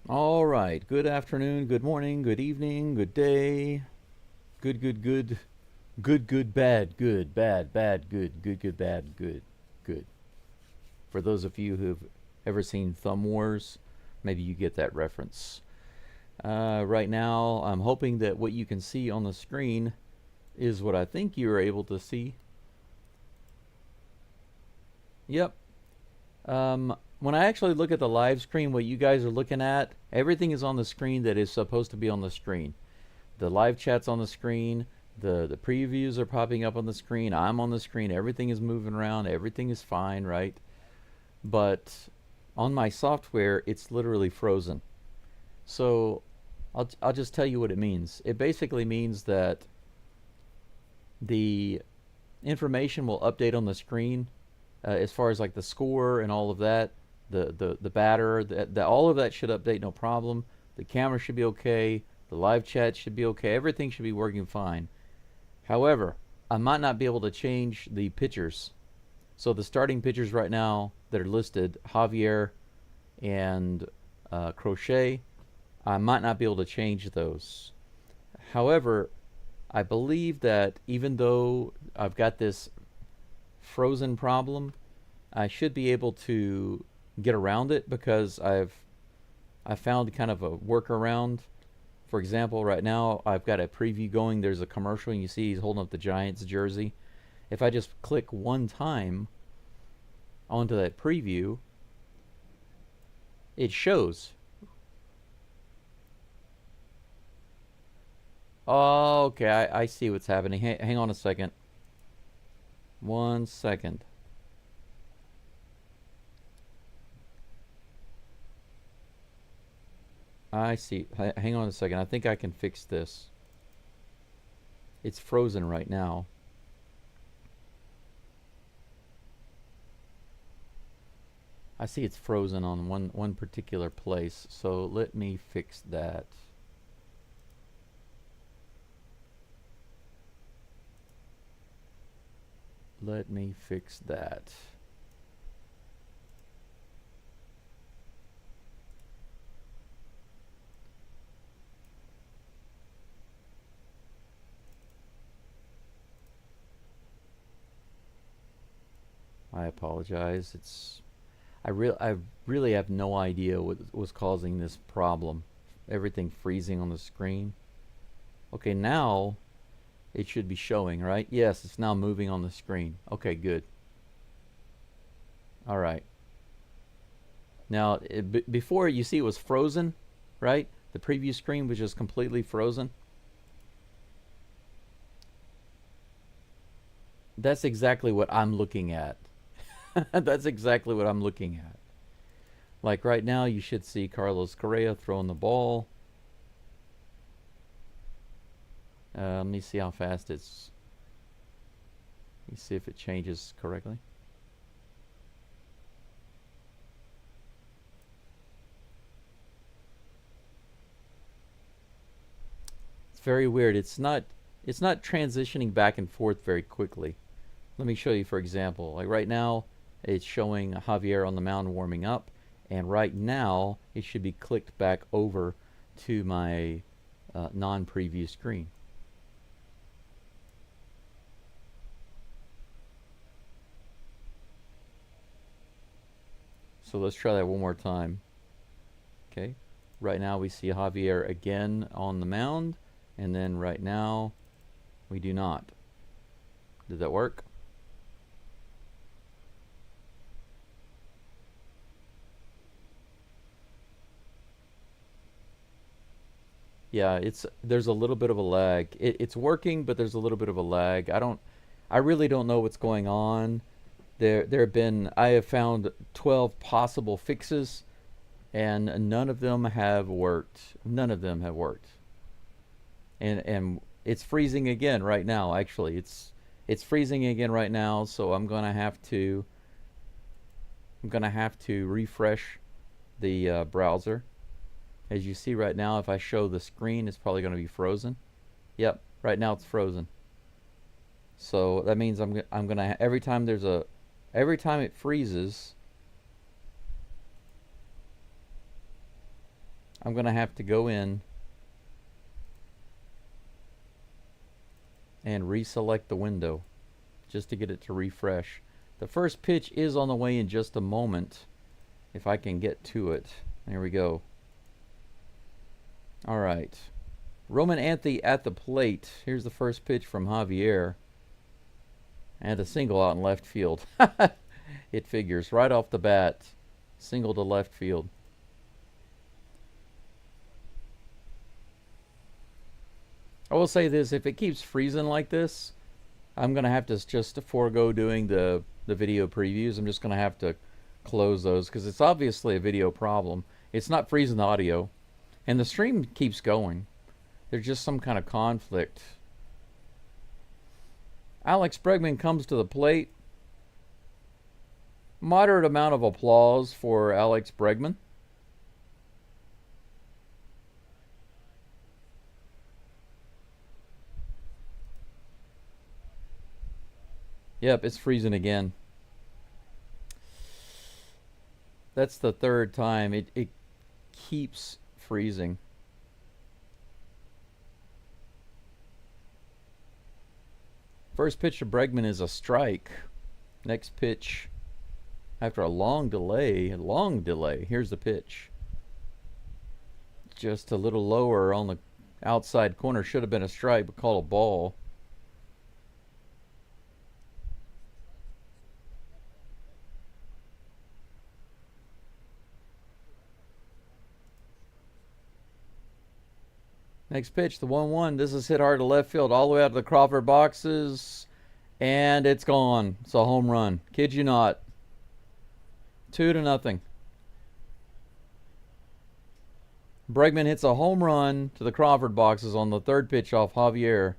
All right. Good afternoon, good morning, good evening, good day. Good, good, good. Good, good, bad, good, bad, bad, good, good, good, bad, good, good. For those of you who've ever seen Thumb Wars, maybe you get that reference. Right now, I'm hoping that what you can see on the screen is what I think you're able to see. Yep. When I actually look at the live screen, what you guys are looking at, everything is on the screen that is supposed to be on the screen. The live chat's on the screen. The previews are popping up on the screen. I'm on the screen. Everything is moving around. Everything is fine, right? But on my software, it's literally frozen. So I'll just tell you what it means. It basically means that the information will update on the screen as far as like the score and all of that. The batter, all of that should update no problem. The camera should be okay. The live chat should be okay. Everything should be working fine. However, I might not be able to change the pitchers. So the starting pitchers right now that are listed, Javier and Crochet, I might not be able to change those. However, I believe that even though I've got this frozen problem, I should be able to get around it because I found kind of a workaround. For example, right now I've got a preview going. There's a commercial, and you see he's holding up the Giants jersey. If I just click one time onto that preview, it shows. Oh, okay, I see what's happening. Hang on a second. 1 second. I see. Hang on a second. I think I can fix this. It's frozen right now. I see it's frozen on one particular place. So let me fix that. Let me fix that. I apologize. I really have no idea what was causing this problem. Everything freezing on the screen. Okay, now it should be showing, right? Yes, it's now moving on the screen. Okay, good. All right. Now, before you see it was frozen, right? The preview screen was just completely frozen. That's exactly what I'm looking at. That's exactly what I'm looking at. Like right now, you should see Carlos Correa throwing the ball. Let me see how fast it's. Let me see if it changes correctly. It's very weird. It's not transitioning back and forth very quickly. Let me show you, for example. Like right now, it's showing Javier on the mound warming up, and right now it should be clicked back over to my non-preview screen. So let's try that one more time. Okay. Right now we see Javier again on the mound, and then right now we do not. Did that work? Yeah, there's a little bit of a lag. It's working, but there's a little bit of a lag. I really don't know what's going on. I have found 12 possible fixes, and none of them have worked. None of them have worked. And it's freezing again right now. Actually, it's freezing again right now. So I'm gonna have to refresh the browser. As you see right now, if I show the screen, it's probably going to be frozen. Yep, right now it's frozen. So that means I'm gonna every time it freezes, I'm going to have to go in and reselect the window just to get it to refresh. The first pitch is on the way in just a moment, if I can get to it. There we go. All right. Roman Anthony at the plate. Here's the first pitch from Javier. And a single out in left field. It figures right off the bat. Single to left field. I will say this, if it keeps freezing like this, I'm going to have to just forego doing the video previews. I'm just going to have to close those because it's obviously a video problem. It's not freezing the audio. And the stream keeps going. There's just some kind of conflict. Alex Bregman comes to the plate. Moderate amount of applause for Alex Bregman. Yep, it's freezing again. That's the third time. It keeps freezing. First pitch to Bregman is a strike. Next pitch, after a long delay, here's the pitch. Just a little lower on the outside corner. Should have been a strike, but called a ball. Next pitch, the 1-1. This is hit hard to left field, all the way out to the Crawford boxes. And it's gone. It's a home run. Kid you not. 2-0. Bregman hits a home run to the Crawford boxes on the third pitch off Javier.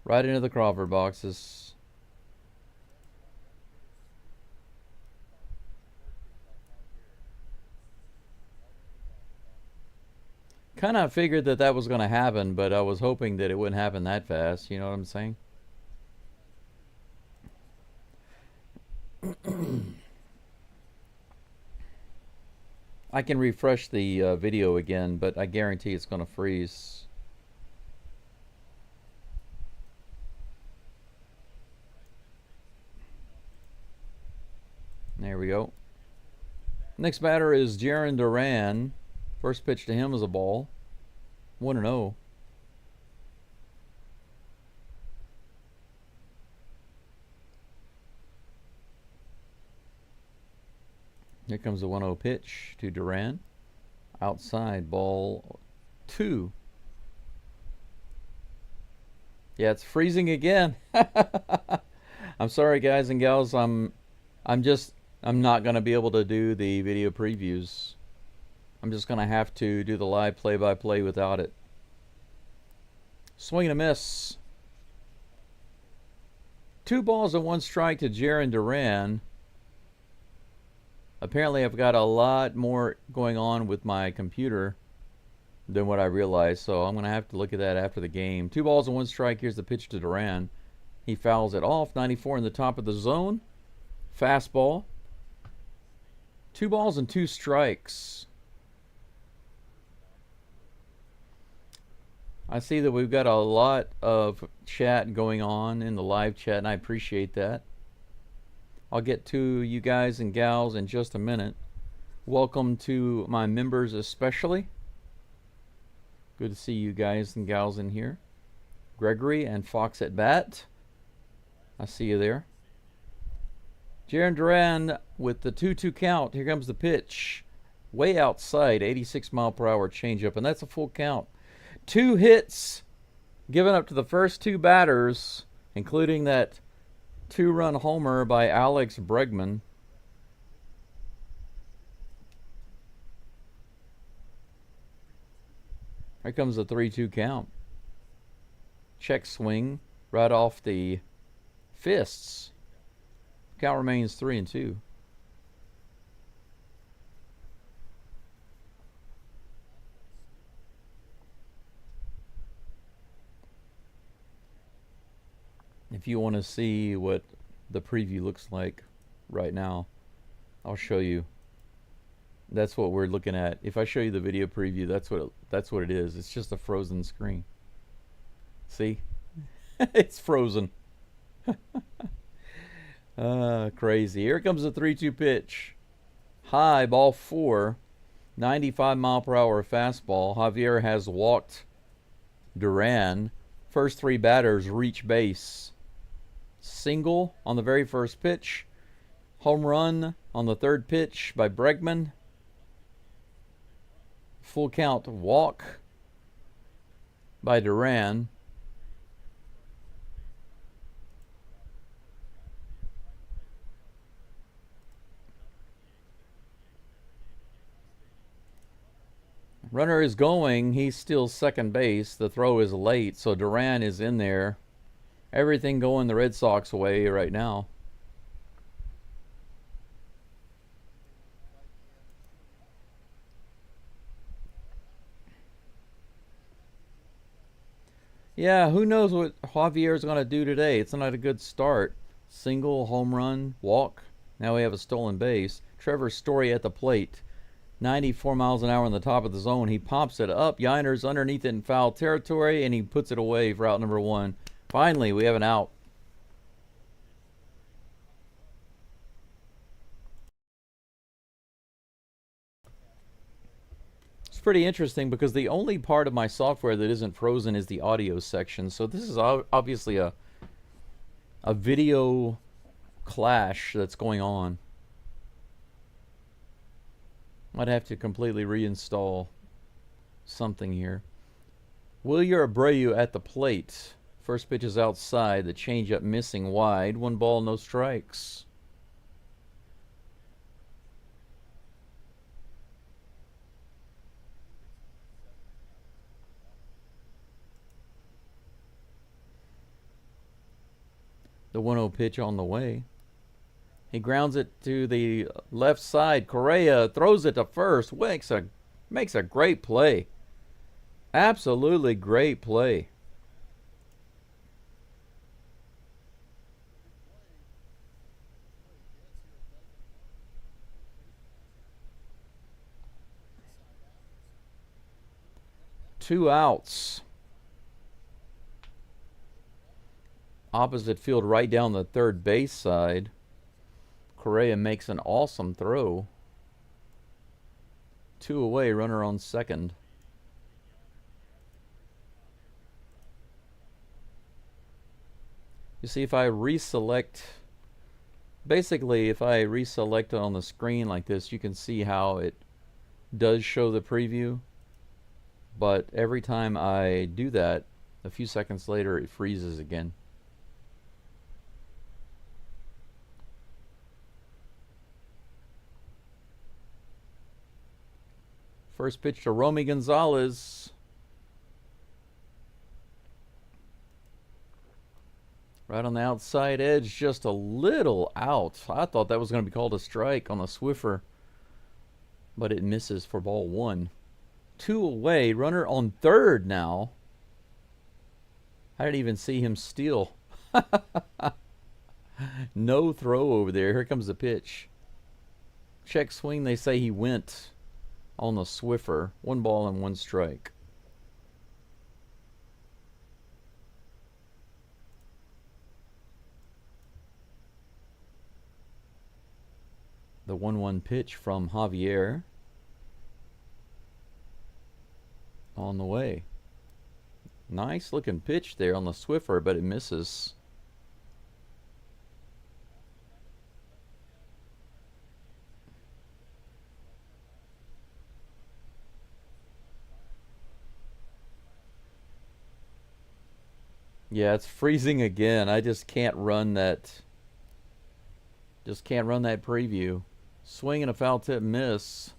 Right into the Crawford boxes. Kind of figured that was going to happen, but I was hoping that it wouldn't happen that fast. You know what I'm saying? I can refresh the video again, but I guarantee it's going to freeze. There we go. Next batter is Jaron Duran. First pitch to him is a ball. 1-0. Here comes the 1-0 pitch to Duran. Outside, ball 2. Yeah, it's freezing again. I'm sorry, guys and gals. I'm not going to be able to do the video previews. I'm just going to have to do the live play-by-play without it. Swing and a miss. 2 balls and 1 strike to Jaron Duran. Apparently I've got a lot more going on with my computer than what I realized, so I'm going to have to look at that after the game. 2 balls and 1 strike. Here's the pitch to Duran. He fouls it off. 94 in the top of the zone. Fastball. 2 balls and 2 strikes. I see that we've got a lot of chat going on in the live chat, and I appreciate that. I'll get to you guys and gals in just a minute. Welcome to my members especially. Good to see you guys and gals in here. Gregory and Fox at bat. I see you there. Jaron Duran with the 2-2 count. Here comes the pitch. Way outside, 86 mile per hour changeup, and that's a full count. 2 hits given up to the first 2 batters, including that 2-run homer by Alex Bregman. Here comes the 3-2 count. Check swing right off the fists. Count remains 3-2. If you want to see what the preview looks like right now, I'll show you. That's what we're looking at. If I show you the video preview, that's what it is. It's just a frozen screen. See? It's frozen. Crazy. Here comes the 3-2 pitch. High, ball 4. 95-mile-per-hour fastball. Javier has walked Duran. First 3 batters reach base. Single on the very first pitch. Home run on the 3rd pitch by Bregman. Full count walk by Duran. Runner is going. He's still second base. The throw is late, so Duran is in there. Everything going the Red Sox way right now. Yeah, who knows what Javier is going to do today. It's not a good start. Single, home run, walk. Now we have a stolen base. Trevor Story at the plate. 94 miles an hour on the top of the zone. He pops it up. Yiner's underneath it in foul territory, and he puts it away for out number 1. Finally, we have an out. It's pretty interesting because the only part of my software that isn't frozen is the audio section. So this is obviously a video clash that's going on. Might have to completely reinstall something here. Wilyer Abreu at the plate. First pitch is outside. The changeup missing wide. 1 ball, no strikes. The 1-0 pitch on the way. He grounds it to the left side. Correa throws it to first. Makes a great play. Absolutely great play. Two outs. Opposite field right down the third base side. Correa makes an awesome throw. 2 away, runner on second. You see, if I reselect, basically if I reselect it on the screen like this, you can see how it does show the preview. But every time I do that, a few seconds later it freezes again. First pitch to Romy Gonzalez. Right on the outside edge, just a little out. I thought that was going to be called a strike on the Swiffer, but it misses for ball 1. 2 away, runner on third now. I didn't even see him steal. No throw over there. Here comes the pitch. Check swing, they say he went on the Swiffer. 1 ball and 1 strike. The 1-1 pitch from Javier. On the way. Nice looking pitch there on the Swiffer, but it misses. Yeah, it's freezing again. I just can't run that. Just can't run that preview. Swing and a foul tip miss.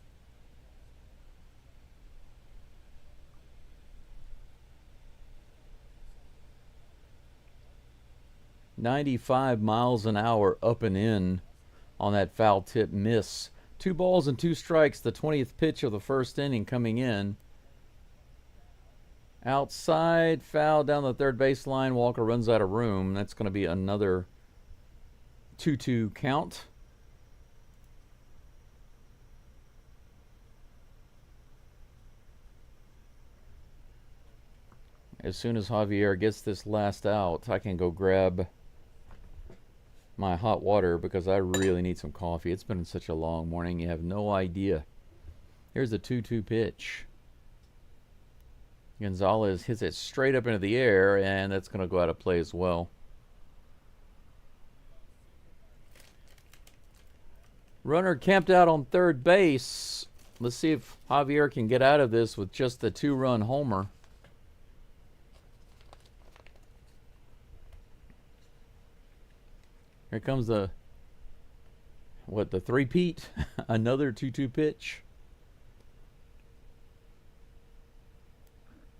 .95 miles an hour up and in on that foul tip miss. 2 balls and 2 strikes. The 20th pitch of the first inning coming in. Outside, foul down the third baseline. Walker runs out of room. That's going to be another 2-2 count. as soon as Javier gets this last out, I can go grab my hot water because I really need some coffee. It's been such a long morning. You have no idea. Here's a 2-2 pitch. Gonzalez hits it straight up into the air, and that's going to go out of play as well. Runner camped out on third base. Let's see if Javier can get out of this with just the 2-run homer. Here comes the three-peat? Another 2-2 pitch.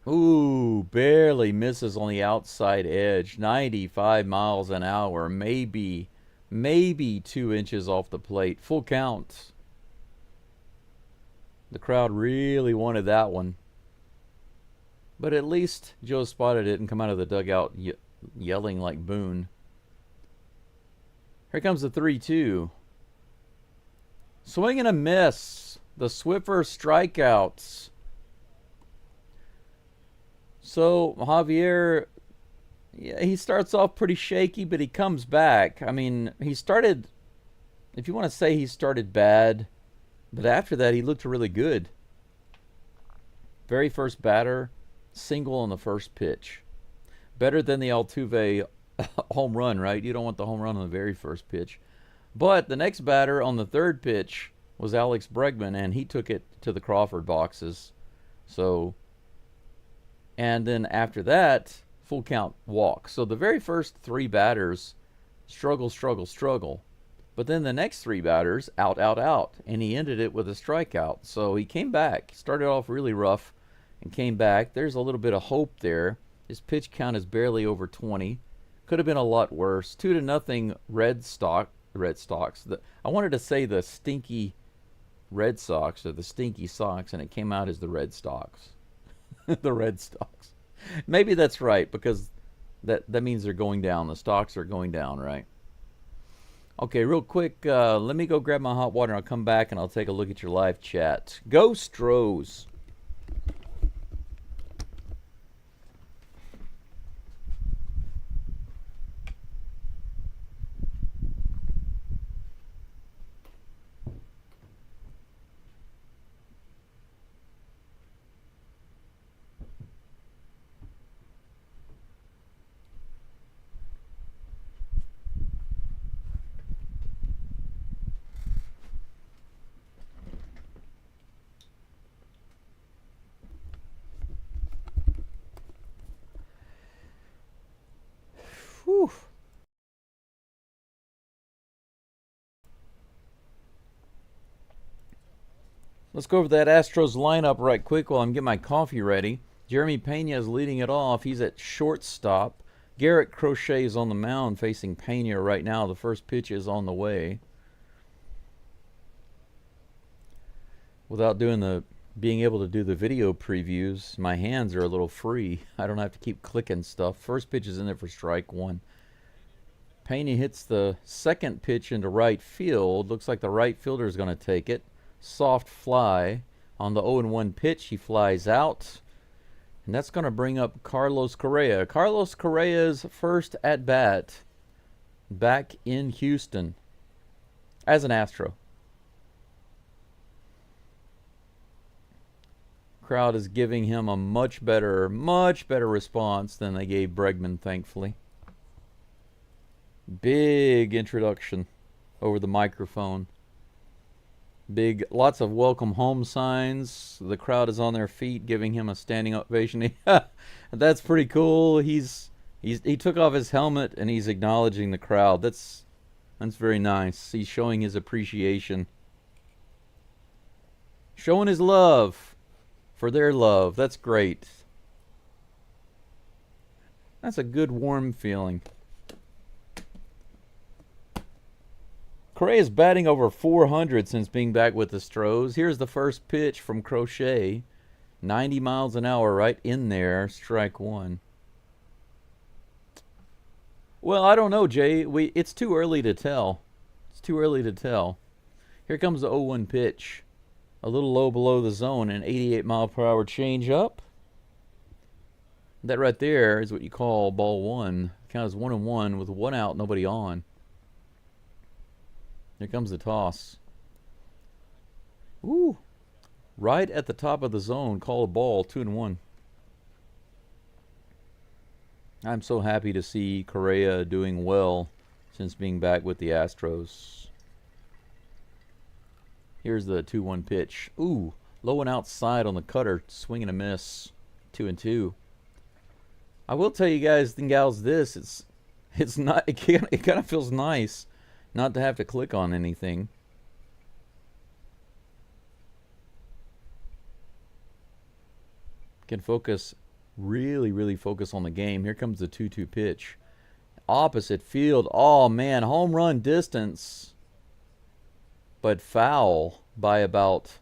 Ooh, barely misses on the outside edge. 95 miles an hour. Maybe 2 inches off the plate. Full count. The crowd really wanted that one. But at least Joe spotted it and come out of the dugout yelling like Boone. Here comes the 3-2. Swing and a miss. The Swiffer strikeouts. So Javier, yeah, he starts off pretty shaky, but he comes back. I mean, he started, if you want to say he started bad, but after that he looked really good. Very first batter, single on the first pitch. Better than the Altuve home run, right? You don't want the home run on the very first pitch. But the next batter on the third pitch was Alex Bregman, and he took it to the Crawford boxes. So, and then after that, full count walk. So the very first 3 batters struggle. But then the next 3 batters, out. And he ended it with a strikeout. So he came back. Started off really rough and came back. There's a little bit of hope there. His pitch count is barely over 20. Could have been a lot worse. 2-0 Red Sox. I wanted to say the stinky Red Sox or the stinky Sox, and it came out as the Red Sox. The Red Sox. Maybe that's right, because that means they're going down. The stocks are going down, right? Okay, real quick, let me go grab my hot water, and I'll come back and I'll take a look at your live chat. Go Astros. Whew. Let's go over that Astros lineup right quick while I'm getting my coffee ready. Jeremy Pena is leading it off. He's at shortstop. Garrett Crochet is on the mound facing Pena right now. The first pitch is on the way. Without being able to do the video previews, my hands are a little free. I don't have to keep clicking stuff. First pitch is in there for strike 1. Pena hits the second pitch into right field. Looks like the right fielder is going to take it. Soft fly. On the 0-1 pitch, he flies out. And that's going to bring up Carlos Correa. Carlos Correa's first at-bat back in Houston as an Astro. Crowd is giving him a much better response than they gave Bregman, thankfully. Big introduction over the microphone. Lots of welcome home signs. The crowd is on their feet giving him a standing ovation. That's pretty cool. He took off his helmet and he's acknowledging the crowd. That's very nice. He's showing his appreciation. Showing his love for their love. That's great. That's a good warm feeling. Correa's batting over 400 since being back with the Astros. Here's the first pitch from Crochet. 90 miles an hour right in there. Strike 1. Well, I don't know, Jay. It's too early to tell. It's too early to tell. Here comes the 0-1 pitch. A little low below the zone, an 88-mile-per-hour change up. That right there is what you call ball one. Count as 1-1 with one out, nobody on. Here comes the toss. Ooh. Right at the top of the zone, call a ball, 2-1. I'm so happy to see Correa doing well since being back with the Astros. Here's the 2-1 pitch. Ooh, low and outside on the cutter, swing and a miss, 2-2. I will tell you guys and gals this, it's not, it kind of feels nice not to have to click on anything. Can focus, really focus on the game. Here comes the 2-2 pitch. Opposite field. Oh man, home run distance, but foul by about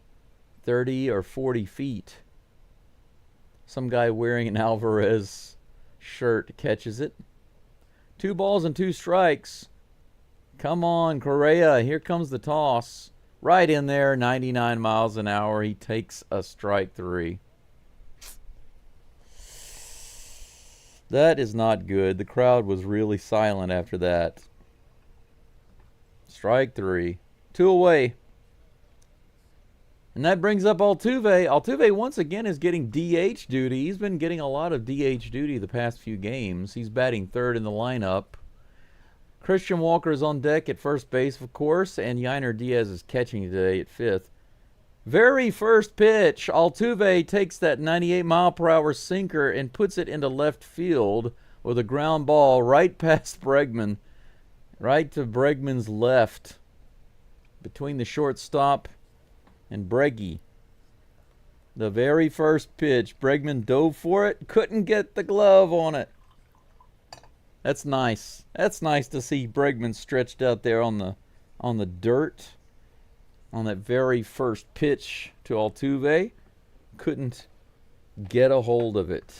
30 or 40 feet. Some guy wearing an Alvarez shirt catches it. 2 balls and 2 strikes. Come on, Correa. Here comes the toss. Right in there, 99 miles an hour. He takes a strike 3. That is not good. The crowd was really silent after that. Strike 3. 2 away. And that brings up Altuve. Altuve once again is getting DH duty. He's been getting a lot of DH duty the past few games. He's batting 3rd in the lineup. Christian Walker is on deck at first base, of course, and Yainer Diaz is catching today at 5th. Very first pitch, Altuve takes that 98-mile-per-hour sinker and puts it into left field with a ground ball right past Bregman, right to Bregman's left, between the shortstop and Breggy. The very first pitch, Bregman dove for it, couldn't get the glove on it. That's nice. That's nice to see Bregman stretched out there on the dirt. On that very first pitch to Altuve, couldn't get a hold of it.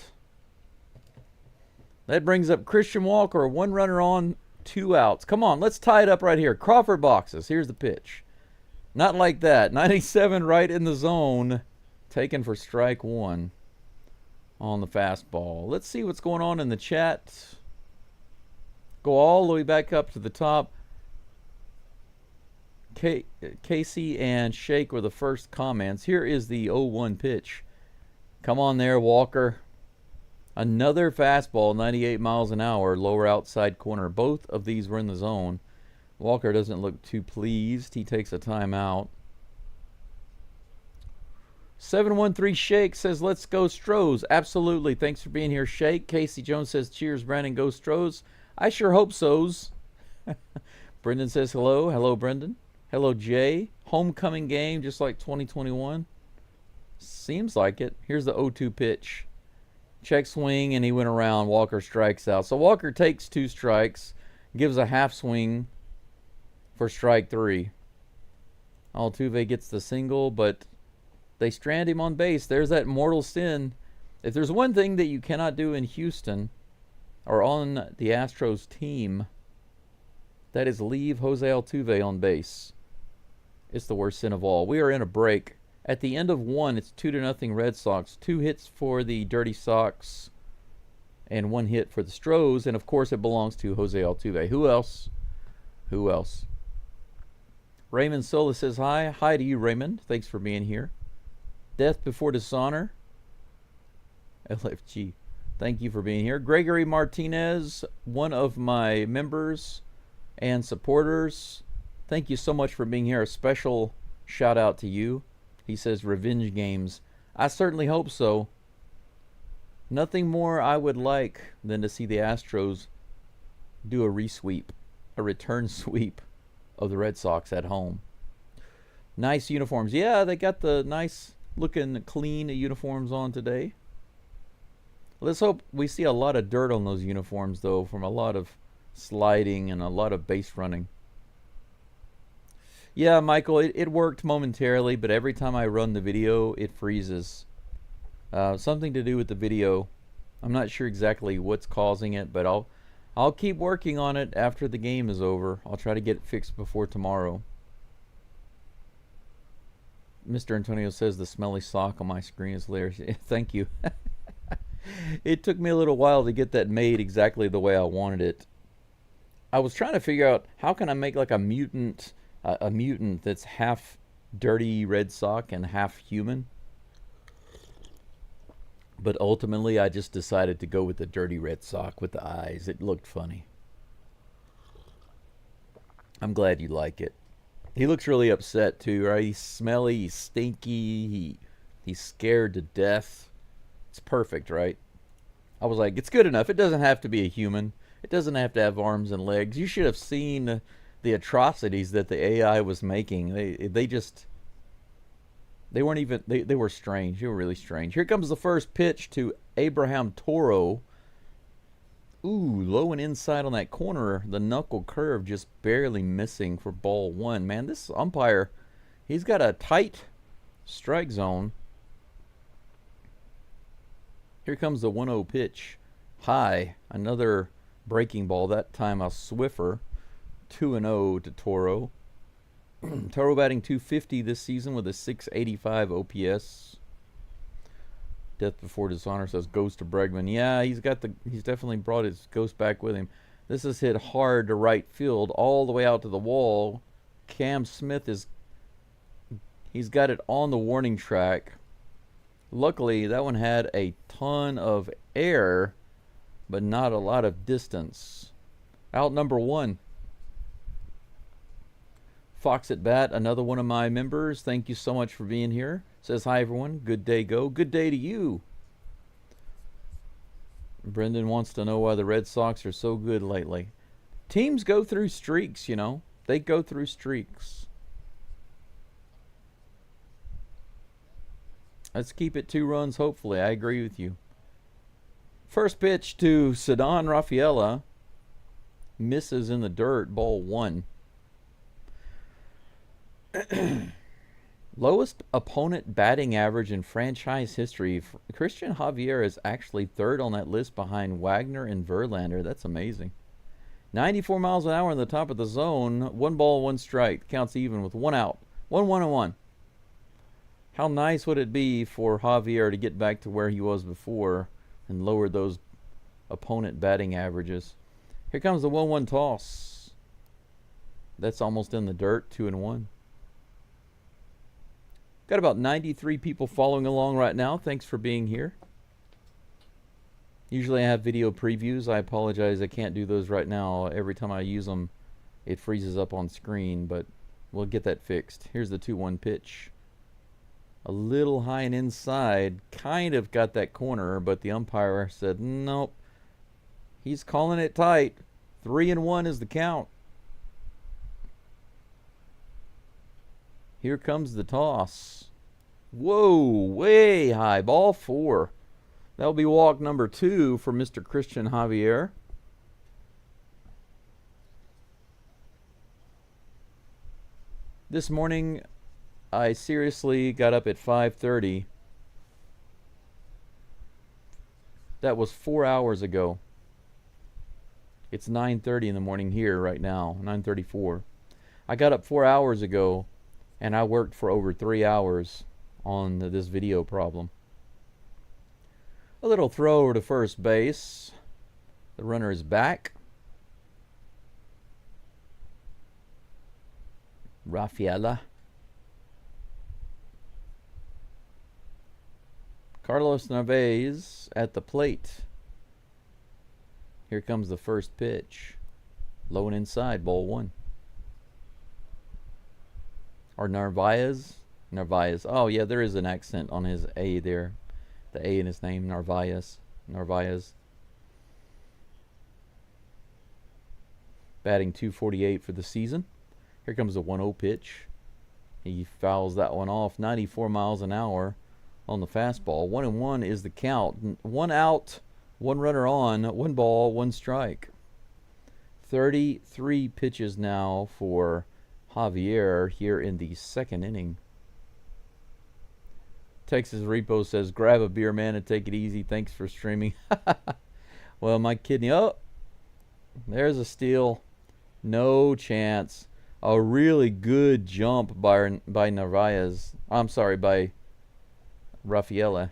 That brings up Christian Walker, 1 runner on, 2 outs. Come on, let's tie it up right here. Crawford boxes. Here's the pitch. Not like that. 97 right in the zone, taken for strike 1 on the fastball. Let's see what's going on in the chat. Go all the way back up to the top. Casey and Shake were the first comments. Here is the 0-1 pitch. Come on there, Walker. Another fastball, 98 miles an hour, lower outside corner. Both of these were in the zone. Walker doesn't look too pleased. He takes a timeout. 713 Shake says, let's go Stros. Absolutely. Thanks for being here, Shake. Casey Jones says, cheers, Brandon. Go Stros. I sure hope so's. Brendan says hello. Hello, Brendan. Hello, Jay. Homecoming game, just like 2021. Seems like it. Here's the 0-2 pitch. Check swing, and he went around. Walker strikes out. So Walker takes 2 strikes, gives a half swing for strike 3. Altuve gets the single, but they strand him on base. There's that mortal sin. If there's one thing that you cannot do in Houston or on the Astros team, that is leave Jose Altuve on base. It's the worst sin of all. We are in a break. At the end of 1, it's 2-0 Red Sox. 2 hits for the Dirty Sox and 1 hit for the Stros. And, of course, it belongs to Jose Altuve. Who else? Who else? Raymond Sola says hi. Hi to you, Raymond. Thanks for being here. Death Before Dishonor. LFG. Thank you for being here. Gregory Martinez, one of my members and supporters. Thank you so much for being here. A special shout out to you. He says revenge games. I certainly hope so. Nothing more I would like than to see the Astros do a resweep, a return sweep of the Red Sox at home. Nice uniforms. Yeah, they got the nice looking clean uniforms on today. Let's hope we see a lot of dirt on those uniforms, though, from a lot of sliding and a lot of base running. Yeah, Michael, it worked momentarily, but every time I run the video, it freezes. Something to do with the video. I'm not sure exactly what's causing it, but I'll keep working on it after the game is over. I'll try to get it fixed before tomorrow. Mr. Antonio says the smelly sock on my screen is hilarious. Thank you. It took me a little while to get that made exactly the way I wanted it. I was trying to figure out how can I make like a mutant that's half dirty red sock and half human. But ultimately, I just decided to go with the dirty red sock with the eyes. It looked funny. I'm glad you like it. He looks really upset too, right? He's smelly, he's stinky, he's scared to death. It's perfect, right? I was like, it's good enough. It doesn't have to be a human. It doesn't have to have arms and legs. You should have seen the atrocities that the AI was making. They weren't even they were strange. They were really strange. Here comes the first pitch to Abraham Toro. Ooh, low and inside on that corner. The knuckle curve just barely missing for ball one. Man, this umpire, he's got a tight strike zone. Here comes the 1-0 pitch. High. Another breaking ball. That time a Swiffer. 2-0 to Toro. Toro batting .250 this season with a .685 OPS. Death before dishonor says goes to Bregman. Yeah, he's definitely brought his ghost back with him. This is hit hard to right field, all the way out to the wall. Cam Smith he's got it on the warning track. Luckily, that one had a ton of air, but not a lot of distance. Out number one. Fox at bat, another one of my members. Thank you so much for being here. Says, hi, everyone. Good day, go. Good day to you. Brendan wants to know why the Red Sox are so good lately. Teams go through streaks, you know. They go through streaks. Let's keep it 2 runs, hopefully. I agree with you. First pitch to Ceddanne Rafaela. Misses in the dirt, ball 1. Lowest opponent batting average in franchise history. Christian Javier is actually 3rd on that list behind Wagner and Verlander. That's amazing. 94 miles an hour in the top of the zone. 1 ball, 1 strike. Counts even with 1 out. 1-1 and 1. How nice would it be for Javier to get back to where he was before and lower those opponent batting averages? Here comes the 1-1 toss. That's almost in the dirt. 2-1. Got about 93 people following along right now. Thanks for being here. Usually I have video previews. I apologize. I can't do those right now. Every time I use them, it freezes up on screen, but we'll get that fixed. Here's the 2-1 pitch. A little high and inside. Kind of got that corner, but the umpire said, nope. He's calling it tight. 3-1 is the count. Here comes the toss. Whoa, way high. Ball 4. That'll be walk number 2 for Mr. Christian Javier. This morning, I seriously got up at 5:30. That was 4 hours ago. It's 9:30 in the morning here right now, 9:34. I got up 4 hours ago, and I worked for over 3 hours on this video problem. A little throw over to first base. The runner is back. Rafaela. Carlos Narvaez at the plate. Here comes the first pitch. Low and inside, ball 1. Or Narvaez? Narvaez. Oh, yeah, there is an accent on his A there. The A in his name, Narvaez. Narvaez. Batting .248 for the season. Here comes the 1-0 pitch. He fouls that one off. 94 miles an hour on the fastball. 1-1 is the count. 1 out, 1 runner on, 1 ball, 1 strike. 33 pitches now for Javier here in the 2nd inning. Texas Repo says, grab a beer, man, and take it easy. Thanks for streaming. Well, my kidney. Oh, there's a steal. No chance. A really good jump by Narvaez. I'm sorry, by Rafaela.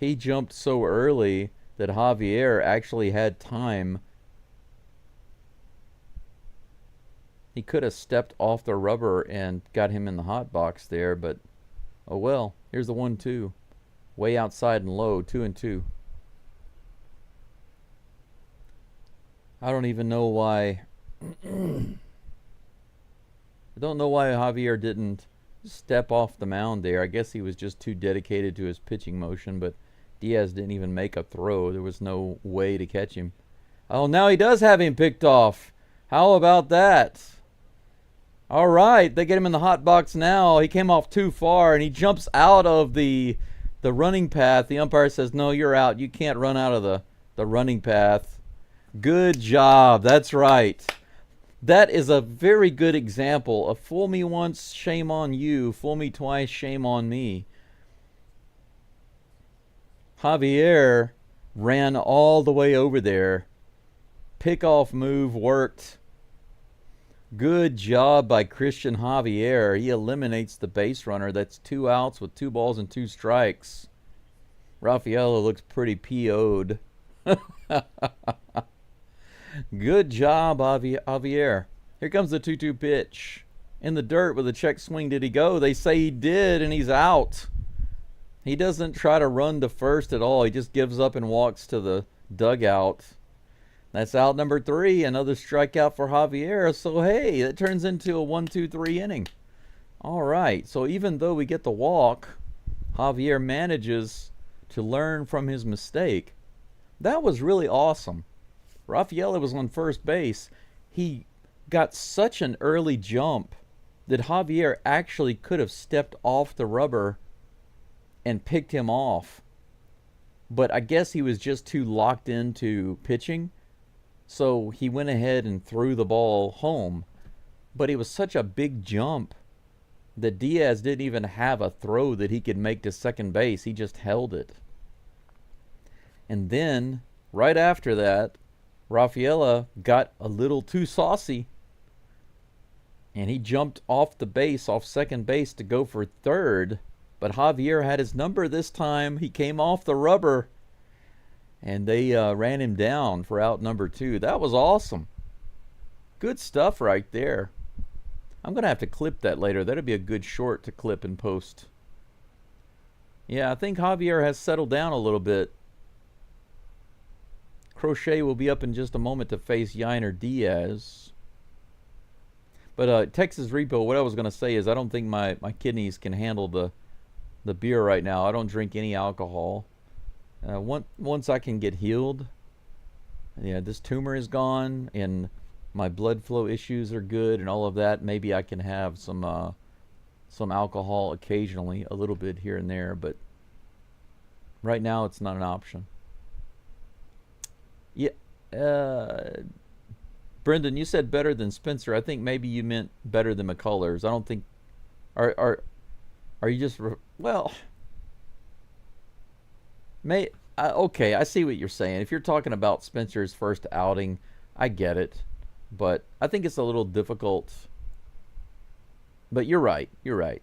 he jumped so early that Javier actually had time. He could have stepped off the rubber and got him in the hot box there, but oh well. Here's the 1-2. Way outside and low, 2-2. I don't even know why. I don't know why Javier didn't step off the mound there. I guess he was just too dedicated to his pitching motion, but Diaz didn't even make a throw. There was no way to catch him. Oh, now he does have him picked off. How about that? All right, they get him in the hot box now. He came off too far, and he jumps out of the running path. The umpire says, no, you're out. You can't run out of the running path. Good job. That's right. That is a very good example of fool me once, shame on you. Fool me twice, shame on me. Javier ran all the way over there. Pickoff move worked. Good job by Christian Javier. He eliminates the base runner. That's 2 outs with 2 balls and 2 strikes. Rafaela looks pretty PO'd. Good job, Javier. Here comes the 2-2 pitch. In the dirt with a check swing. Did he go? They say he did, and he's out. He doesn't try to run to first at all. He just gives up and walks to the dugout. That's out number 3. Another strikeout for Javier. So, hey, that turns into a 1-2-3 inning. All right. So, even though we get the walk, Javier manages to learn from his mistake. That was really awesome. Rafaela was on first base. He got such an early jump that Javier actually could have stepped off the rubber and picked him off. But I guess he was just too locked into pitching. So he went ahead and threw the ball home. But it was such a big jump that Diaz didn't even have a throw that he could make to second base. He just held it. And then, right after that, Rafaela got a little too saucy. And he jumped off the base, off second base, to go for third. But Javier had his number this time. He came off the rubber. And they ran him down for out number 2. That was awesome. Good stuff right there. I'm going to have to clip that later. That'll be a good short to clip and post. Yeah, I think Javier has settled down a little bit. Crochet will be up in just a moment to face Yainer Diaz. But Texas Repo, what I was going to say is I don't think my kidneys can handle the beer right now. I don't drink any alcohol. Once I can get healed, yeah, this tumor is gone and my blood flow issues are good and all of that, maybe I can have some alcohol occasionally, a little bit here and there, but right now it's not an option. Yeah, Brendan, you said better than Spencer. I think maybe you meant better than McCullers. I don't think. Are you just well? Okay, I see what you're saying. If you're talking about Spencer's first outing, I get it, but I think it's a little difficult. But you're right. You're right.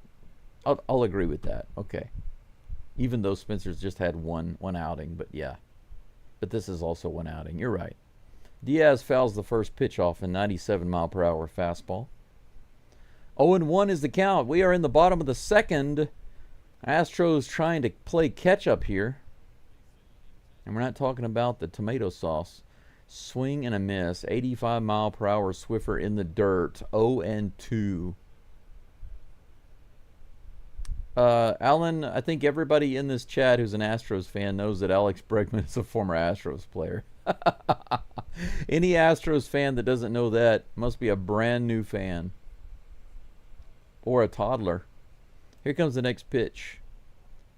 I'll agree with that. Okay. Even though Spencer's just had one outing, but yeah. But this is also one outing. You're right. Diaz fouls the first pitch off, a 97-mile-per-hour fastball. 0-1 is the count. We are in the bottom of the second. Astros trying to play catch-up here. And we're not talking about the tomato sauce. Swing and a miss. 85-mile-per-hour Swiffer in the dirt. 0-2. Alan, I think everybody in this chat who's an Astros fan knows that Alex Bregman is a former Astros player. Any Astros fan that doesn't know that must be a brand new fan. Or a toddler. Here comes the next pitch.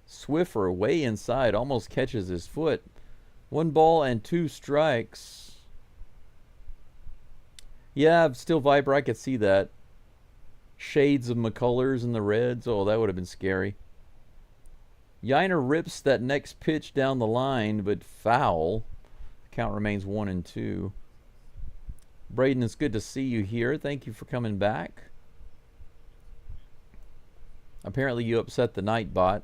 Swiffer way inside, almost catches his foot. 1 ball and 2 strikes. Yeah, still Viper, I could see that. Shades of McCullers and the Reds. Oh, that would have been scary. Yainer rips that next pitch down the line, but foul. The count remains 1-2. Braden, it's good to see you here. Thank you for coming back. Apparently you upset the Nightbot.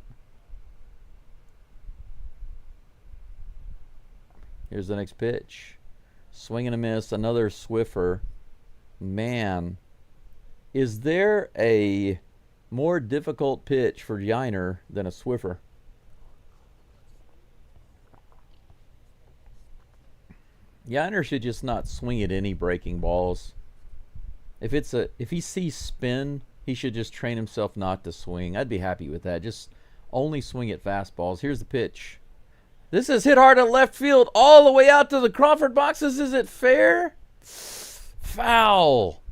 Here's the next pitch. Swing and a miss. Another Swiffer. Man, is there a more difficult pitch for Javier than a Swiffer? Javier should just not swing at any breaking balls. If he sees spin, he should just train himself not to swing. I'd be happy with that. Just only swing at fastballs. Here's the pitch. This is hit hard at left field all the way out to the Crawford boxes. Is it fair? Foul.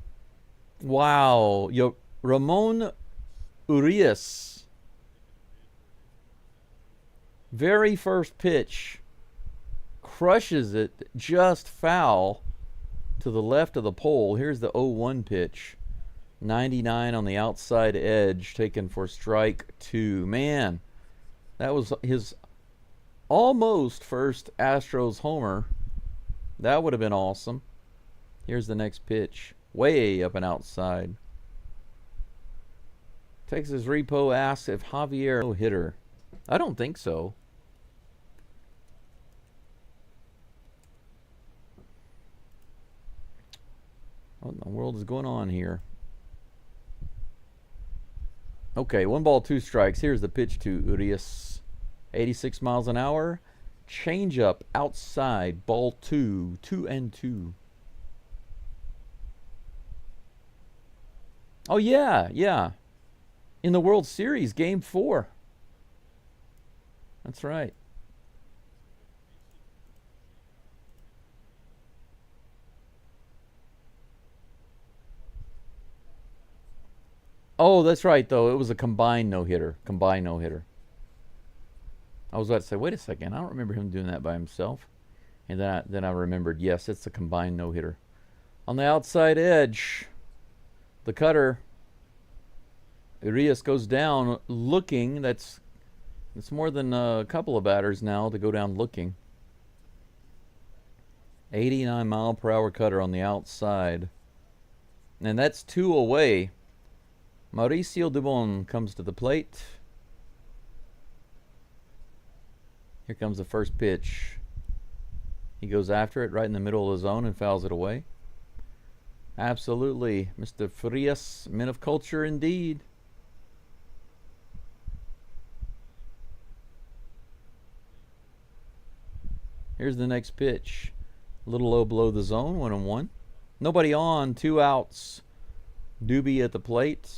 Wow. Ramon Urias. Very first pitch. Crushes it just foul to the left of the pole. Here's the 0-1 pitch. 99 on the outside edge, taken for strike 2. Man, that was his almost first Astros homer. That would have been awesome. Here's the next pitch. Way up and outside. Texas Repo asks if Javier no hitter. I don't think so. What in the world is going on here? Okay, 1 ball, 2 strikes. Here's the pitch to Urias. 86 miles an hour. Change up outside. Ball 2. 2-2. Oh, yeah. In the World Series, Game 4. That's right. Oh, that's right, though. It was a combined no-hitter. I was about to say, wait a second. I don't remember him doing that by himself. And then I remembered, yes, it's a combined no-hitter. On the outside edge, the cutter. Urias goes down looking. That's more than a couple of batters now to go down looking. 89-mile-per-hour cutter on the outside. And that's 2 away. Mauricio Dubon comes to the plate. Here comes the first pitch. He goes after it right in the middle of the zone and fouls it away. Absolutely. Mr. Frias, men of culture indeed. Here's the next pitch. A little low below the zone, 1-1. Nobody on, 2 outs. Doobie at the plate.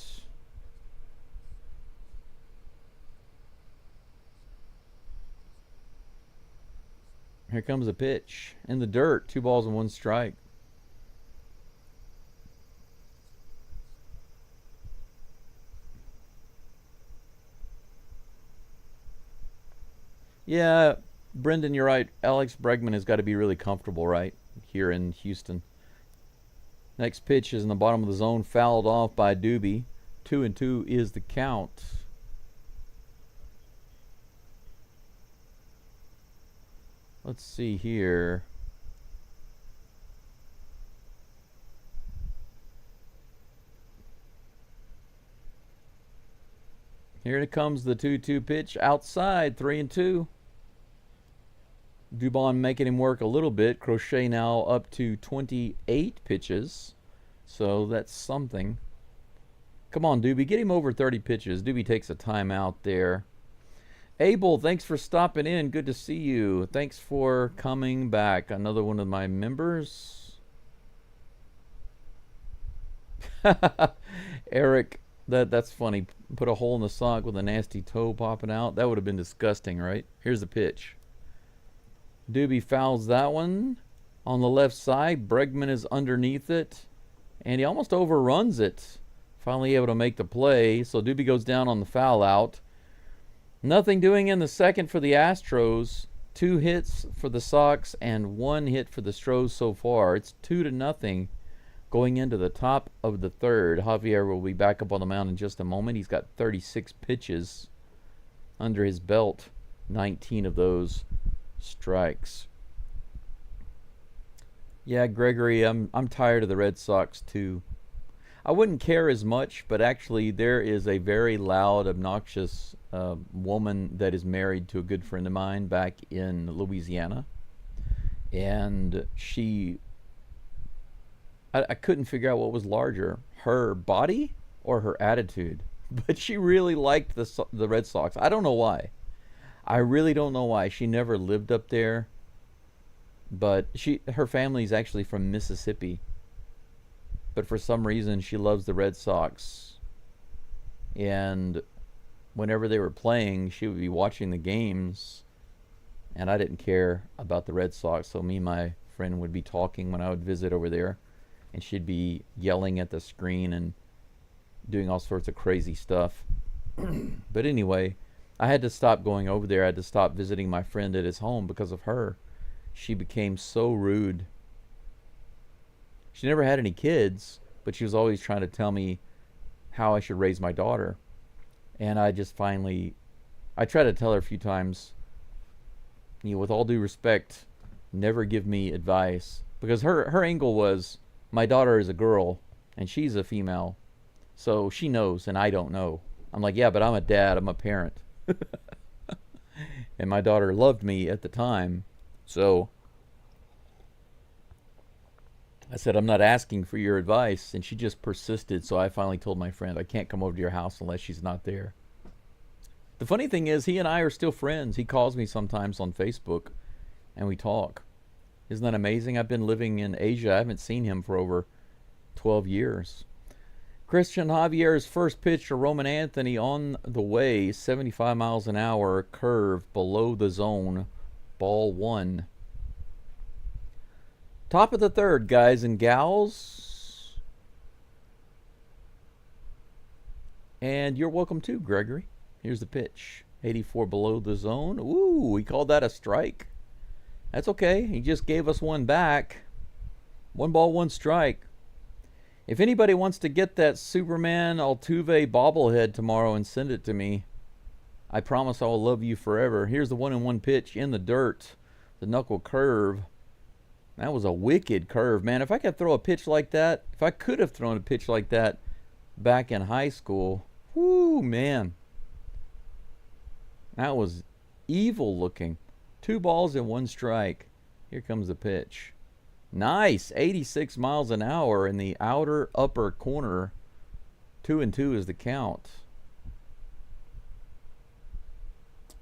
Here comes a pitch. In the dirt, 2 balls and 1 strike. Yeah, Brendan, you're right. Alex Bregman has got to be really comfortable, right, here in Houston. Next pitch is in the bottom of the zone, fouled off by Doobie. 2-2 is the count. Let's see here. Here comes the 2-2 pitch outside, 3-2. Dubon making him work a little bit. Crochet now up to 28 pitches. So that's something. Come on, Doobie. Get him over 30 pitches. Doobie takes a timeout there. Abel, thanks for stopping in. Good to see you. Thanks for coming back. Another one of my members. Eric, that's funny. Put a hole in the sock with a nasty toe popping out. That would have been disgusting, right? Here's the pitch. Doobie fouls that one on the left side. Bregman is underneath it, and he almost overruns it. Finally able to make the play, so Doobie goes down on the foul out. Nothing doing in the second for the Astros. 2 hits for the Sox and 1 hit for the Stros so far. It's 2-0 going into the top of the third. Javier will be back up on the mound in just a moment. He's got 36 pitches under his belt. 19 of those strikes. Yeah, Gregory, I'm tired of the Red Sox too. I wouldn't care as much, but actually there is a very loud, obnoxious woman that is married to a good friend of mine back in Louisiana. And I couldn't figure out what was larger, her body or her attitude. But she really liked the Red Sox. I don't know why. I really don't know why. She never lived up there, but her family's actually from Mississippi. But for some reason, she loves the Red Sox. And whenever they were playing, she would be watching the games, and I didn't care about the Red Sox. So me and my friend would be talking when I would visit over there, and she'd be yelling at the screen and doing all sorts of crazy stuff. But anyway, I had to stop going over there. I had to stop visiting my friend at his home because of her. She became so rude. She never had any kids, but she was always trying to tell me how I should raise my daughter. And I just finally, I tried to tell her a few times, with all due respect, never give me advice. Because her angle was, my daughter is a girl and she's a female, so she knows and I don't know. I'm like, yeah, but I'm a dad, I'm a parent. And my daughter loved me at the time, so I said, I'm not asking for your advice. And she just persisted, so I finally told my friend, I can't come over to your house unless she's not there. The funny thing is, he and I are still friends. He calls me sometimes on Facebook, and we talk. Isn't that amazing? I've been living in Asia. I haven't seen him for over 12 years. Christian Javier's first pitch to Roman Anthony on the way, 75 miles an hour, curve below the zone, ball one. Top of the third, guys and gals. And you're welcome too, Gregory. Here's the pitch. 84 below the zone. Ooh, he called that a strike. That's okay. He just gave us one back. 1 ball, 1 strike. If anybody wants to get that Superman Altuve bobblehead tomorrow and send it to me, I promise I will love you forever. Here's the 1-1 pitch in the dirt. The knuckle curve. That was a wicked curve, man. If I could throw a pitch like that, if I could have thrown a pitch like that back in high school, whoo, man. That was evil looking. 2 balls and 1 strike. Here comes the pitch. Nice. 86 miles an hour in the outer upper corner. 2-2 is the count.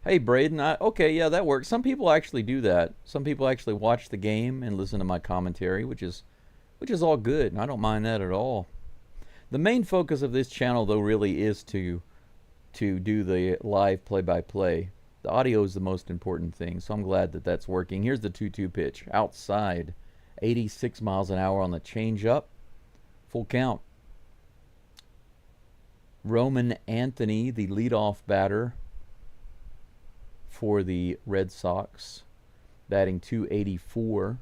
Hey, Braden. Okay, yeah, that works. Some people actually do that. Some people actually watch the game and listen to my commentary, which is all good, and I don't mind that at all. The main focus of this channel, though, really is to do the live play-by-play. The audio is the most important thing, so I'm glad that that's working. Here's the 2-2 pitch. Outside. 86 miles an hour on the changeup. Full count. Roman Anthony, the leadoff batter for the Red Sox, batting .284.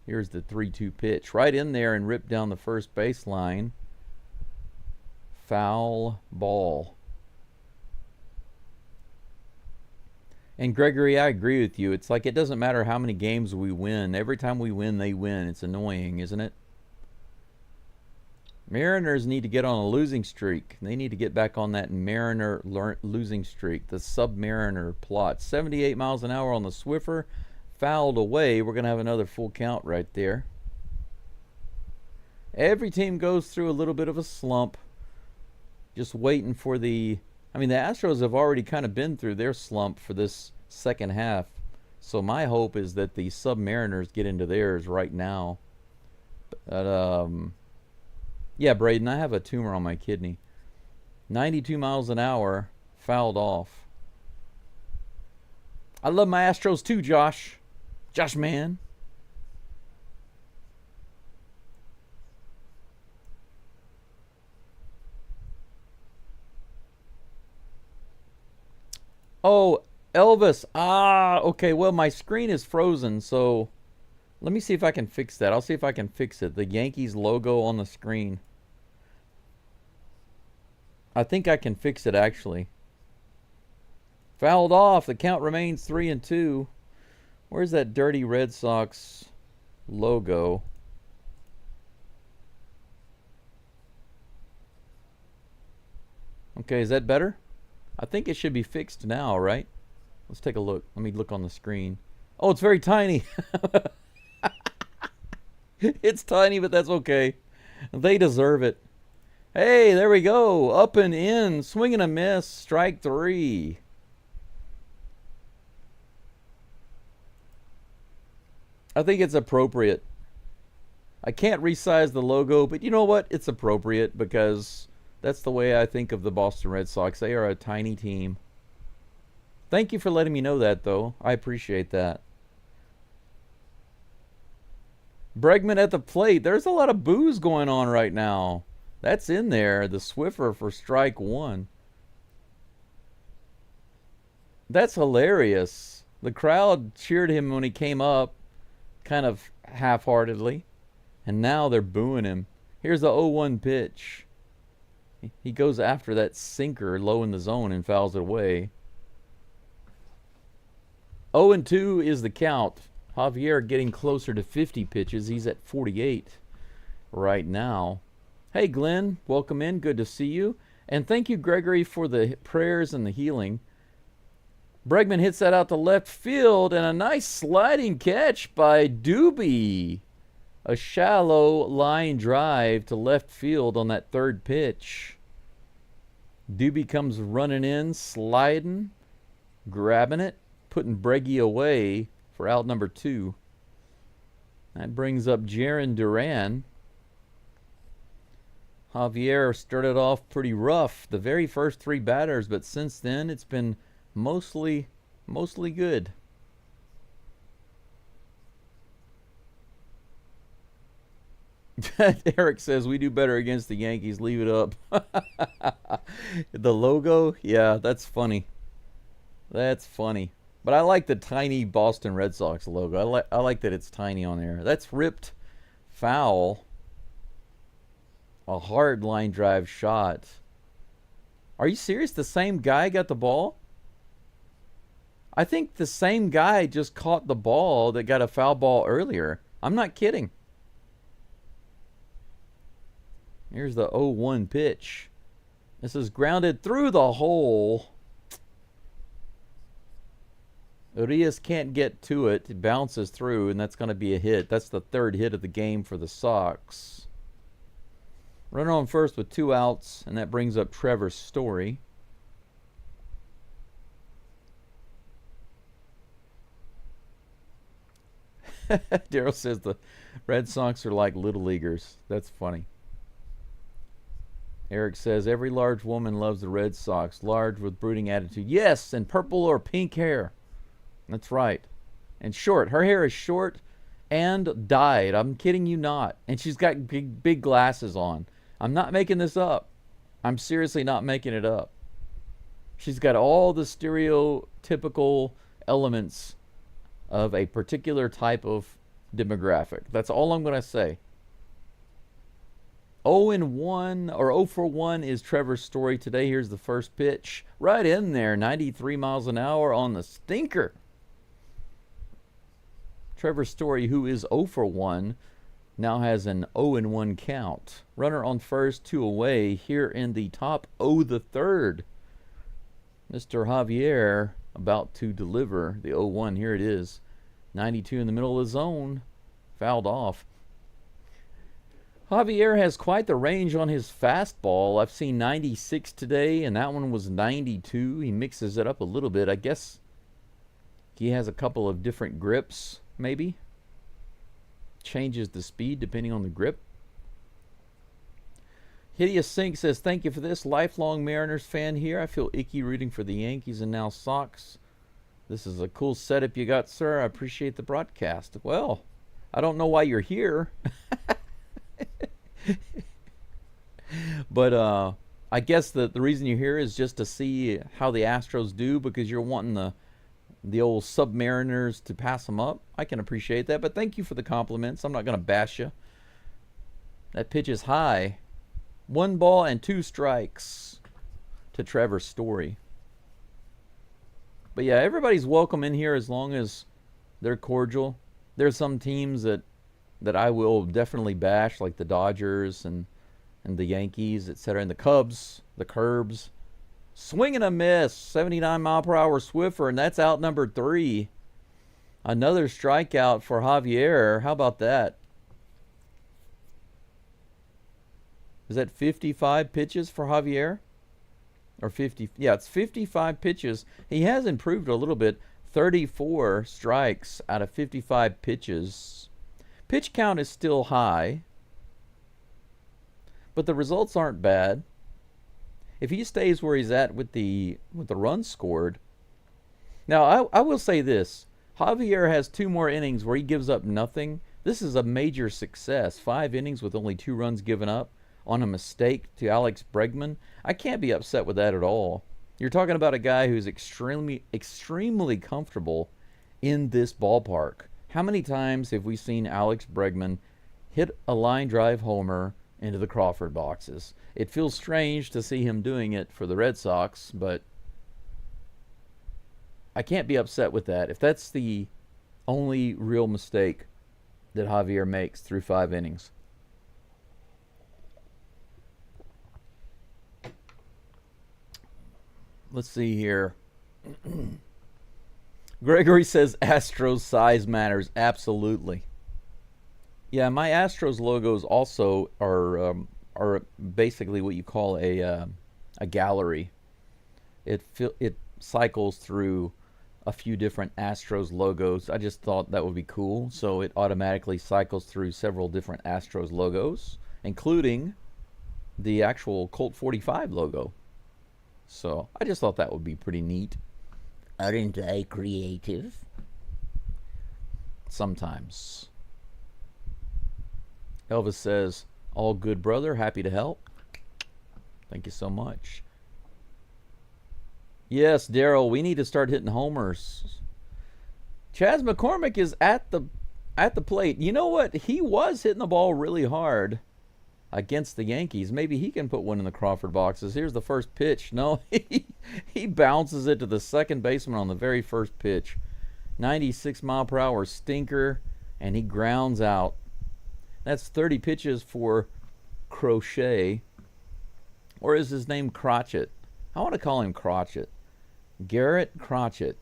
Here's the 3-2 pitch. Right in there and ripped down the first baseline. Foul ball. And Gregory, I agree with you. It's like it doesn't matter how many games we win. Every time we win, they win. It's annoying, isn't it? Mariners need to get on a losing streak. They need to get back on that Mariner losing streak. The Submariner plot. 78 miles an hour on the Swiffer. Fouled away. We're going to have another full count right there. Every team goes through a little bit of a slump. Just waiting for the... I mean, the Astros have already kind of been through their slump for this second half. So my hope is that the Submariners get into theirs right now. But, yeah, Braden, I have a tumor on my kidney. 92 miles an hour, fouled off. I love my Astros too, Josh. Josh, man. Oh, Elvis. Okay. Well, my screen is frozen, so let me see if I can fix that. I'll see if I can fix it. The Yankees logo on the screen. I think I can fix it, actually. Fouled off. The count remains 3-2. Where's that dirty Red Sox logo? Okay, is that better? I think it should be fixed now, right? Let's take a look. Let me look on the screen. Oh, it's very tiny. It's tiny, but that's okay. They deserve it. Hey, there we go. Up and in. Swing and a miss. Strike 3. I think it's appropriate. I can't resize the logo, but you know what? It's appropriate because that's the way I think of the Boston Red Sox. They are a tiny team. Thank you for letting me know that, though. I appreciate that. Bregman at the plate. There's a lot of boos going on right now. That's in there. The Swiffer for strike 1. That's hilarious. The crowd cheered him when he came up, kind of half-heartedly. And now they're booing him. Here's the 0-1 pitch. He goes after that sinker low in the zone and fouls it away. 0-2 is the count. Javier getting closer to 50 pitches. He's at 48 right now. Hey, Glenn. Welcome in. Good to see you. And thank you, Gregory, for the prayers and the healing. Bregman hits that out to left field, and a nice sliding catch by Doobie. A shallow line drive to left field on that third pitch. Doobie comes running in, sliding, grabbing it, putting Breggy away for out number 2. That brings up Jarren Duran. Javier started off pretty rough the very first 3 batters, but since then it's been mostly good. Eric says we do better against the Yankees. Leave it up. The logo, yeah, that's funny. That's funny. But I like the tiny Boston Red Sox logo. I like that it's tiny on there. That's ripped foul. A hard line drive shot. Are you serious? The same guy got the ball? I think the same guy just caught the ball that got a foul ball earlier. I'm not kidding. Here's the 0-1 pitch. This is grounded through the hole. Urias can't get to it. It bounces through, and that's going to be a hit. That's the 3rd hit of the game for the Sox. Runner on first with 2 outs, and that brings up Trevor Story. Daryl says the Red Sox are like little leaguers. That's funny. Eric says every large woman loves the Red Sox. Large with brooding attitude. Yes, and purple or pink hair. That's right. And short. Her hair is short and dyed. I'm kidding you not. And she's got big glasses on. I'm not making this up. I'm seriously not making it up. She's got all the stereotypical elements of a particular type of demographic. That's all I'm going to say. 0-1 or 0 for 1 is Trevor's Story today. Here's the first pitch. Right in there. 93 miles an hour on the stinker. Trevor Story, who is 0 for 1, now has an 0-1 count. Runner on first, 2 away here in the top 0 the third. Mr. Javier about to deliver the 0-1. Here it is. 92 in the middle of the zone. Fouled off. Javier has quite the range on his fastball. I've seen 96 today, and that one was 92. He mixes it up a little bit. I guess he has a couple of different grips, maybe. Changes the speed depending on the grip. Hideous Sink says, thank you for this. Lifelong Mariners fan here. I feel icky rooting for the Yankees and now Sox. This is a cool setup you got, sir. I appreciate the broadcast. Well, I don't know why you're here. But I guess the reason you're here is just to see how the Astros do, because you're wanting the old Submariners to pass them up. I can appreciate that, but thank you for the compliments. I'm not going to bash you. That pitch is high. 1 ball and 2 strikes to Trevor Story. But yeah, everybody's welcome in here as long as they're cordial. There's some teams that I will definitely bash, like the Dodgers and the Yankees, etc., and the Cubs, the Curbs. Swing and a miss, 79-mile-per-hour Swiffer, and that's out number 3. Another strikeout for Javier. How about that? Is that 55 pitches for Javier? Or 50? Yeah, it's 55 pitches. He has improved a little bit. 34 strikes out of 55 pitches. Pitch count is still high, but the results aren't bad. If he stays where he's at with the runs scored. Now, I will say this. Javier has 2 more innings where he gives up nothing. This is a major success. 5 innings with only 2 runs given up on a mistake to Alex Bregman. I can't be upset with that at all. You're talking about a guy who's extremely comfortable in this ballpark. How many times have we seen Alex Bregman hit a line drive homer into the Crawford boxes? It feels strange to see him doing it for the Red Sox, but I can't be upset with that. If that's the only real mistake that Javier makes through 5 innings. Let's see here. Gregory says Astros size matters. Absolutely. Yeah, my Astros logos also are basically what you call a gallery. It cycles through a few different Astros logos. I just thought that would be cool, so it automatically cycles through several different Astros logos, including the actual Colt 45 logo. So I just thought that would be pretty neat. Aren't I creative? Sometimes. Elvis says, all good, brother. Happy to help. Thank you so much. Yes, Daryl, we need to start hitting homers. Chaz McCormick is at the plate. You know what? He was hitting the ball really hard against the Yankees. Maybe he can put one in the Crawford boxes. Here's the first pitch. No, he bounces it to the second baseman on the very first pitch. 96-mile-per-hour stinker, and he grounds out. That's 30 pitches for Crochet. Or is his name Crotchet? I want to call him Crotchet. Garrett Crotchet.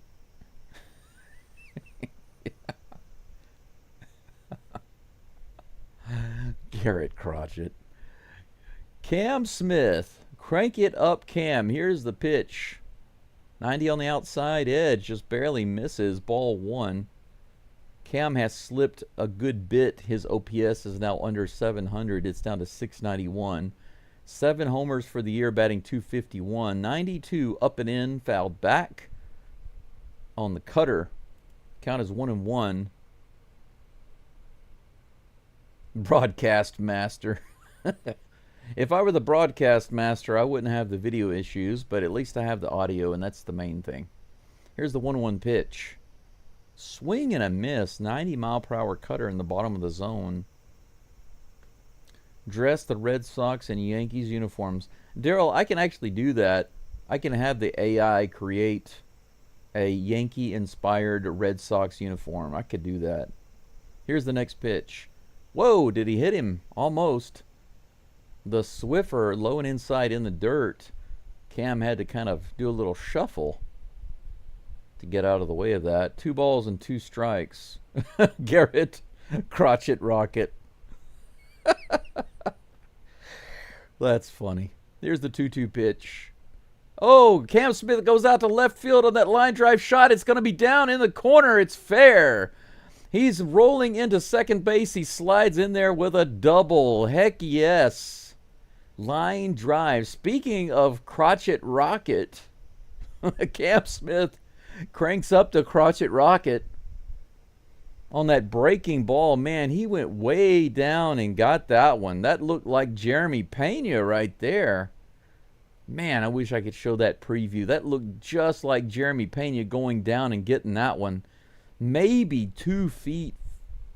Garrett Crotchet. Cam Smith. Crank it up, Cam. Here's the pitch. 90 on the outside edge. Just barely misses. Ball 1. Cam has slipped a good bit. His OPS is now under 700. It's down to 691. 7 homers for the year, batting .251. 92 up and in, fouled back on the cutter. Count is 1-1. Broadcast master. If I were the broadcast master, I wouldn't have the video issues, but at least I have the audio, and that's the main thing. Here's the 1-1 pitch. Swing and a miss. 90-mile-per-hour cutter in the bottom of the zone. Dress the Red Sox and Yankees uniforms. Daryl, I can actually do that. I can have the AI create a Yankee-inspired Red Sox uniform. I could do that. Here's the next pitch. Whoa, did he hit him? Almost. The Swiffer low and inside in the dirt. Cam had to kind of do a little shuffle to get out of the way of that. 2 balls and 2 strikes. Garrett Crotchet Rocket. That's funny. Here's the 2-2 pitch. Oh, Cam Smith goes out to left field on that line drive shot. It's going to be down in the corner. It's fair. He's rolling into second base. He slides in there with a double. Heck yes. Line drive. Speaking of Crotchet Rocket, Cam Smith cranks up the Crotchet Rocket on that breaking ball. Man, he went way down and got that one. That looked like Jeremy Pena right there. Man, I wish I could show that preview. That looked just like Jeremy Pena going down and getting that one. Maybe 2 feet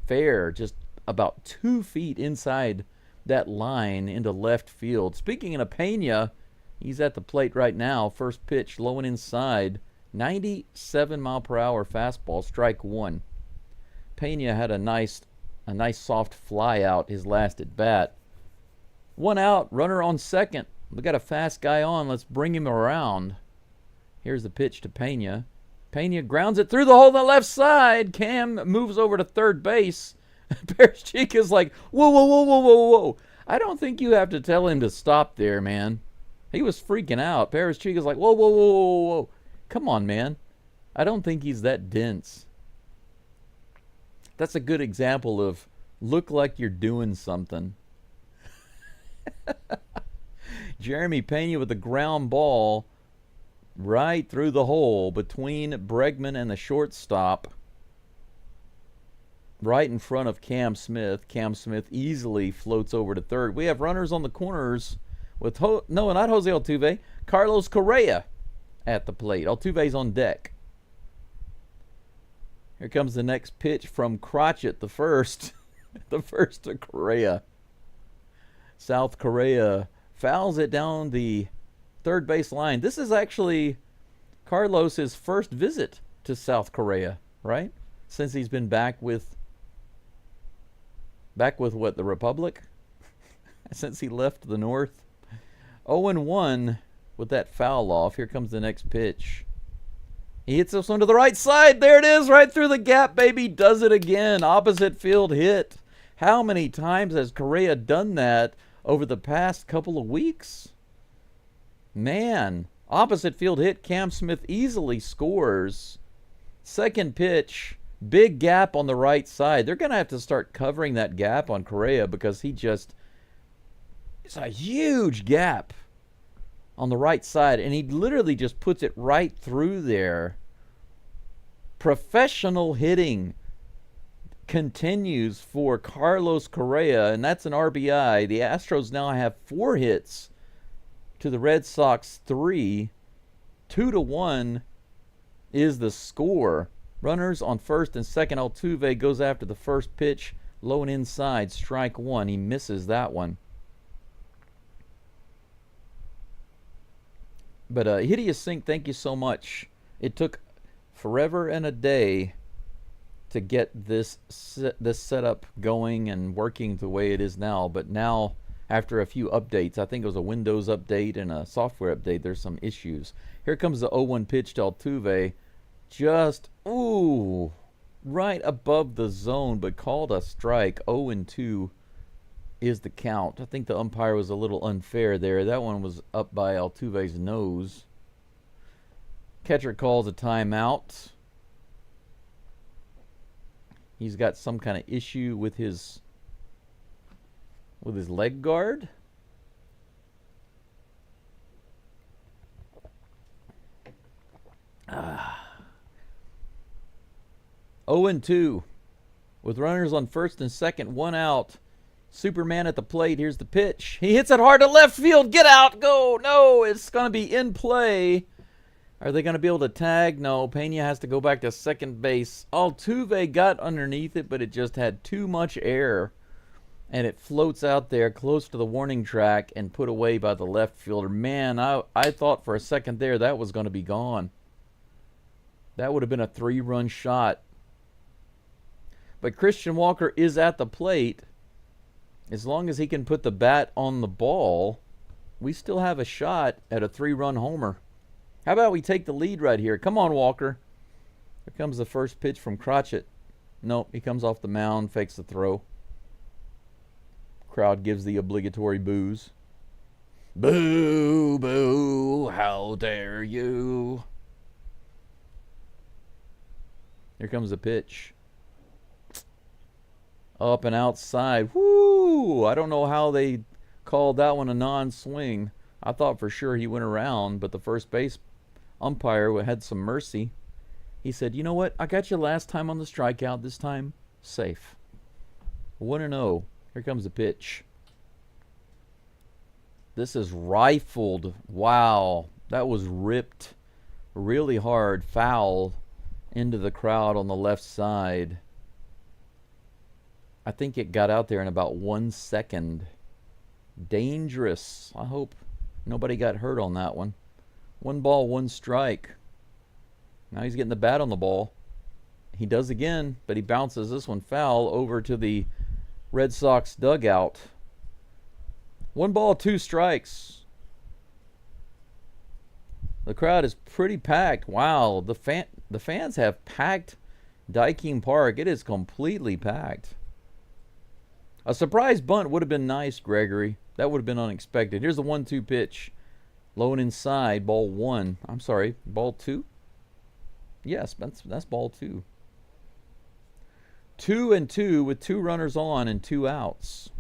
fair, just about 2 feet inside that line into left field. Speaking of Pena, he's at the plate right now. First pitch, low and inside. 97-mile-per-hour fastball, strike 1. Pena had a nice soft fly out his last at bat. 1 out, runner on second. We got a fast guy on. Let's bring him around. Here's the pitch to Pena. Pena grounds it through the hole on the left side. Cam moves over to third base. Perez is like, whoa, whoa, whoa, whoa, whoa, whoa. I don't think you have to tell him to stop there, man. He was freaking out. Paris Chica's like, whoa, whoa, whoa, whoa, whoa. Come on, man. I don't think he's that dense. That's a good example of look like you're doing something. Jeremy Pena with the ground ball right through the hole between Bregman and the shortstop. Right in front of Cam Smith. Cam Smith easily floats over to third. We have runners on the corners with, no, not Jose Altuve, Carlos Correa at the plate. Altuve's on deck. Here comes the next pitch from Crotchet, the first. The first to Correa. South Correa fouls it down the third base line. This is actually Carlos's first visit to South Korea, right? Since he's been back with what, the Republic? Since he left the North. 0-1 with that foul off. Here comes the next pitch. He hits this one to the right side. There it is, right through the gap, baby. Does it again. Opposite field hit. How many times has Correa done that over the past couple of weeks? Man, opposite field hit. Cam Smith easily scores. Second pitch. Big gap on the right side. They're going to have to start covering that gap on Correa because it's a huge gap on the right side, and he literally just puts it right through there. Professional hitting continues for Carlos Correa, and that's an RBI. The Astros now have 4 hits to the Red Sox 3. 2-1 is the score. Runners on first and second. Altuve goes after the first pitch. Low and inside. Strike one. He misses that one. But Hideous Sink, thank you so much. It took forever and a day to get this setup going and working the way it is now. But now, after a few updates, I think it was a Windows update and a software update, there's some issues. Here comes the 0-1 pitch to Altuve. Just, right above the zone, but called a strike. 0-2 is the count. I think the umpire was a little unfair there. That one was up by Altuve's nose. Catcher calls a timeout. He's got some kind of issue with his leg guard. Ah. 0-2 with runners on first and second, 1 out. Superman at the plate. Here's the pitch. He hits it hard to left field. Get out. Go. No, it's going to be in play. Are they going to be able to tag? No. Pena has to go back to second base. Altuve got underneath it, but it just had too much air. And it floats out there close to the warning track and put away by the left fielder. Man, I thought for a second there that was going to be gone. That would have been a 3-run shot. But Christian Walker is at the plate. As long as he can put the bat on the ball, we still have a shot at a 3-run homer. How about we take the lead right here? Come on, Walker. Here comes the first pitch from Crotchet. Nope, he comes off the mound, fakes the throw. Crowd gives the obligatory boos. Boo, boo, how dare you. Here comes the pitch. Up and outside. Woo! I don't know how they called that one a non-swing. I thought for sure he went around, but the first base umpire had some mercy. He said, you know what? I got you last time on the strikeout. This time, safe. 1-0. Here comes the pitch. This is rifled. Wow. That was ripped really hard. Foul into the crowd on the left side. I think it got out there in about 1 second. Dangerous. I hope nobody got hurt on that one. 1 ball, 1 strike. Now he's getting the bat on the ball. He does again, but he bounces this one foul over to the Red Sox dugout. 1 ball, 2 strikes. The crowd is pretty packed. Wow, the fans have packed Daikin Park. It is completely packed. A surprise bunt would have been nice, Gregory. That would have been unexpected. Here's the 1-2 pitch. Low and inside, ball 1. I'm sorry, ball 2? Yes, that's ball 2. 2-2 with 2 runners on and 2 outs.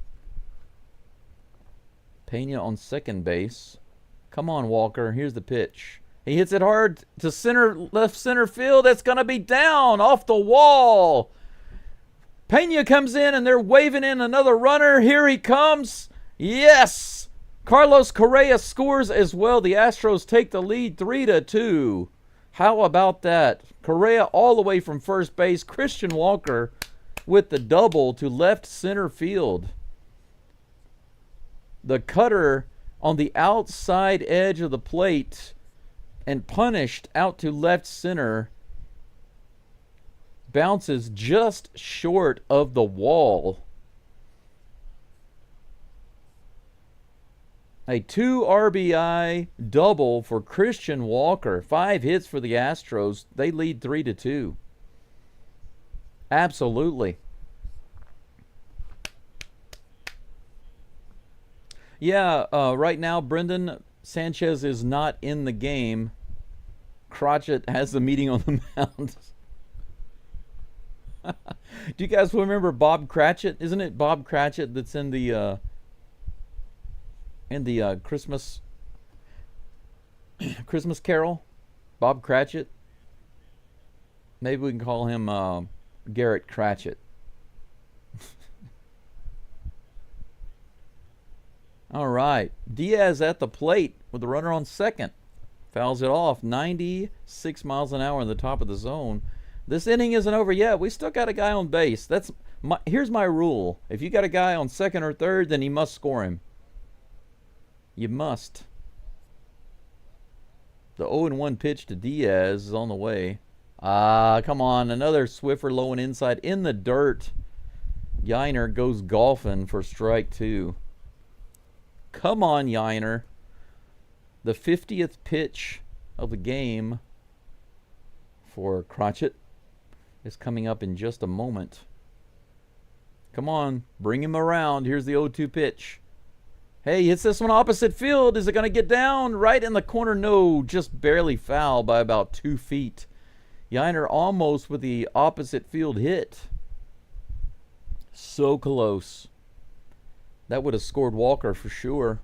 Pena on second base. Come on, Walker. Here's the pitch. He hits it hard to center, left center field. It's going to be down off the wall. Pena comes in and they're waving in another runner. Here he comes. Yes. Carlos Correa scores as well. The Astros take the lead 3-2. How about that? Correa all the way from first base. Christian Walker with the double to left center field. The cutter on the outside edge of the plate and punished out to left center. Bounces just short of the wall. A 2 RBI double for Christian Walker. 5 hits for the Astros. They lead 3-2. Absolutely. Yeah, right now, Brendan, Sanchez is not in the game. Crotchet has the meeting on the mound. Do you guys remember Bob Cratchit? Isn't it Bob Cratchit that's in the Christmas Carol? Bob Cratchit? Maybe we can call him Garrett Cratchit. All right. Diaz at the plate with the runner on second. Fouls it off. 96 miles an hour in the top of the zone. This inning isn't over yet. We still got a guy on base. Here's my rule. If you got a guy on second or third, then you must score him. You must. The 0-1 pitch to Diaz is on the way. Come on. Another Swiffer low and inside in the dirt. Yiner goes golfing for strike 2. Come on, Yiner. The 50th pitch of the game for Crotchet is coming up in just a moment. Come on, bring him around. Here's the 0-2 pitch. Hey, he hits this one opposite field. Is it going to get down? Right in the corner? No, just barely foul by about 2 feet. Yiner almost with the opposite field hit. So close. That would have scored Walker for sure.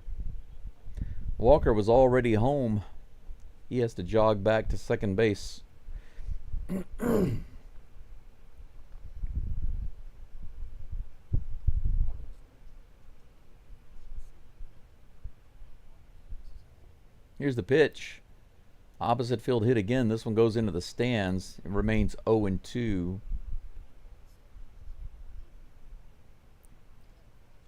Walker was already home. He has to jog back to second base. Here's the pitch. Opposite field hit again. This one goes into the stands. It remains 0-2.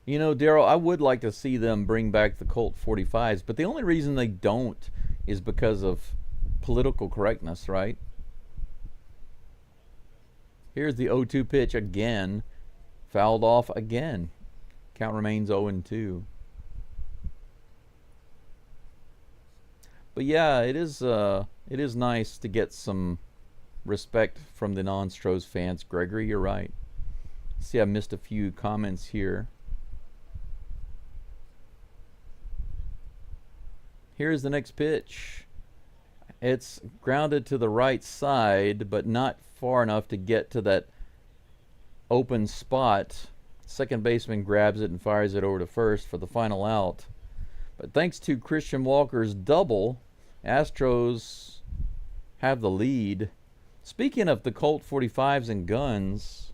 You know, Daryl, I would like to see them bring back the Colt 45s, but the only reason they don't is because of political correctness, right? Here's the 0-2 pitch again. Fouled off again. Count remains 0-2. But yeah, it is nice to get some respect from the non-Astros fans. Gregory, you're right. See, I missed a few comments here. Here's the next pitch. It's grounded to the right side, but not far enough to get to that open spot. Second baseman grabs it and fires it over to first for the final out. But thanks to Christian Walker's double, Astros have the lead. Speaking of the Colt 45s and guns,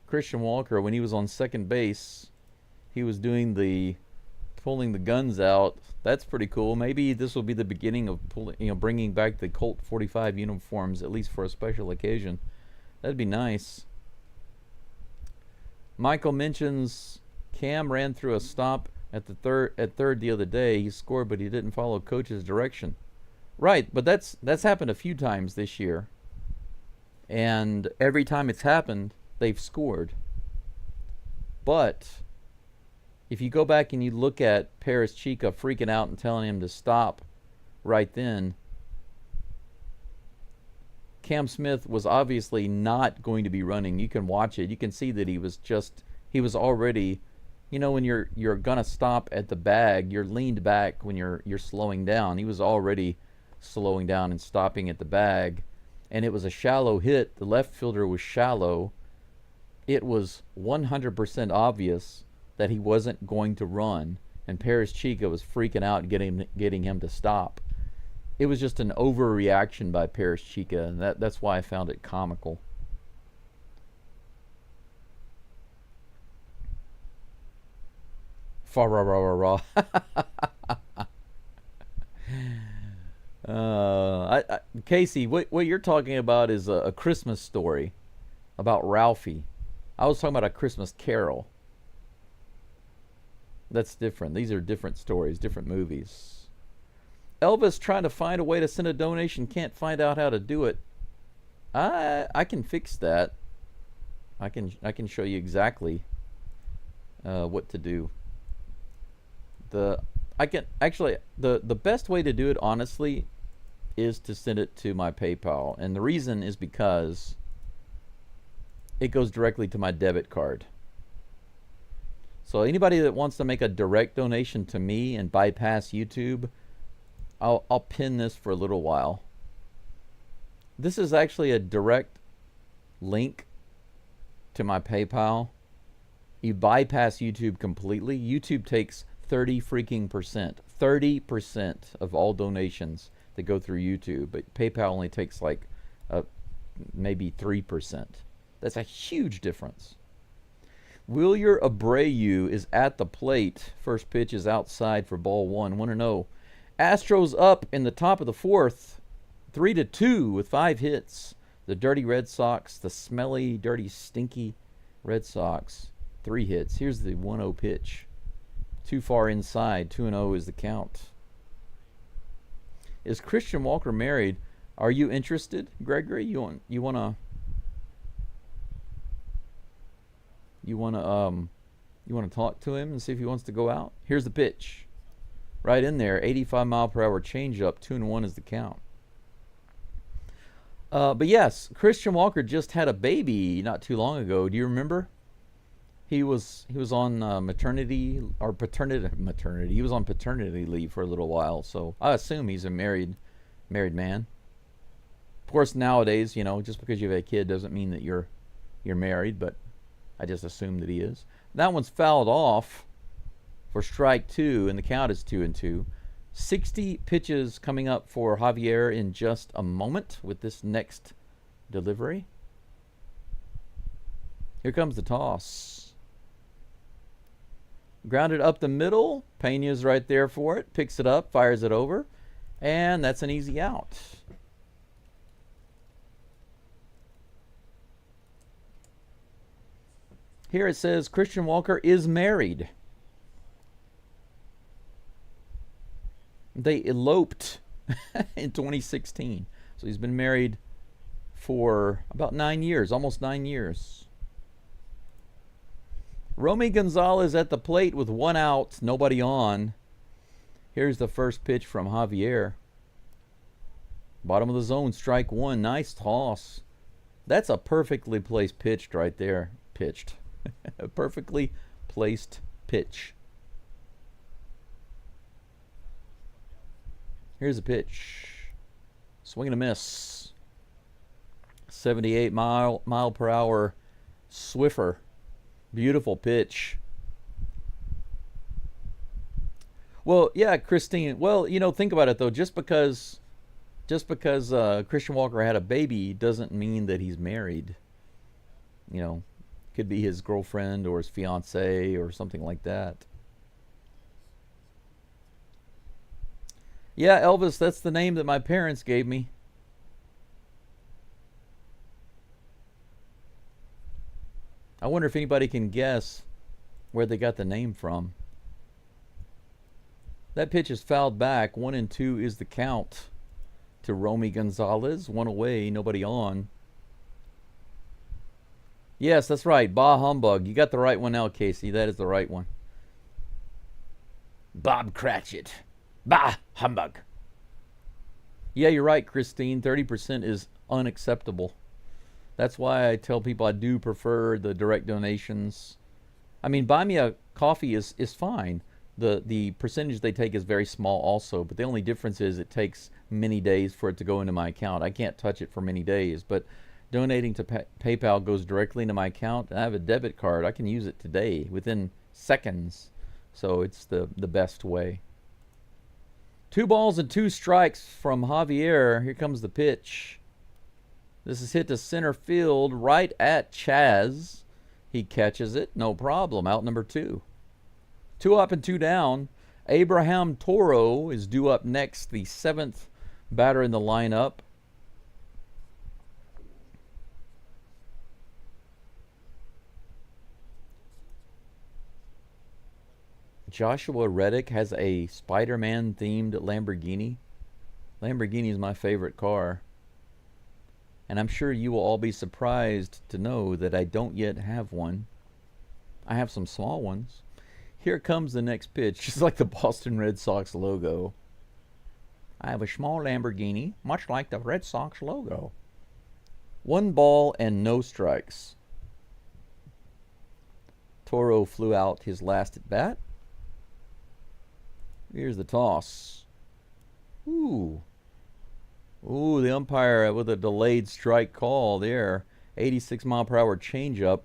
Christian Walker, when he was on second base, he was doing pulling the guns out. That's pretty cool. Maybe this will be the beginning of bringing back the Colt 45 uniforms, at least for a special occasion. That'd be nice. Michael mentions Cam ran through a stop at third the other day. He scored, but he didn't follow coach's direction. Right, but that's happened a few times this year. And every time it's happened, they've scored. But if you go back and you look at Paris Chica freaking out and telling him to stop right then, Cam Smith was obviously not going to be running. You can watch it. You can see that he was just He was already, you know, when you're gonna stop at the bag, you're leaned back when you're slowing down. He was already slowing down and stopping at the bag, and it was a shallow hit. The left fielder was shallow. It was 100% obvious that he wasn't going to run, and Paris Chica was freaking out getting him to stop. It was just an overreaction by Paris Chica, and that's why I found it comical. Fa ra ra ra ra. Casey, what you're talking about is a Christmas story about Ralphie. I was talking about a Christmas Carol. That's different. These are different stories, different movies. Elvis trying to find a way to send a donation, can't find out how to do it. I can fix that. I can show you exactly what to do. The best way to do it, honestly, is to send it to my PayPal, and the reason is because it goes directly to my debit card. So anybody that wants to make a direct donation to me and bypass YouTube, I'll pin this for a little while. This is actually a direct link to my PayPal. You bypass YouTube completely. YouTube takes 30 freaking percent. 30% of all donations that go through YouTube, but PayPal only takes like maybe 3%. That's a huge difference. Wilyer Abreu is at the plate. First pitch is outside for ball one. Want to know, Astros up in the top of the fourth, 3-2 with 5 hits. The dirty Red Sox, the smelly, dirty, stinky Red Sox, 3 hits. Here's the 1-0 pitch. Too far inside. 2-0 is the count. Is Christian Walker married? Are you interested, Gregory? You want to talk to him and see if he wants to go out? Here's the pitch. Right in there, 85-mile-per-hour changeup. 2-1 is the count. But yes, Christian Walker just had a baby not too long ago. Do you remember? He was on maternity. He was on paternity leave for a little while, so I assume he's a married man. Of course, nowadays, just because you have a kid doesn't mean that you're married, but I just assume that he is. That one's fouled off for strike 2, and the count is 2-2. 60 pitches coming up for Javier in just a moment with this next delivery. Here comes the toss. Grounded up the middle. Pena's right there for it. Picks it up, fires it over, and that's an easy out. Here it says Christian Walker is married. They eloped in 2016. So he's been married for about 9 years, almost 9 years. Romy Gonzalez at the plate with 1 out, nobody on. Here's the first pitch from Javier. Bottom of the zone, strike 1. Nice toss. That's a perfectly placed pitch right there. A perfectly placed pitch. Here's a pitch. Swing and a miss. 78 mile per hour Swiffer. Beautiful pitch. Well, yeah, Christine. Well, think about it though. Just because Christian Walker had a baby doesn't mean that he's married. Could be his girlfriend or his fiance or something like that. Yeah, Elvis, that's the name that my parents gave me. I wonder if anybody can guess where they got the name from. That pitch is fouled back. 1-2 is the count to Romy Gonzalez. 1 away, nobody on. Yes, that's right. Bah humbug. You got the right one now, Casey. That is the right one. Bob Cratchit. Bah humbug. Yeah, you're right, Christine. 30% is unacceptable. That's why I tell people I do prefer the direct donations. I mean, buy me a coffee is fine. The percentage they take is very small also, but the only difference is it takes many days for it to go into my account. I can't touch it for many days, but donating to PayPal goes directly into my account. I have a debit card. I can use it today within seconds. So it's the best way. 2 balls and 2 strikes from Javier. Here comes the pitch. This is hit to center field right at Chaz. He catches it, no problem. Out number 2. 2 up and 2 down. Abraham Toro is due up next, the 7th batter in the lineup. Joshua Reddick has a Spider-Man themed Lamborghini. Lamborghini is my favorite car. And I'm sure you will all be surprised to know that I don't yet have one. I have some small ones. Here comes the next pitch, just like the Boston Red Sox logo. I have a small Lamborghini, much like the Red Sox logo. 1 ball and no strikes. Toro flew out his last at bat. Here's the toss. Ooh. Ooh, the umpire with a delayed strike call there. 86-mile-per-hour changeup,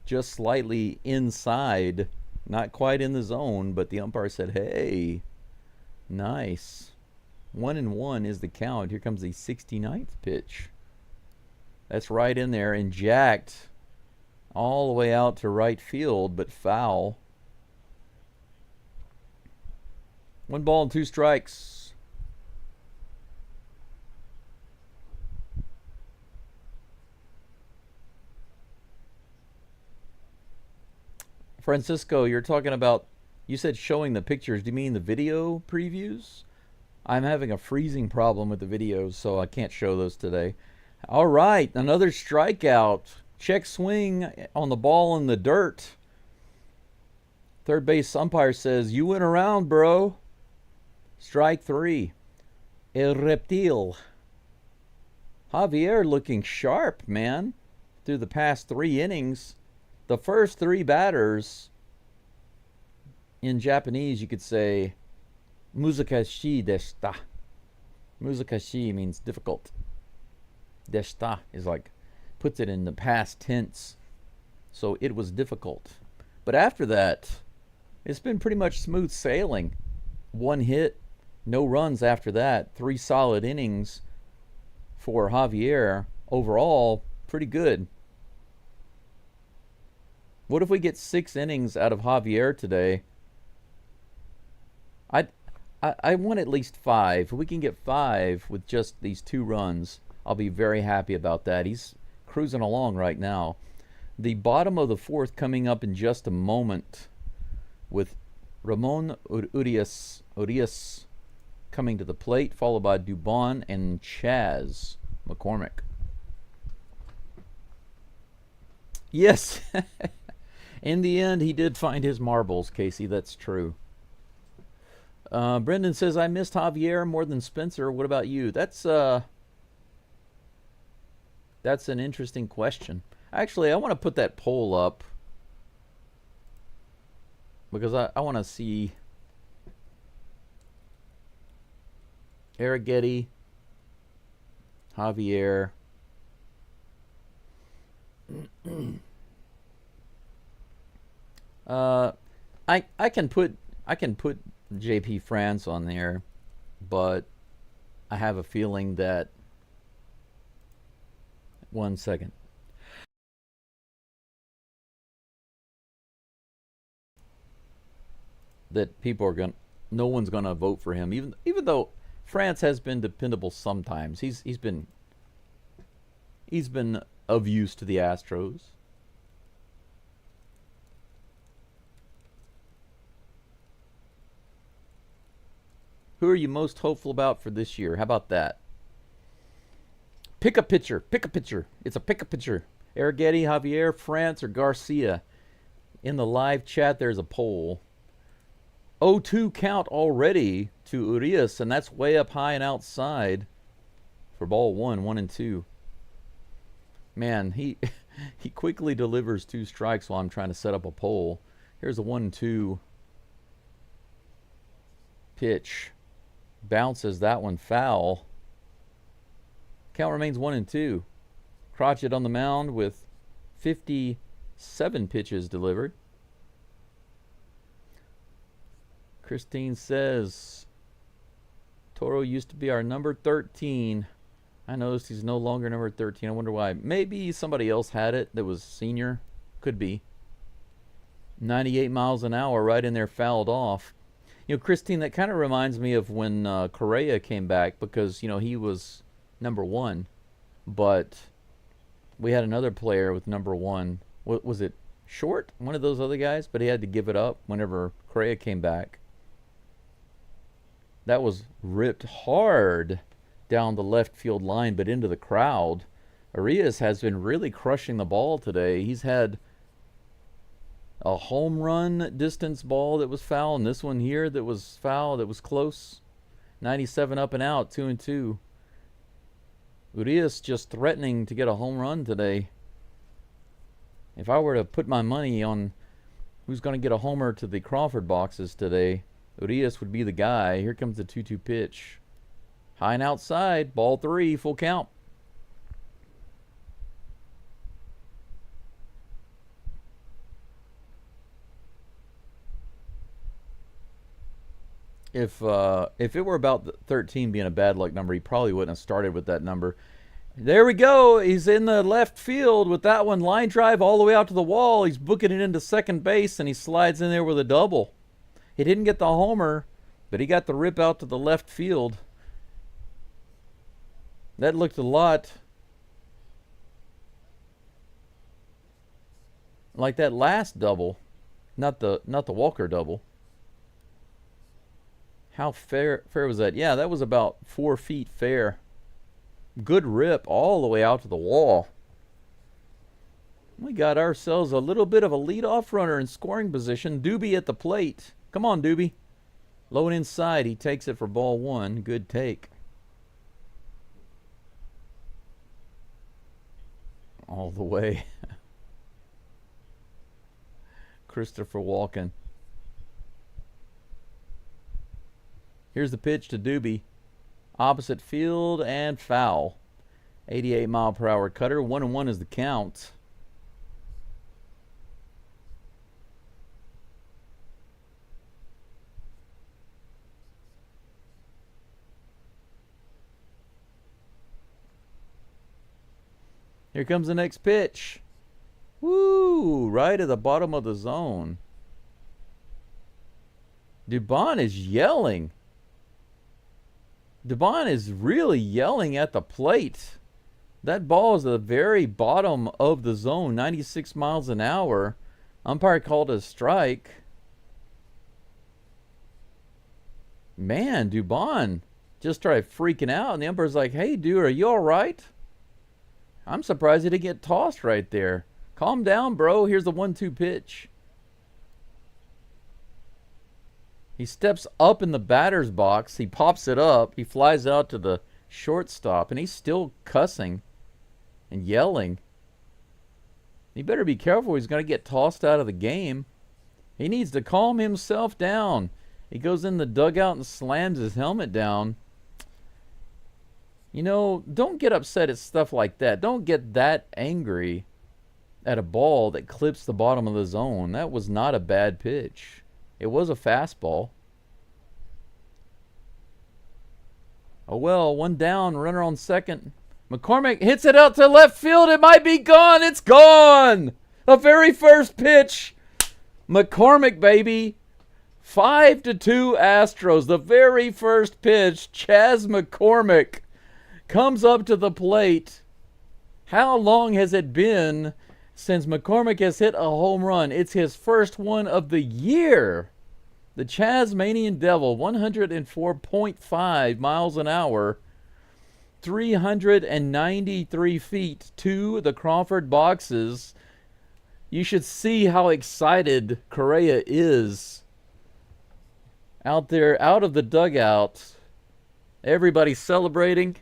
just slightly inside. Not quite in the zone, but the umpire said, hey, nice. 1-1 is the count. Here comes the 69th pitch. That's right in there and jacked all the way out to right field, but foul. 1 ball and 2 strikes. Francisco, you're talking about, you said showing the pictures. Do you mean the video previews? I'm having a freezing problem with the videos, so I can't show those today. All right, another strikeout. Check swing on the ball in the dirt. Third base umpire says, you went around, bro. Strike 3. El Reptil. Javier looking sharp, man, through the past 3 innings. The first 3 batters, in Japanese, you could say, Muzakashi deshita. Muzakashi means difficult. Deshita is like, puts it in the past tense. So it was difficult. But after that, it's been pretty much smooth sailing. 1 hit, no runs after that. 3 solid innings for Javier. Overall, pretty good. What if we get 6 innings out of Javier today? I want at least 5. If we can get 5 with just these 2 runs, I'll be very happy about that. He's cruising along right now. The bottom of the 4th coming up in just a moment with Ramon Urias coming to the plate, followed by Dubon and Chaz McCormick. Yes. In the end, he did find his marbles, Casey. That's true. Brendan says, I missed Javier more than Spencer. What about you? That's an interesting question. Actually, I want to put that poll up because I want to see Arrighetti, Javier. I can put JP France on there, but I have a feeling that 1 second. That people are no one's gonna vote for him, even though France has been dependable sometimes. He's been of use to the Astros. Who are you most hopeful about for this year? How about that? Pick a pitcher. Pick a pitcher. It's a pick a pitcher. Arrighetti, Javier, France, or Garcia. In the live chat, there's a poll. 0-2 count already to Urias, and that's way up high and outside for ball 1, 1-2. Man, he quickly delivers 2 strikes while I'm trying to set up a poll. Here's a 1-2 pitch. Bounces that one foul. Count remains 1-2. Crotchet on the mound with 57 pitches delivered. Christine says, Toro used to be our number 13. I noticed he's no longer number 13. I wonder why. Maybe somebody else had it that was senior. Could be. 98 miles an hour right in there, fouled off. You know, Christine, that kind of reminds me of when Correa came back, because, you know, he was number 1. But we had another player with number 1. What was it? Short? One of those other guys? But he had to give it up whenever Correa came back. That was ripped hard down the left field line, but into the crowd. Arias has been really crushing the ball today. He's had a home run distance ball that was foul, and this one here that was foul, that was close. 97 up and out, 2-2. Urias just threatening to get a home run today. If I were to put my money on who's going to get a homer to the Crawford boxes today, Urias would be the guy. Here comes the 2-2 pitch. High and outside, ball 3, full count. If it were about 13 being a bad luck number, he probably wouldn't have started with that number. There we go. He's in the left field with that one. Line drive all the way out to the wall. He's booking it into second base, and he slides in there with a double. He didn't get the homer, but he got the rip out to the left field. That looked a lot like that last double, not the Walker double. How fair was that? Yeah, that was about 4 feet fair. Good rip all the way out to the wall. We got ourselves a little bit of a leadoff runner in scoring position. Doobie at the plate. Come on, Doobie. Low and inside. He takes it for ball 1. Good take. All the way. Christopher Walken. Here's the pitch to Doobie. Opposite field and foul. 88 mile per hour cutter. 1-1 is the count. Here comes the next pitch. Woo! Right at the bottom of the zone. Dubon is yelling. Dubon is really yelling at the plate. That ball is at the very bottom of the zone, 96 miles an hour. Umpire called a strike. Man, Dubon just started freaking out, and the umpire's like, hey, dude, are you all right? I'm surprised he didn't get tossed right there. Calm down, bro. Here's the 1-2 pitch. He steps up in the batter's box. He pops it up. He flies out to the shortstop, and he's still cussing and yelling. He better be careful. He's going to get tossed out of the game. He needs to calm himself down. He goes in the dugout and slams his helmet down. You know, don't get upset at stuff like that. Don't get that angry at a ball that clips the bottom of the zone. That was not a bad pitch. It was a fastball. Oh well, one down, runner on second. McCormick hits it out to left field. It might be gone. It's gone. The very first pitch. McCormick, baby. 5-2 Astros. The very first pitch. Chas McCormick comes up to the plate. How long has it been since McCormick has hit a home run? It's his first one of the year. The Chasmanian Devil, 104.5 miles an hour, 393 feet to the Crawford boxes. You should see how excited Correa is out there, out of the dugout. Everybody celebrating.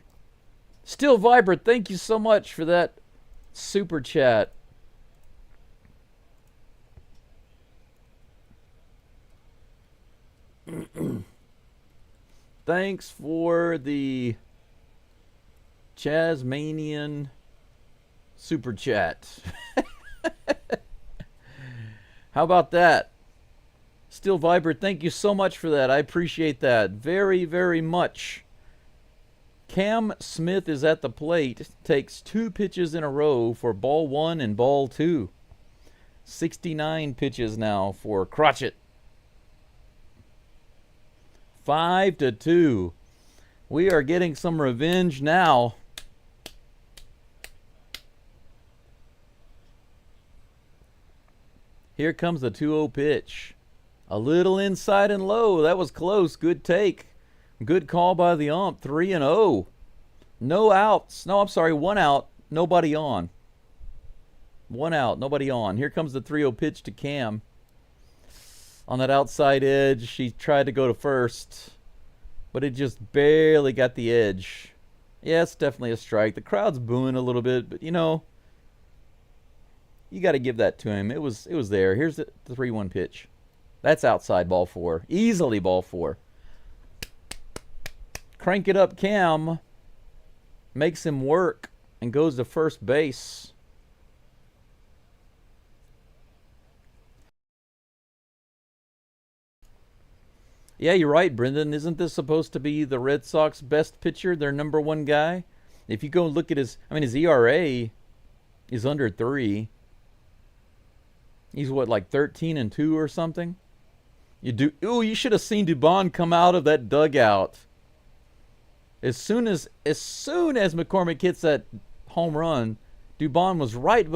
Still vibrant. Thank you so much for that super chat. Thanks for the Chasmanian super chat. How about that? Still Viper, thank you so much for that. I appreciate that very, very much. Cam Smith is at the plate. Takes 2 pitches in a row for ball 1 and ball 2. 69 pitches now for Crotchet. 5-2. We are getting some revenge now. Here comes the 2-0 pitch. A little inside and low. That was close. Good take. Good call by the ump. 3-0. No outs. No, I'm sorry. 1 out. Nobody on. 1 out. Nobody on. Here comes the 3-0 pitch to Cam. On that outside edge, she tried to go to first, but it just barely got the edge. Yeah, it's definitely a strike. The crowd's booing a little bit, but you know, you got to give that to him. It was there. Here's the 3-1 pitch. That's outside, ball 4. Easily ball 4. Crank it up, Cam. Makes him work and goes to first base. Yeah, you're right, Brendan. Isn't this supposed to be the Red Sox best pitcher, their #1 guy? If you go look at his ERA is under 3. He's what, like 13-2 or something? You should have seen Dubon come out of that dugout. As soon as McCormick hits that home run, Dubon was right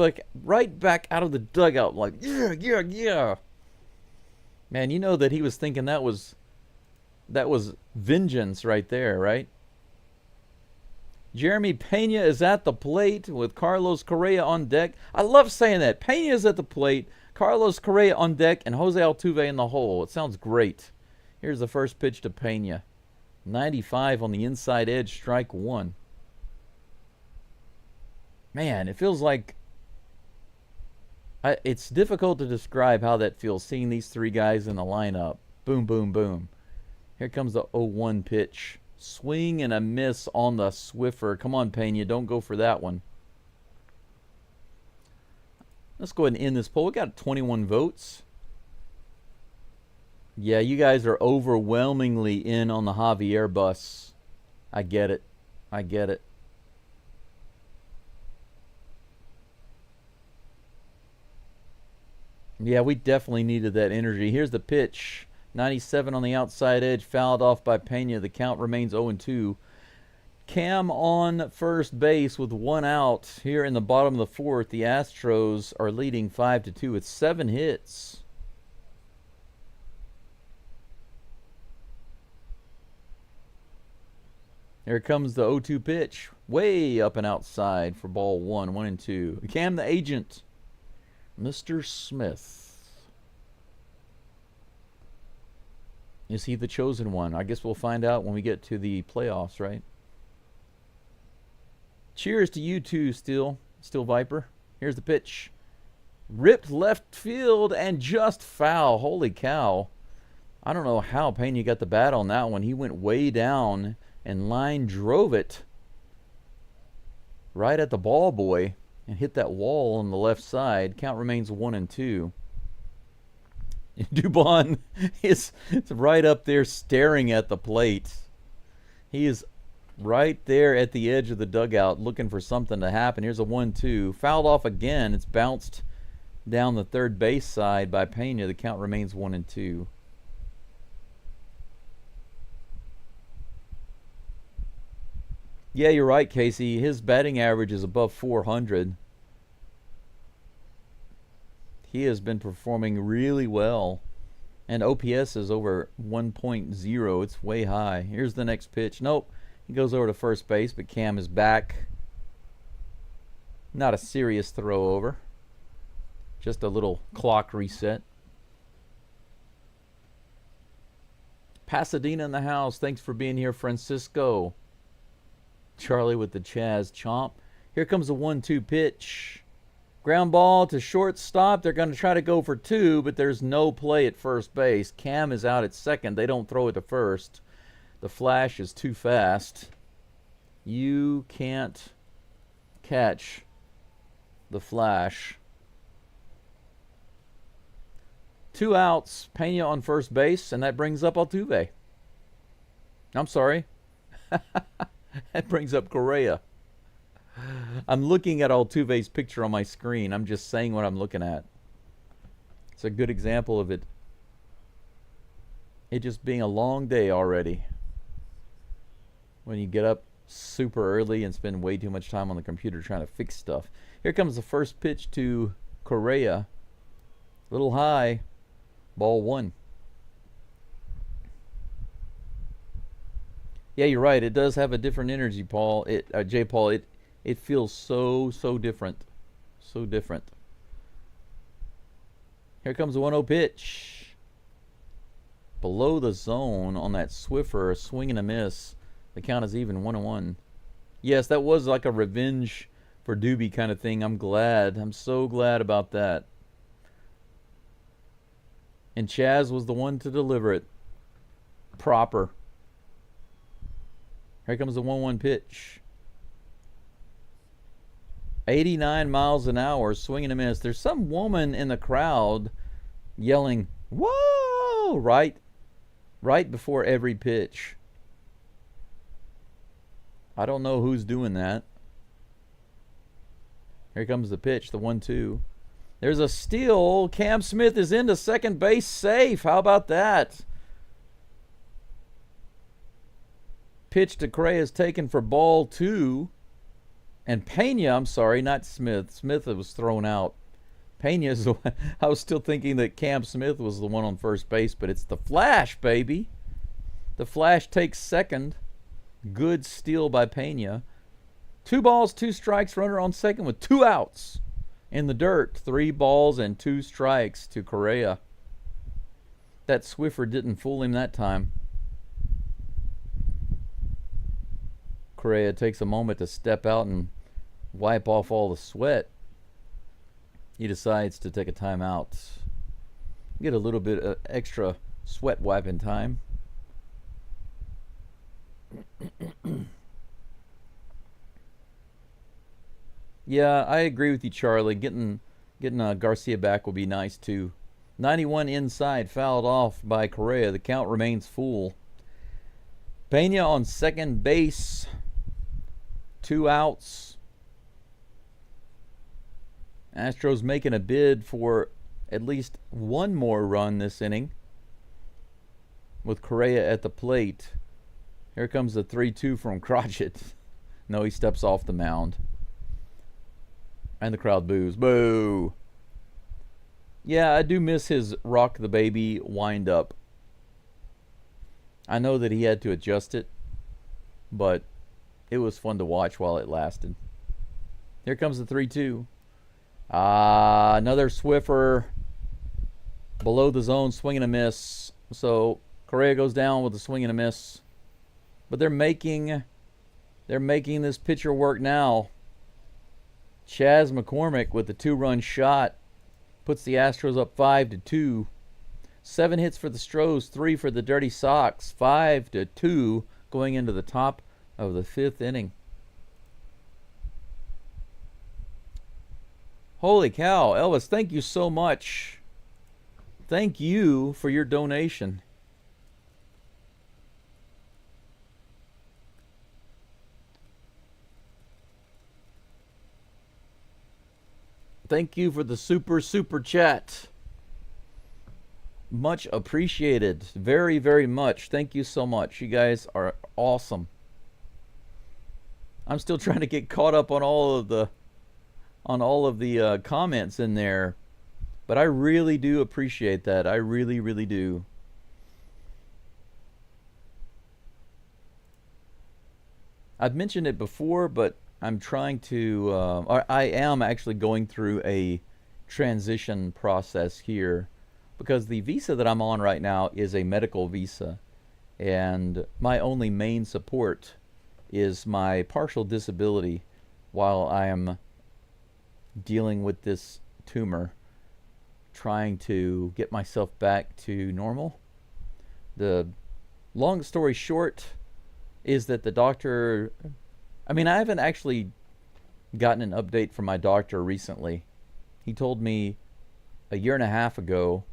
back out of the dugout, like yeah. Man, you know that he was thinking that was vengeance right there, right? Jeremy Pena is at the plate with Carlos Correa on deck. I love saying that. Pena is at the plate, Carlos Correa on deck, and Jose Altuve in the hole. It sounds great. Here's the first pitch to Pena. 95 on the inside edge, strike 1. Man, it feels like... it's difficult to describe how that feels, seeing these 3 guys in the lineup. Boom, boom, boom. Here comes the 0-1 pitch. Swing and a miss on the Swiffer. Come on, Pena. Don't go for that one. Let's go ahead and end this poll. We got 21 votes. Yeah, you guys are overwhelmingly in on the Javier bus. I get it. I get it. Yeah, we definitely needed that energy. Here's the pitch. 97 on the outside edge, fouled off by Pena. The count remains 0-2. Cam on first base with 1 out. Here in the bottom of the 4th, the Astros are leading 5-2. It's 7 hits. Here comes the 0-2 pitch. Way up and outside for ball 1, 1-2. Cam the agent. Mr. Smith. Is he the chosen one? I guess we'll find out when we get to the playoffs, right? Cheers to you two, Still Viper. Here's the pitch. Ripped left field and just foul. Holy cow. I don't know how Pena got the bat on that one. He went way down and line drove it right at the ball boy and hit that wall on the left side. Count remains 1-2. Dubon is right up there staring at the plate. He is right there at the edge of the dugout looking for something to happen. Here's a 1-2. Fouled off again. It's bounced down the third base side by Pena. The count remains 1-2. Yeah, you're right, Casey. His batting average is above 400. He has been performing really well. And OPS is over 1.0. It's way high. Here's the next pitch. Nope. He goes over to first base, but Cam is back. Not a serious throw over. Just a little clock reset. Pasadena in the house. Thanks for being here, Francisco. Charlie with the Chaz chomp. Here comes a 1-2 pitch. Ground ball to shortstop. They're going to try to go for 2, but there's no play at first base. Cam is out at second. They don't throw it to first. The flash is too fast. You can't catch the flash. 2 outs, Pena on first base, and that brings up Altuve. I'm sorry. That brings up Correa. I'm looking at Altuve's picture on my screen. I'm just saying what I'm looking at. It's a good example of it. It just being a long day already. When you get up super early and spend way too much time on the computer trying to fix stuff. Here comes the first pitch to Correa. Little high. Ball 1. Yeah, you're right. It does have a different energy, Paul. J. Paul. It feels so different, so different. Here comes the 1-0 pitch. Below the zone on that Swiffer, a swing and a miss. The count is even, 1-1. Yes, that was like a revenge for Doobie kind of thing. I'm glad. I'm so glad about that. And Chaz was the one to deliver it. Proper. Here comes the 1-1 pitch. 89 miles an hour, swing and a miss. There's some woman in the crowd yelling, "Whoa!" right before every pitch. I don't know who's doing that. Here comes the pitch, the 1-2. There's a steal. Cam Smith is into second base safe. How about that? Pitch to Correa is taken for ball 2. And Pena, I'm sorry, not Smith. Smith was thrown out. Pena's the one. I was still thinking that Cam Smith was the one on first base, but it's the Flash, baby. The Flash takes second. Good steal by Pena. 2 balls, 2 strikes, runner on second with 2 outs. In the dirt, 3 balls and 2 strikes to Correa. That Swiffer didn't fool him that time. Correa takes a moment to step out and wipe off all the sweat. He decides to take a timeout. Get a little bit of extra sweat wiping time. Yeah, I agree with you, Charlie. Getting Garcia back will be nice too. 91 inside, fouled off by Correa. The count remains full. Pena on second base. 2 outs. Astros making a bid for at least 1 more run this inning with Correa at the plate. Here comes the 3-2 from Crotchet. No, he steps off the mound. And the crowd boos. Boo! Yeah, I do miss his rock the baby wind up. I know that he had to adjust it, but it was fun to watch while it lasted. Here comes the 3-2. Another Swiffer below the zone, swing and a miss. So Correa goes down with a swing and a miss. But they're making this pitcher work now. Chaz McCormick with the 2-run shot puts the Astros up 5-2. 7 hits for the Astros, 3 for the Dirty Sox. 5-2 going into the top of the 5th inning. Holy cow, Elvis, thank you so much. Thank you for your donation. Thank you for the super chat. Much appreciated. Very, very much. Thank you so much. You guys are awesome. I'm still trying to get caught up on all of the comments in there, but I really do appreciate that. I really, really do. I've mentioned it before, but I'm trying to, I am actually going through a transition process here because the visa that I'm on right now is a medical visa, and my only main support is my partial disability while I am dealing with this tumor, trying to get myself back to normal. The Long story short is that the doctor, I mean, I haven't actually gotten an update from my doctor recently. He told me a year and a half ago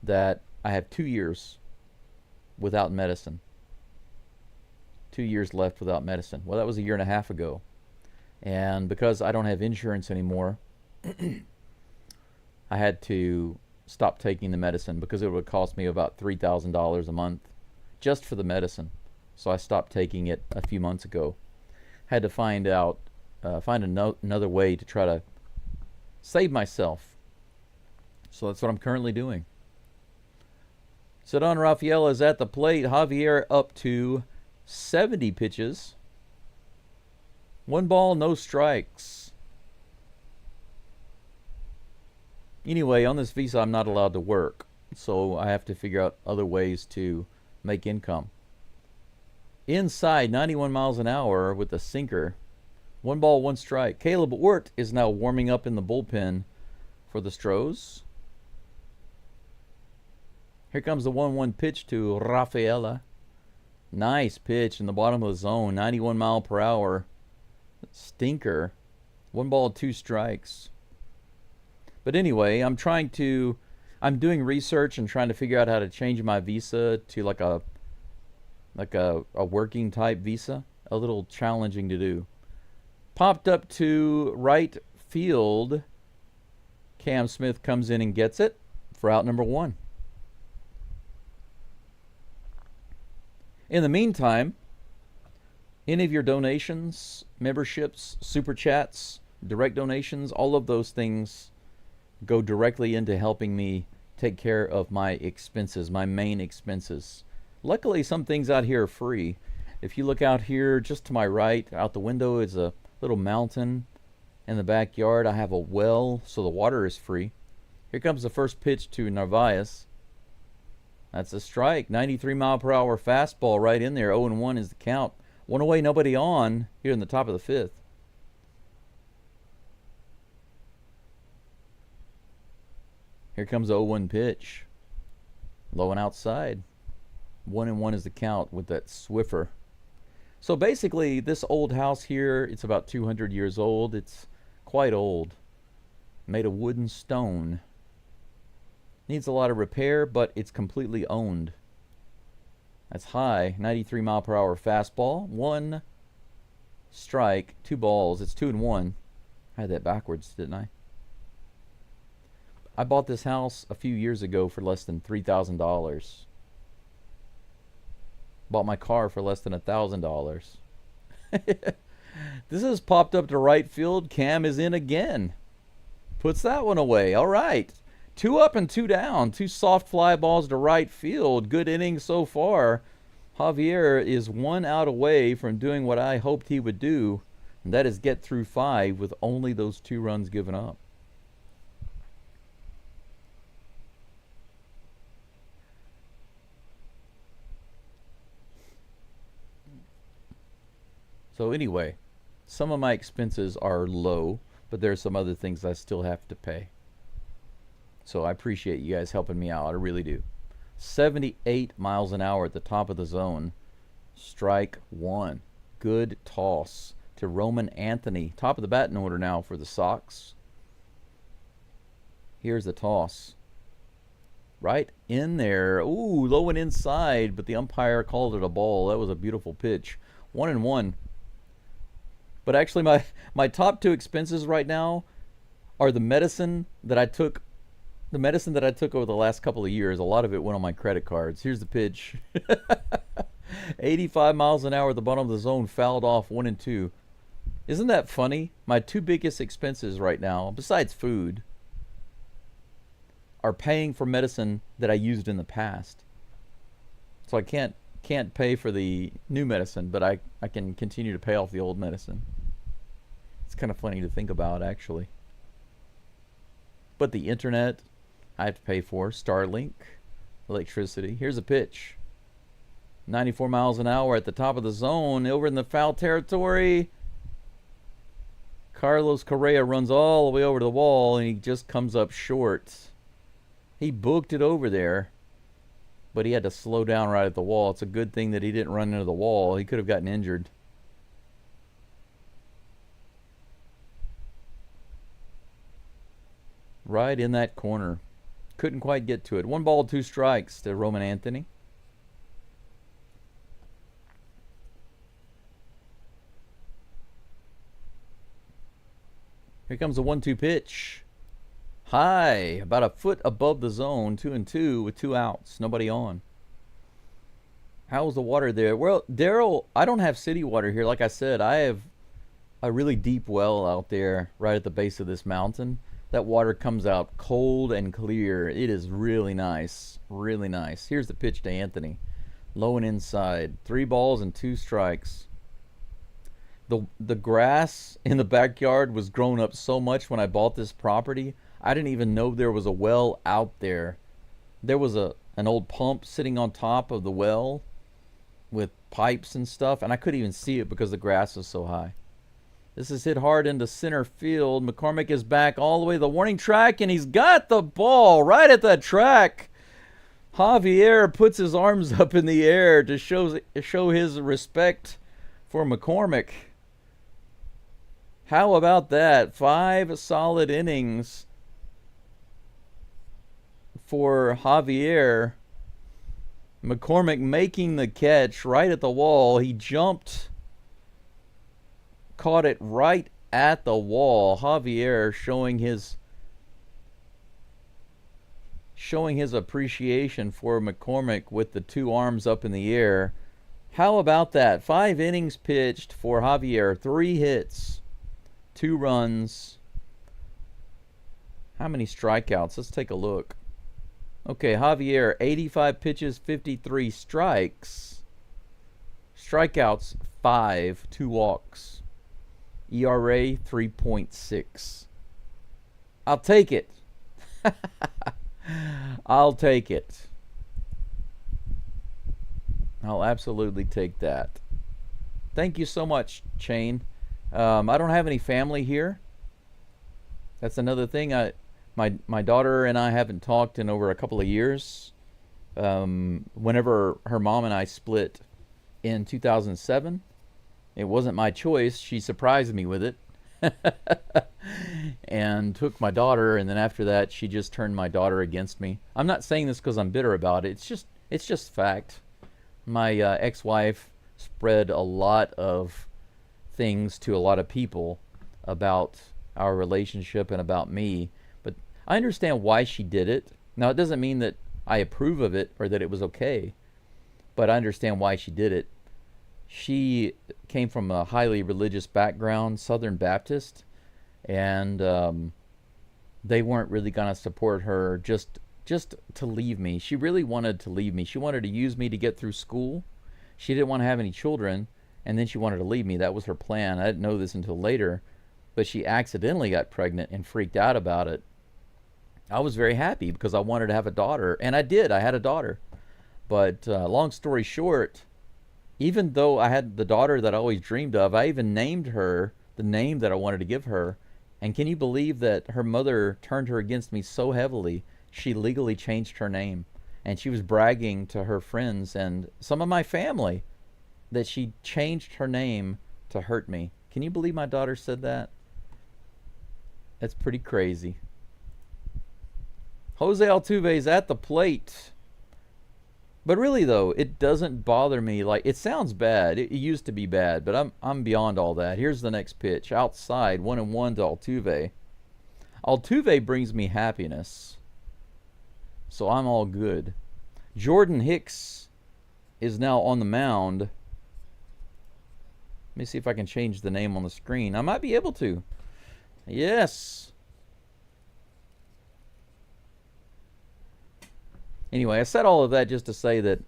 that I have 2 years without medicine. 2 years left without medicine. Well, that was a year and a half ago. And because I don't have insurance anymore, I had to stop taking the medicine because it would cost me about $3,000 a month just for the medicine. So I stopped taking it a few months ago. Had to find another way to try to save myself. So that's what I'm currently doing. Cedon Rafael is at the plate. Javier up to 70 pitches. 1 ball, no strikes. Anyway, on this visa, I'm not allowed to work. So I have to figure out other ways to make income. Inside, 91 miles an hour with a sinker. 1 ball, 1 strike. Caleb Ort is now warming up in the bullpen for the Astros. Here comes the 1-1 pitch to Rafaela. Nice pitch in the bottom of the zone. 91 mile per hour. Stinker. 1 ball, 2 strikes. But anyway, I'm doing research and trying to figure out how to change my visa to like a working type visa. A little challenging to do. Popped up to right field. Cam Smith comes in and gets it for out number 1. In the meantime, any of your donations, memberships, super chats, direct donations, all of those things go directly into helping me take care of my expenses, my main expenses. Luckily, some things out here are free. If you look out here just to my right, out the window is a little mountain. In the backyard, I have a well, so the water is free. Here comes the first pitch to Narvaez. That's a strike. 93 mile per hour fastball right in there. 0-1 is the count. 1 away, nobody on here in the top of the 5th. Here comes the 0-1 pitch. Low and outside. 1-1 is the count with that Swiffer. So basically, this old house here, it's about 200 years old. It's quite old. Made of wood and stone. Needs a lot of repair, but it's completely owned. That's high. 93 mile per hour fastball. 1 strike, 2 balls. It's 2-1. I had that backwards, didn't I? I bought this house a few years ago for less than $3,000. Bought my car for less than $1,000. This has popped up to right field. Cam is in again. Puts that one away. All right. 2 up and 2 down. 2 soft fly balls to right field. Good inning so far. Javier is 1 out away from doing what I hoped he would do, and that is get through 5 with only those 2 runs given up. So anyway, some of my expenses are low, but there's some other things I still have to pay. So I appreciate you guys helping me out. I really do. 78 miles an hour at the top of the zone. Strike 1. Good toss to Roman Anthony. Top of the batting order now for the Sox. Here's the toss. Right in there. Ooh, low and inside, but the umpire called it a ball. That was a beautiful pitch. 1-1. But actually, my top 2 expenses right now are the medicine that I took. The medicine that I took over the last couple of years, a lot of it went on my credit cards. Here's the pitch. 85 miles an hour at the bottom of the zone, fouled off 1-2. Isn't that funny? My 2 biggest expenses right now, besides food, are paying for medicine that I used in the past. So I can't pay for the new medicine, but I can continue to pay off the old medicine. It's kind of funny to think about, actually. But the internet, I have to pay for. Starlink, electricity. Here's a pitch. 94 miles an hour at the top of the zone. Over in the foul territory. Carlos Correa runs all the way over to the wall, and he just comes up short. He booked it over there. but he had to slow down right at the wall. It's a good thing that he didn't run into the wall. He could have gotten injured. Right in that corner. Couldn't quite get to it. 1 ball, 2 strikes to Roman Anthony. Here comes a 1-2 pitch. High, about a foot above the zone. 2-2 with 2 outs. Nobody on. How's the water there? Well, Daryl, I don't have city water here. Like I said, I have a really deep well out there right at the base of this mountain. That water comes out cold and clear. It is really nice. Really nice. Here's the pitch to Anthony. Low and inside. 3 balls and 2 strikes. The grass in the backyard was grown up so much when I bought this property. I didn't even know there was a well out there. There was an old pump sitting on top of the well with pipes and stuff, and I couldn't even see it because the grass was so high. This is hit hard into center field. McCormick is back all the way to the warning track, and he's got the ball right at the track. Javier puts his arms up in the air to show his respect for McCormick. How about that? 5 solid innings for Javier. McCormick making the catch right at the wall. He jumped, caught it right at the wall. Javier showing his appreciation for McCormick with the 2 arms up in the air. How about that? 5 innings pitched for Javier. 3 hits, 2 runs. How many strikeouts? Let's take a look. Okay, Javier, 85 pitches, 53 strikes. Strikeouts, 5, 2 walks. ERA, 3.6. I'll take it. I'll take it. I'll absolutely take that. Thank you so much, Shane. I don't have any family here. That's another thing. My daughter and I haven't talked in over a couple of years. Whenever her mom and I split in 2007, it wasn't my choice. She surprised me with it. And took my daughter, and then after that she just turned my daughter against me. I'm not saying this because I'm bitter about it. It's just fact. My ex-wife spread a lot of things to a lot of people about our relationship and about me, but I understand why she did it. Now, it doesn't mean that I approve of it or that it was okay, but I understand why she did it. She came from a highly religious background, Southern Baptist, and they weren't really going to support her just to leave me. She really wanted to leave me. She wanted to use me to get through school. She didn't want to have any children, and then she wanted to leave me. That was her plan. I didn't know this until later, but she accidentally got pregnant and freaked out about it. I was very happy because I wanted to have a daughter, and I did. I had a daughter. But long story short, even though I had the daughter that I always dreamed of, I even named her the name that I wanted to give her. And can you believe that her mother turned her against me so heavily, she legally changed her name? And she was bragging to her friends and some of my family that she changed her name to hurt me. Can you believe my daughter said that? That's pretty crazy. Jose Altuve's at the plate. But really, though, it doesn't bother me. Like, it sounds bad. It used to be bad, but I'm beyond all that. Here's the next pitch. Outside, 1-1 to Altuve. Altuve brings me happiness, so I'm all good. Jordan Hicks is now on the mound. Let me see if I can change the name on the screen. I might be able to. Yes. Anyway, I said all of that just to say that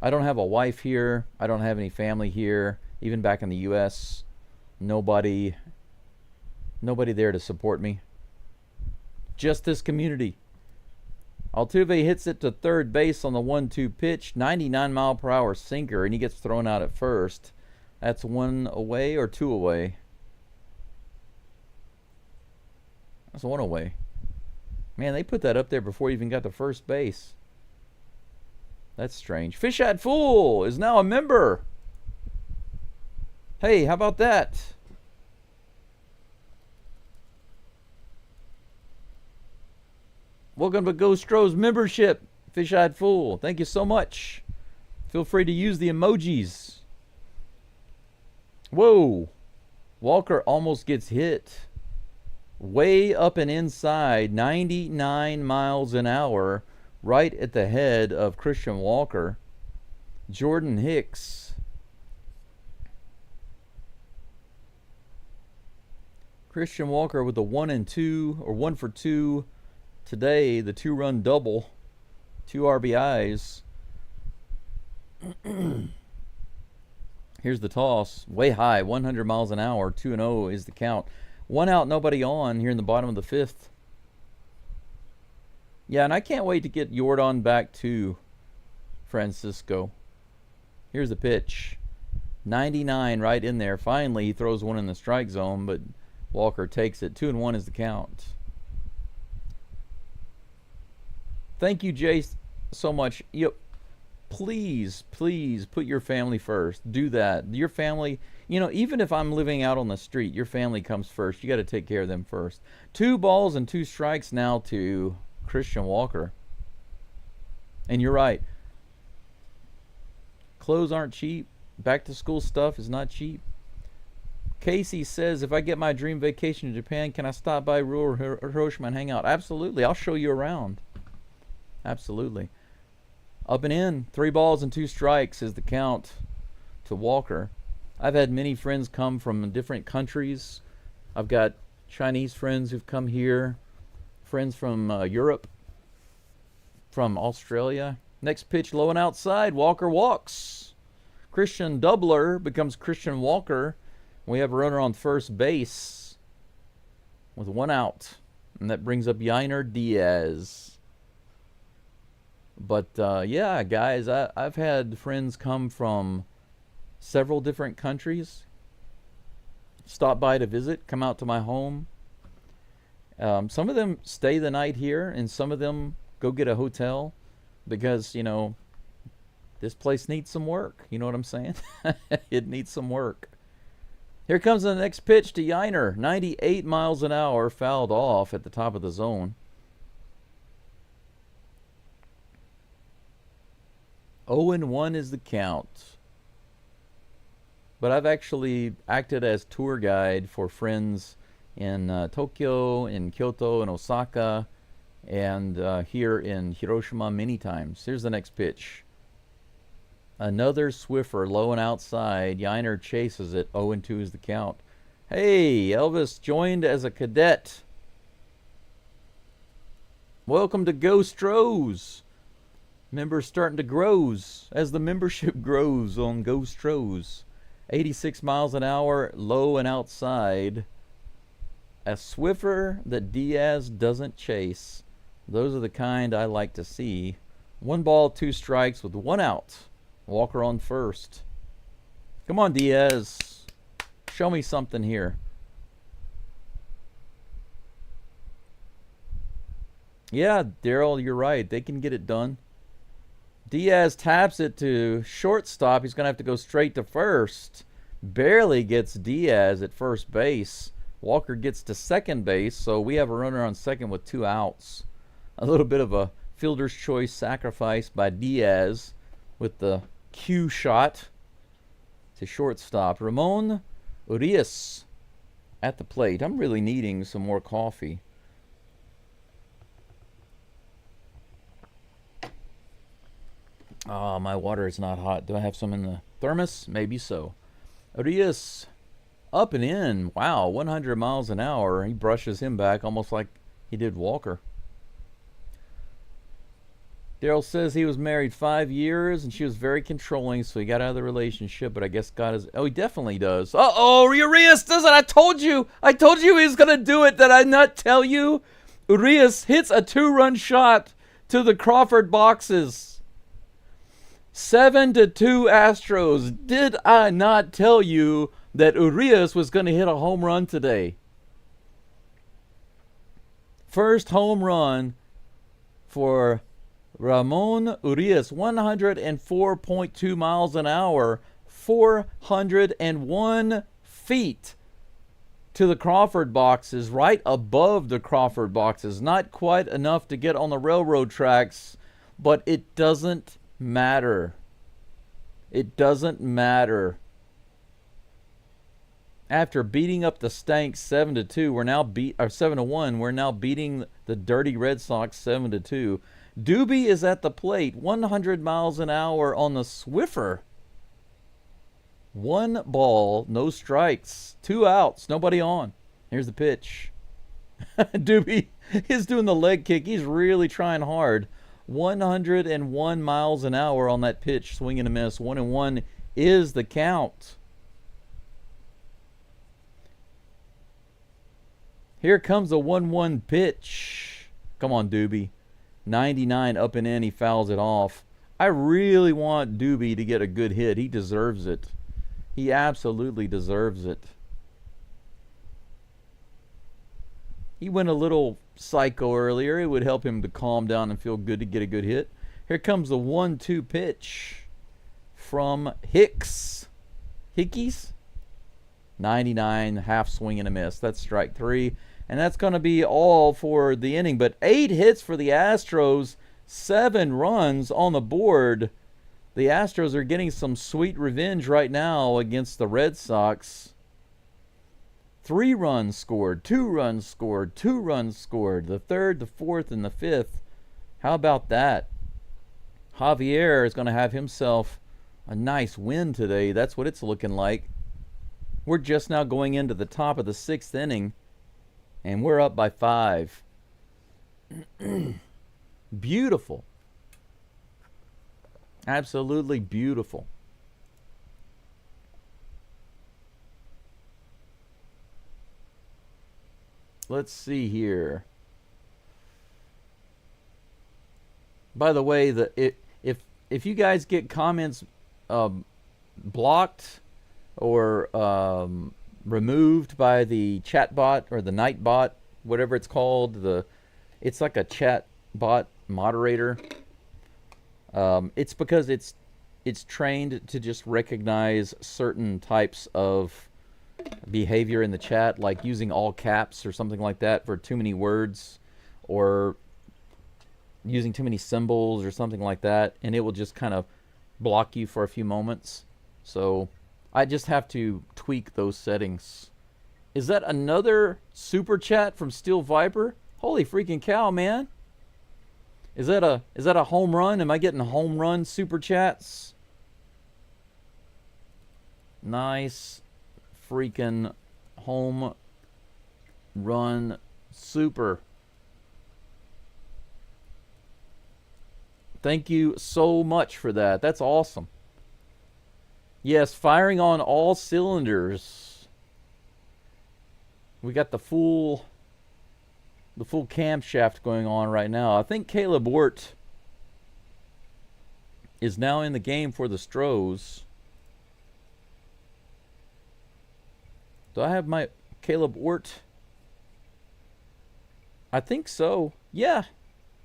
I don't have a wife here. I don't have any family here. Even back in the U.S., nobody there to support me. Just this community. Altuve hits it to third base on the 1-2 pitch. 99-mile-per-hour sinker, and he gets thrown out at first. That's 1 away or 2 away? That's 1 away. Man, they put that up there before he even got to first base. That's strange. Fish Hat Fool is now a member. Hey, how about that? Welcome to Astros membership, Fish Eyed Fool. Thank you so much. Feel free to use the emojis. Whoa. Walker almost gets hit. Way up and inside, 99 miles an hour, right at the head of Christian Walker. Jordan Hicks. Christian Walker with the 1 and 2, or 1 for 2 today, the 2-run double, 2 RBIs. Here's the toss, way high, 100 miles an hour, 2-0 is the count. 1 out, nobody on here in the bottom of the 5th. Yeah, and I can't wait to get Jordan back to Francisco. Here's the pitch. 99 right in there. Finally, he throws one in the strike zone, but Walker takes it. 2-1 is the count. Thank you, Jace, so much. Please, please put your family first. Do that. Your family, even if I'm living out on the street, your family comes first. You got to take care of them first. 2 balls and 2 strikes now to Christian Walker. And you're right. Clothes aren't cheap. Back to school stuff is not cheap. Casey says, if I get my dream vacation to Japan, can I stop by rural Hiroshima and hang out? Absolutely. I'll show you around. Absolutely. Up and in. 3 balls and 2 strikes is the count to Walker. I've had many friends come from different countries. I've got Chinese friends who've come here, friends from Europe, from Australia. Next pitch, low and outside. Walker walks. Christian doubler becomes Christian Walker. We have a runner on first base with 1 out. And that brings up Yainer Diaz. But, yeah, guys, I've had friends come from several different countries, stop by to visit, come out to my home. Some of them stay the night here, and some of them go get a hotel because, this place needs some work. You know what I'm saying? It needs some work. Here comes the next pitch to Yainer. 98 miles an hour, fouled off at the top of the zone. 0-1 is the count. But I've actually acted as tour guide for friends in Tokyo, in Kyoto, in Osaka, and here in Hiroshima many times. Here's the next pitch. Another Swiffer, low and outside. Yainer chases it. 0-2 is the count. Hey, Elvis joined as a cadet. Welcome to Go Stros. Members starting to grow as the membership grows on Go Stros. 86 miles an hour, low and outside. A Swiffer that Diaz doesn't chase. Those are the kind I like to see. 1 ball, 2 strikes with 1 out. Walker on first. Come on, Diaz. Show me something here. Yeah, Daryl, you're right. They can get it done. Diaz taps it to shortstop. He's going to have to go straight to first. Barely gets Diaz at first base. Walker gets to second base, so we have a runner on second with 2 outs. A little bit of a fielder's choice sacrifice by Diaz with the cue shot to shortstop. Ramon Urias at the plate. I'm really needing some more coffee. Oh, my water is not hot. Do I have some in the thermos? Maybe so. Urias up and in. Wow, 100 miles an hour. He brushes him back almost like he did Walker. Daryl says he was married 5 years and she was very controlling, so he got out of the relationship, but I guess God is... Oh, he definitely does. Uh-oh, Urias does it. I told you he was going to do it. Did I not tell you? Urias hits a 2-run shot to the Crawford boxes. 7-2 Astros. Did I not tell you that Urias was going to hit a home run today? First home run for Ramon Urias, 104.2 miles an hour, 401 feet to the Crawford boxes, right above the Crawford boxes. Not quite enough to get on the railroad tracks, but it doesn't matter. It doesn't matter. After beating up the Stanks 7-2, we're now 7-1. We're now beating the dirty Red Sox 7-2. Doobie is at the plate, 100 miles an hour on the Swiffer. 1 ball, no strikes, 2 outs, nobody on. Here's the pitch. Doobie is doing the leg kick. He's really trying hard. 101 miles an hour on that pitch, swing and a miss. 1-1 is the count. Here comes a 1-1 pitch. Come on, Doobie. 99 up and in. He fouls it off. I really want Doobie to get a good hit. He deserves it. He absolutely deserves it. He went a little psycho earlier. It would help him to calm down and feel good to get a good hit. Here comes the 1-2 pitch from Hicks. Hickeys? 99, half swing and a miss. That's strike 3. And that's going to be all for the inning. But 8 hits for the Astros, 7 runs on the board. The Astros are getting some sweet revenge right now against the Red Sox. 3 runs scored, 2 runs scored, 2 runs scored. The 3rd, the 4th, and the 5th. How about that? Javier is going to have himself a nice win today. That's what it's looking like. We're just now going into the top of the 6th inning. And we're up by 5. Beautiful. Absolutely beautiful. Let's see here. By the way, if you guys get comments blocked or removed by the chat bot or the night bot, whatever it's called, it's like a chat bot moderator. It's because it's trained to just recognize certain types of behavior in the chat, like using all caps or something like that for too many words, or using too many symbols or something like that, and it will just kind of block you for a few moments. So I just have to tweak those settings. Is that another super chat from Steel Viper? Holy freaking cow, man. Is that a home run? Am I getting home run super chats? Nice freaking home run super. Thank you so much for that. That's awesome. Yes, firing on all cylinders. We got the full camshaft going on right now. I think Caleb Wirt is now in the game for the Astros. Do I have my Caleb Wirt? I think so. Yeah.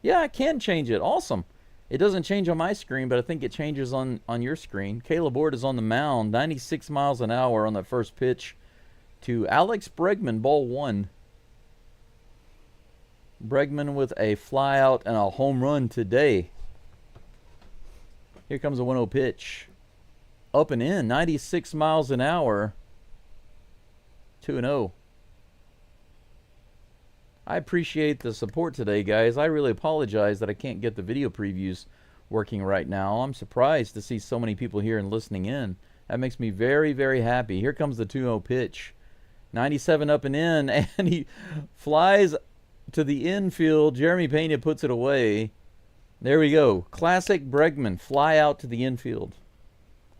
Yeah, I can change it. Awesome. It doesn't change on my screen, but I think it changes on your screen. Caleb Ward is on the mound, 96 miles an hour on that first pitch to Alex Bregman, ball 1. Bregman with a fly out and a home run today. Here comes a 1-0 pitch. Up and in, 96 miles an hour. 2-0. I appreciate the support today, guys. I really apologize that I can't get the video previews working right now. I'm surprised to see so many people here and listening in. That makes me very, very happy. Here comes the 2-0 pitch. 97 up and in, and he flies to the infield. Jeremy Pena puts it away. There we go. Classic Bregman. Fly out to the infield.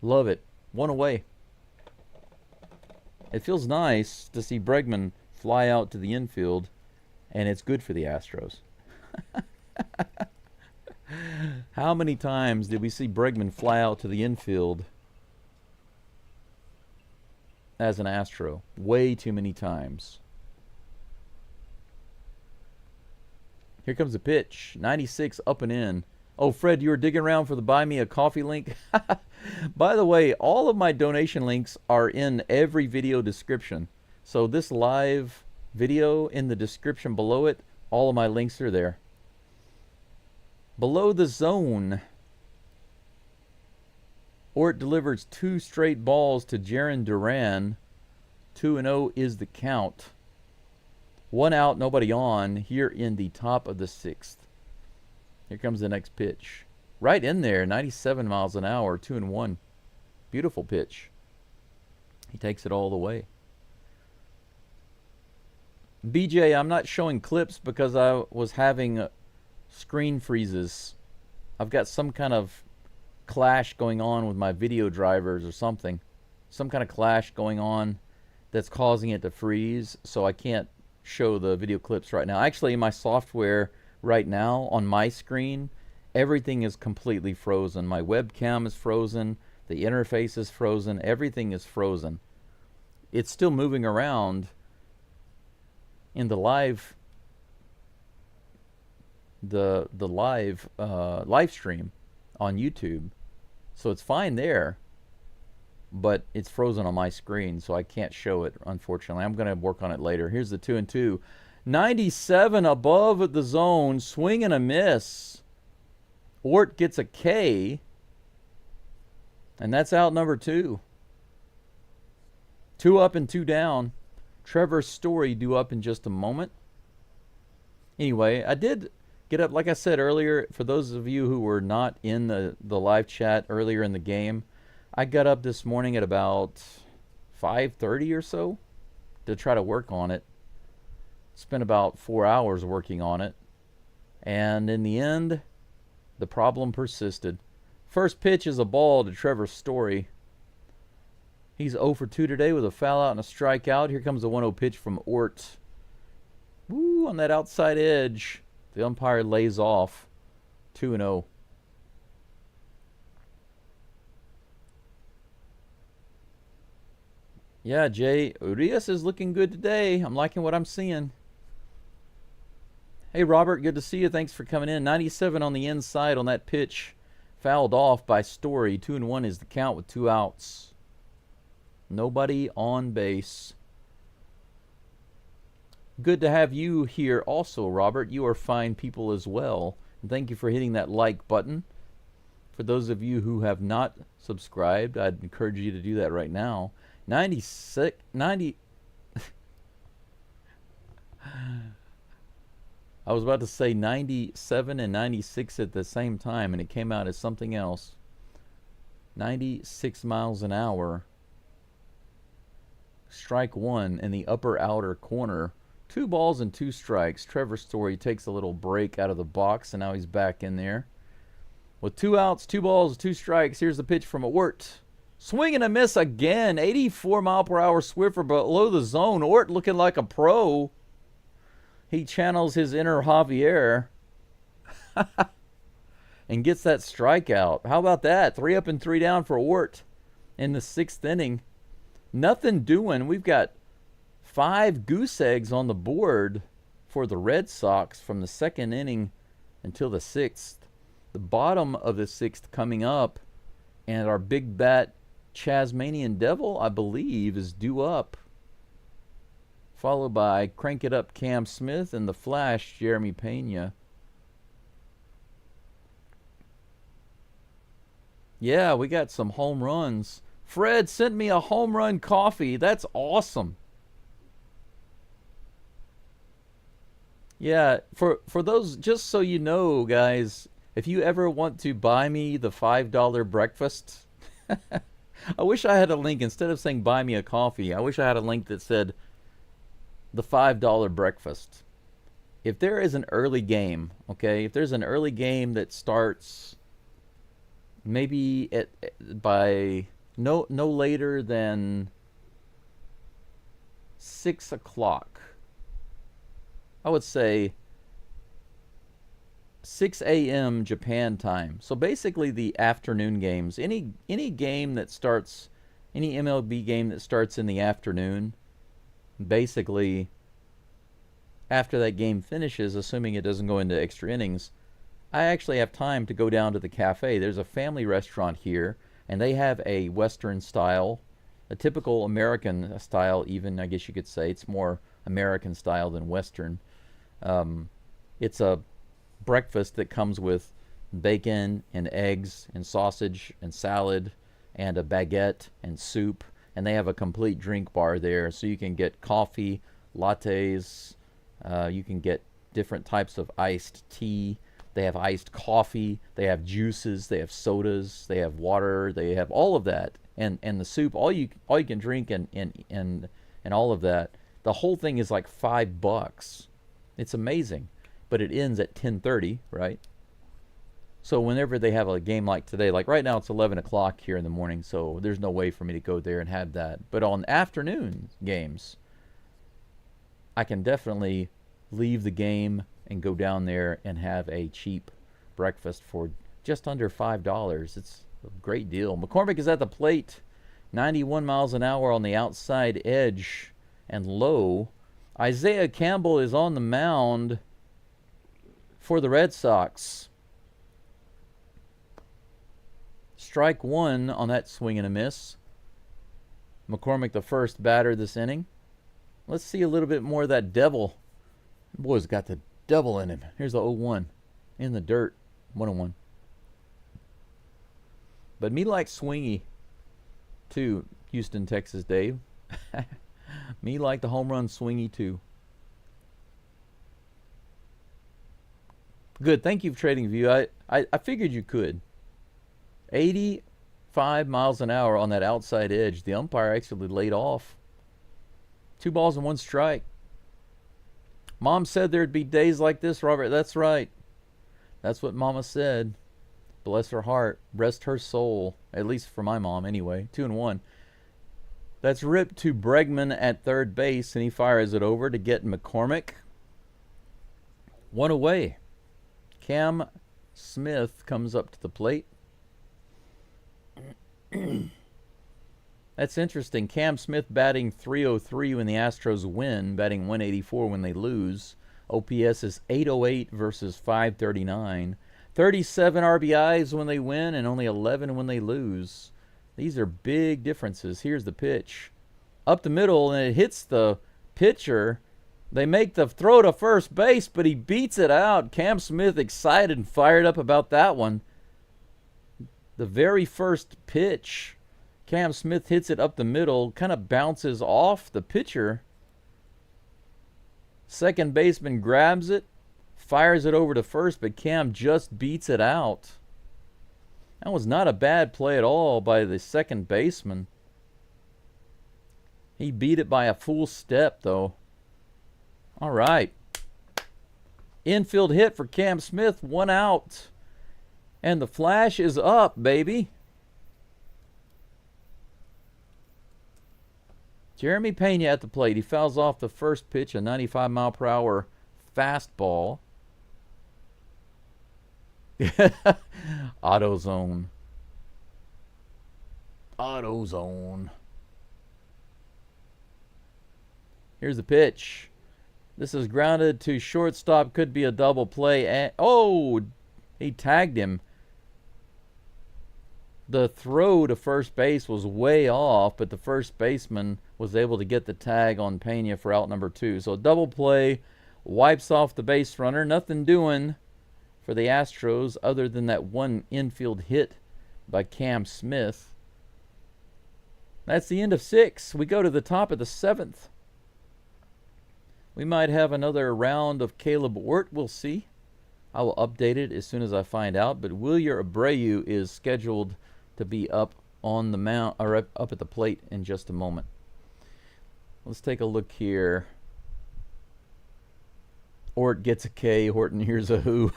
Love it. 1 away. It feels nice to see Bregman fly out to the infield. And it's good for the Astros. How many times did we see Bregman fly out to the infield as an Astro? Way too many times. Here comes the pitch. 96 up and in. Oh, Fred, you were digging around for the Buy Me a Coffee link? By the way, all of my donation links are in every video description. So this live video, in the description below it, all of my links are there. Below the zone, Ort delivers 2 straight balls to Jaron Duran. 2-0 is the count. 1 out, nobody on, here in the top of the 6th. Here comes the next pitch. Right in there, 97 miles an hour, 2-1. Beautiful pitch. He takes it all the way. BJ, I'm not showing clips because I was having screen freezes. I've got some kind of clash going on with my video drivers or something. Some kind of clash going on that's causing it to freeze, so I can't show the video clips right now. Actually, in my software right now on my screen, everything is completely frozen. My webcam is frozen, the interface is frozen, everything is frozen. It's still moving around in the live live stream on YouTube, so it's fine there, but it's frozen on my screen, so I can't show it, unfortunately. I'm going to work on it later. Here's the 2-2. 97 above the zone, swing and a miss. Ort gets a K, and that's out number 2. 2 up and 2 down. Trevor's story due up in just a moment. Anyway, I did get up, like I said earlier, for those of you who were not in the live chat earlier in the game, I got up this morning at about 5:30 or so to try to work on it. Spent about 4 hours working on it. And in the end, the problem persisted. First pitch is a ball to Trevor's story. He's 0 for 2 today with a foul out and a strikeout. Here comes the 1-0 pitch from Ort. Woo, on that outside edge. The umpire lays off. 2-0. Yeah, Jay, Urias is looking good today. I'm liking what I'm seeing. Hey, Robert, good to see you. Thanks for coming in. 97 on the inside on that pitch. Fouled off by Story. 2-1 is the count with 2 outs. Nobody on base. Good to have you here also, Robert. You are fine people as well. And thank you for hitting that like button. For those of you who have not subscribed, I'd encourage you to do that right now. 90 I was about to say 97 and 96 at the same time, and it came out as something else. 96 miles an hour. Strike 1 in the upper outer corner. 2 balls and 2 strikes. Trevor Story takes a little break out of the box, and now he's back in there. With 2 outs, 2 balls, 2 strikes. Here's the pitch from Ort. Swing and a miss again. 84 mile per hour Swiffer below the zone. Ort looking like a pro. He channels his inner Javier and gets that strikeout. How about that? 3 up and 3 down for Ort in the 6th inning. Nothing doing. We've got 5 goose eggs on the board for the Red Sox from the 2nd inning until the 6th. The bottom of the 6th coming up, and our big bat Chasmanian Devil, I believe, is due up. Followed by Crank It Up Cam Smith and the Flash Jeremy Pena. Yeah, we got some home runs. Fred sent me a home run coffee. That's awesome. Yeah, for those, just so you know, guys, if you ever want to buy me the $5 breakfast, I wish I had a link. Instead of saying buy me a coffee, I wish I had a link that said the $5 breakfast. If there is an early game, okay, if there's an early game that starts maybe by no later than 6 o'clock, I would say 6 a.m. Japan time. So basically the afternoon games. Any game that starts, any MLB game that starts in the afternoon, basically after that game finishes, assuming it doesn't go into extra innings, I actually have time to go down to the cafe. There's a family restaurant here, and they have a Western style, a typical American style, even, I guess you could say. It's more American style than Western. It's a breakfast that comes with bacon and eggs and sausage and salad and a baguette and soup. And they have a complete drink bar there, so you can get coffee, lattes, you can get different types of iced tea. They have iced coffee, they have juices, they have sodas, they have water, they have all of that. And the soup, all you can drink and all of that. The whole thing is like $5. It's amazing. But it ends at 10:30, right? So whenever they have a game like today, like right now it's 11 o'clock here in the morning, so there's no way for me to go there and have that. But on afternoon games, I can definitely leave the game and go down there and have a cheap breakfast for just under $5. It's a great deal. McCormick is at the plate, 91 miles an hour on the outside edge and low. Isaiah Campbell is on the mound for the Red Sox. Strike one on that swing and a miss. McCormick, the first batter this inning. Let's see a little bit more of that devil. Boy's got the devil in him. Here's the 0-1 in the dirt. 1-1. But me like swingy too, Houston, Texas, Dave. Me like the home run swingy too. Good. Thank you for Trading View. I figured you could. 85 miles an hour on that outside edge. The umpire actually laid off. 2 balls and 1 strike. Mom said there'd be days like this, Robert. That's right. That's what Mama said. Bless her heart. Rest her soul. At least for my mom, anyway. 2-1. That's ripped to Bregman at third base, and he fires it over to get McCormick. 1 away. Cam Smith comes up to the plate. That's interesting. Cam Smith batting .303 when the Astros win, batting .184 when they lose. OPS is .808 versus .539. 37 RBIs when they win and only 11 when they lose. These are big differences. Here's the pitch. Up the middle, and it hits the pitcher. They make the throw to first base, but he beats it out. Cam Smith excited and fired up about that one. The very first pitch, Cam Smith hits it up the middle, kind of bounces off the pitcher. Second baseman grabs it, fires it over to first, but Cam just beats it out. That was not a bad play at all by the second baseman. He beat it by a full step, though. All right. Infield hit for Cam Smith, 1 out. And the flash is up, baby. Jeremy Pena at the plate. He fouls off the first pitch, a 95-mile-per-hour fastball. AutoZone. AutoZone. Here's the pitch. This is grounded to shortstop. Could be a double play. And, oh, he tagged him. The throw to first base was way off, but the first baseman was able to get the tag on Pena for out number 2. So double play, wipes off the base runner. Nothing doing for the Astros other than that one infield hit by Cam Smith. That's the end of 6. We go to the top of the 7th. We might have another round of Caleb Wirt. We'll see. I will update it as soon as I find out. But Wilyer Abreu is scheduled to be up on the mound, or up at the plate in just a moment. Let's take a look here. Ort gets a K. Horton here's a who.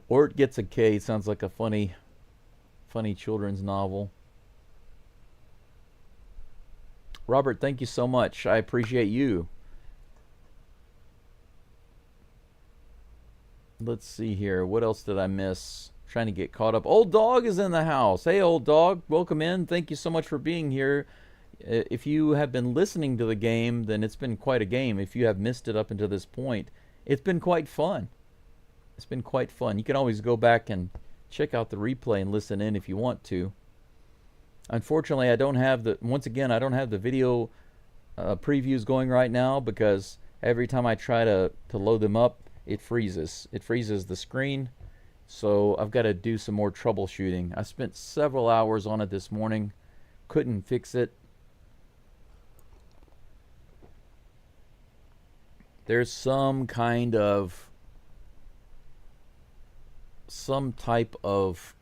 Ort gets a K. Sounds like a funny children's novel. Robert, thank you so much. I appreciate you. Let's see here. What else did I miss? Trying to get caught up. Old Dog is in the house. Hey, Old Dog. Welcome in. Thank you so much for being here. If you have been listening to the game, then it's been quite a game. If you have missed it up until this point, it's been quite fun. It's been quite fun. You can always go back and check out the replay and listen in if you want to. Unfortunately, I don't have the, once again, I don't have the video previews going right now because every time I try to load them up, it freezes. It freezes the screen. So I've got to do some more troubleshooting. I spent several hours on it this morning. Couldn't fix it. There's some type of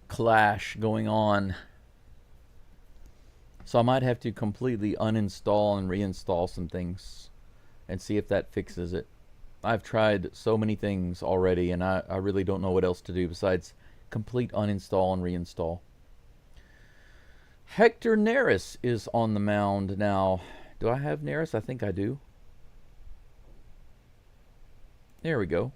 clash going on. So I might have to completely uninstall and reinstall some things and see if that fixes it. I've tried so many things already, and I really don't know what else to do besides complete uninstall and reinstall. Hector Neris is on the mound now. Do I have Neris? I think I do. There we go.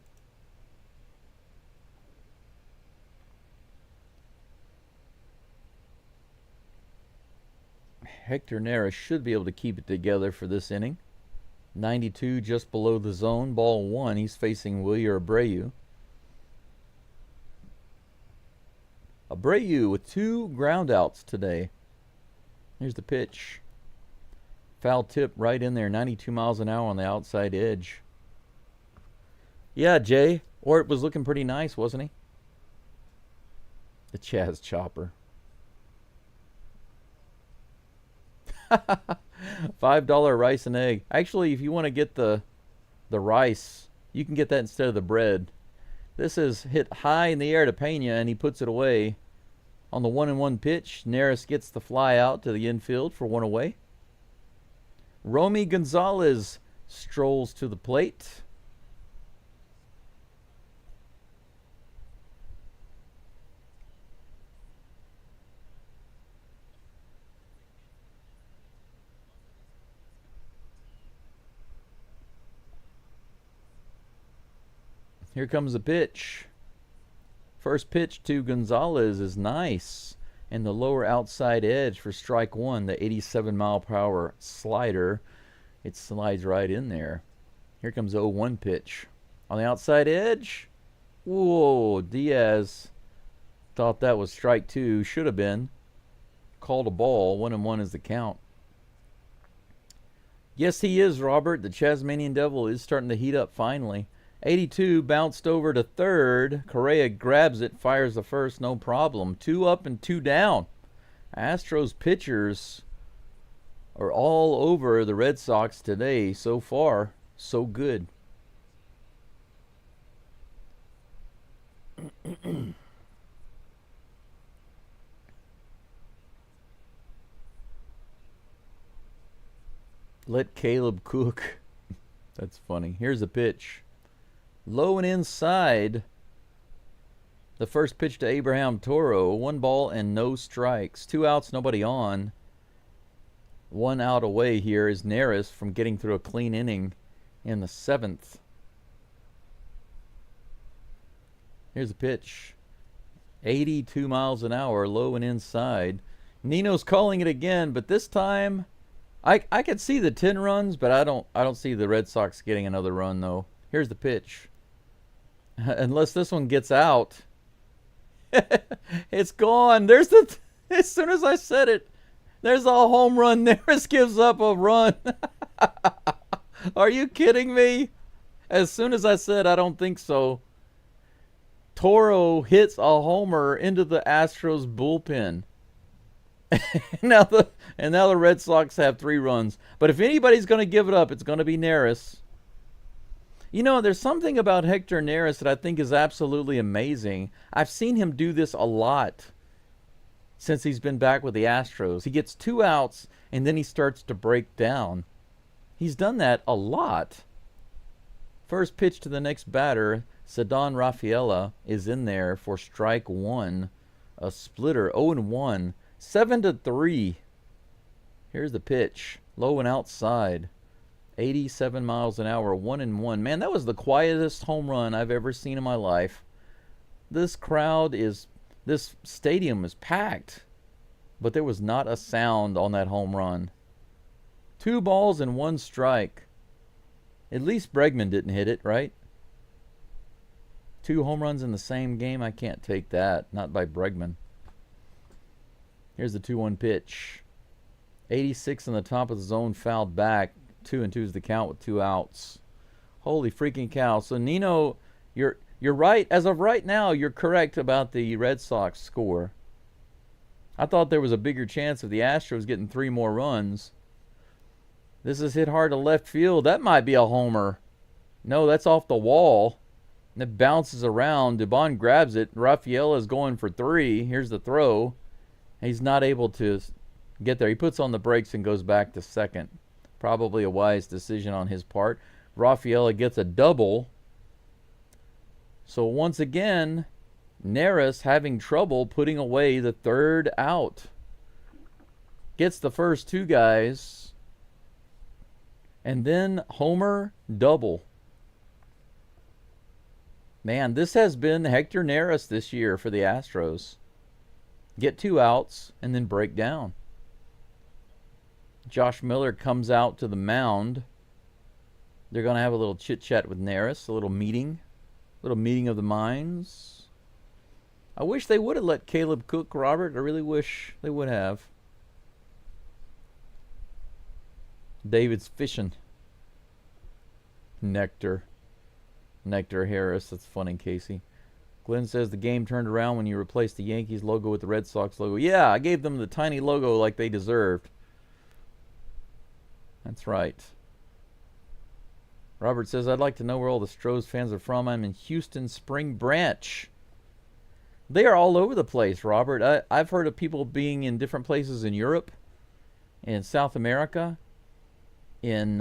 Hector Neris should be able to keep it together for this inning. 92 just below the zone. Ball 1. He's facing Wilyer Abreu. Abreu with 2 groundouts today. Here's the pitch. Foul tip right in there. 92 miles an hour on the outside edge. Yeah, Jay. Ort was looking pretty nice, wasn't he? The Chaz Chopper. $5 rice and egg. Actually, if you want to get the rice, you can get that instead of the bread. This is hit high in the air to Pena, and he puts it away. On the 1-1 pitch, Neris gets the fly out to the infield for 1 away. Romy Gonzalez strolls to the plate. Here comes the pitch. First pitch to Gonzalez is nice. And the lower outside edge for strike 1, the 87-mile-per-hour slider. It slides right in there. Here comes the 0-1 pitch. On the outside edge. Whoa, Diaz thought that was strike 2. Should have been. Called a ball. 1-1 is the count. Yes, he is, Robert. The Tasmanian Devil is starting to heat up finally. 82 bounced over to third. Correa grabs it, fires the first, no problem. 2 up and 2 down. Astros pitchers are all over the Red Sox today. So far, so good. Let Caleb cook. That's funny. Here's a pitch. Low and inside. The first pitch to Abraham Toro. 1 ball and no strikes. 2 outs, nobody on. 1 out away here is Neris from getting through a clean inning in the 7th. Here's a pitch. 82 miles an hour, low and inside. Nino's calling it again, but this time I could see the 10 runs, but I don't see the Red Sox getting another run though. Here's the pitch. Unless this one gets out. It's gone. There's the as soon as I said it, there's a home run. Neris gives up a run. Are you kidding me? As soon as I said I don't think so, Toro hits a homer into the Astros bullpen. now the Red Sox have 3 runs. But if anybody's going to give it up, it's going to be Neris. You know, there's something about Hector Neris that I think is absolutely amazing. I've seen him do this a lot since he's been back with the Astros. He gets 2 outs, and then he starts to break down. He's done that a lot. First pitch to the next batter, Ceddanne Rafaela is in there for strike 1. A splitter, 0-1. 7-3. Here's the pitch. Low and outside. 87 miles an hour, 1-1. Man, that was the quietest home run I've ever seen in my life. This stadium is packed, but there was not a sound on that home run. 2 balls and 1 strike. At least Bregman didn't hit it, right? 2 home runs in the same game. I can't take that. Not by Bregman. Here's the 2-1 pitch. 86 in the top of the zone, fouled back. 2-2 is the count with 2 outs. Holy freaking cow. So Nino, you're right. As of right now, you're correct about the Red Sox score. I thought there was a bigger chance of the Astros getting 3 more runs. This is hit hard to left field. That might be a homer. No, that's off the wall. And it bounces around. Dubon grabs it. Rafael is going for 3. Here's the throw. He's not able to get there. He puts on the brakes and goes back to second. Probably a wise decision on his part. Rafaela gets a double. So once again, Neris having trouble putting away the 3rd out. Gets the first 2 guys. And then homer double. Man, this has been Hector Neris this year for the Astros. Get 2 outs and then break down. Josh Miller comes out to the mound. They're going to have a little chit-chat with Neris, a little meeting of the minds. I wish they would have let Caleb cook, Robert. I really wish they would have. David's fishing. Nectar Harris. That's funny, Casey. Glenn says the game turned around when you replaced the Yankees logo with the Red Sox logo. Yeah, I gave them the tiny logo like they deserved. That's right. Robert says, I'd like to know where all the Astros fans are from. I'm in Houston, Spring Branch. They are all over the place, Robert. I've heard of people being in different places in Europe, in South America, in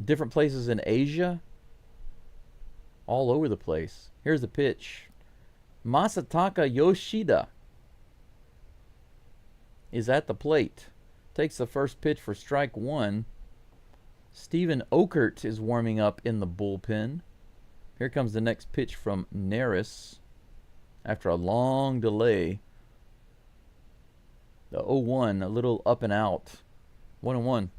different places in Asia. All over the place. Here's the pitch. Masataka Yoshida is at the plate. Takes the first pitch for strike 1. Steven Okert is warming up in the bullpen. Here comes the next pitch from Neris after a long delay. The 0-1, a little up and out. 1-1.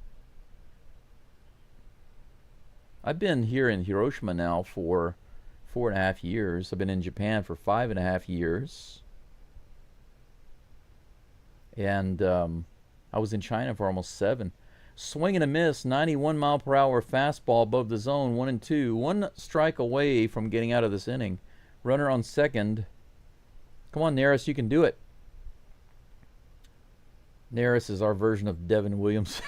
I've been here in Hiroshima now for 4.5 years. I've been in Japan for 5.5 years. And I was in China for almost 7. Swing and a miss, 91 mile per hour fastball above the zone, 1-2. 1 strike away from getting out of this inning. Runner on second. Come on, Neris, you can do it. Neris is our version of Devin Williams.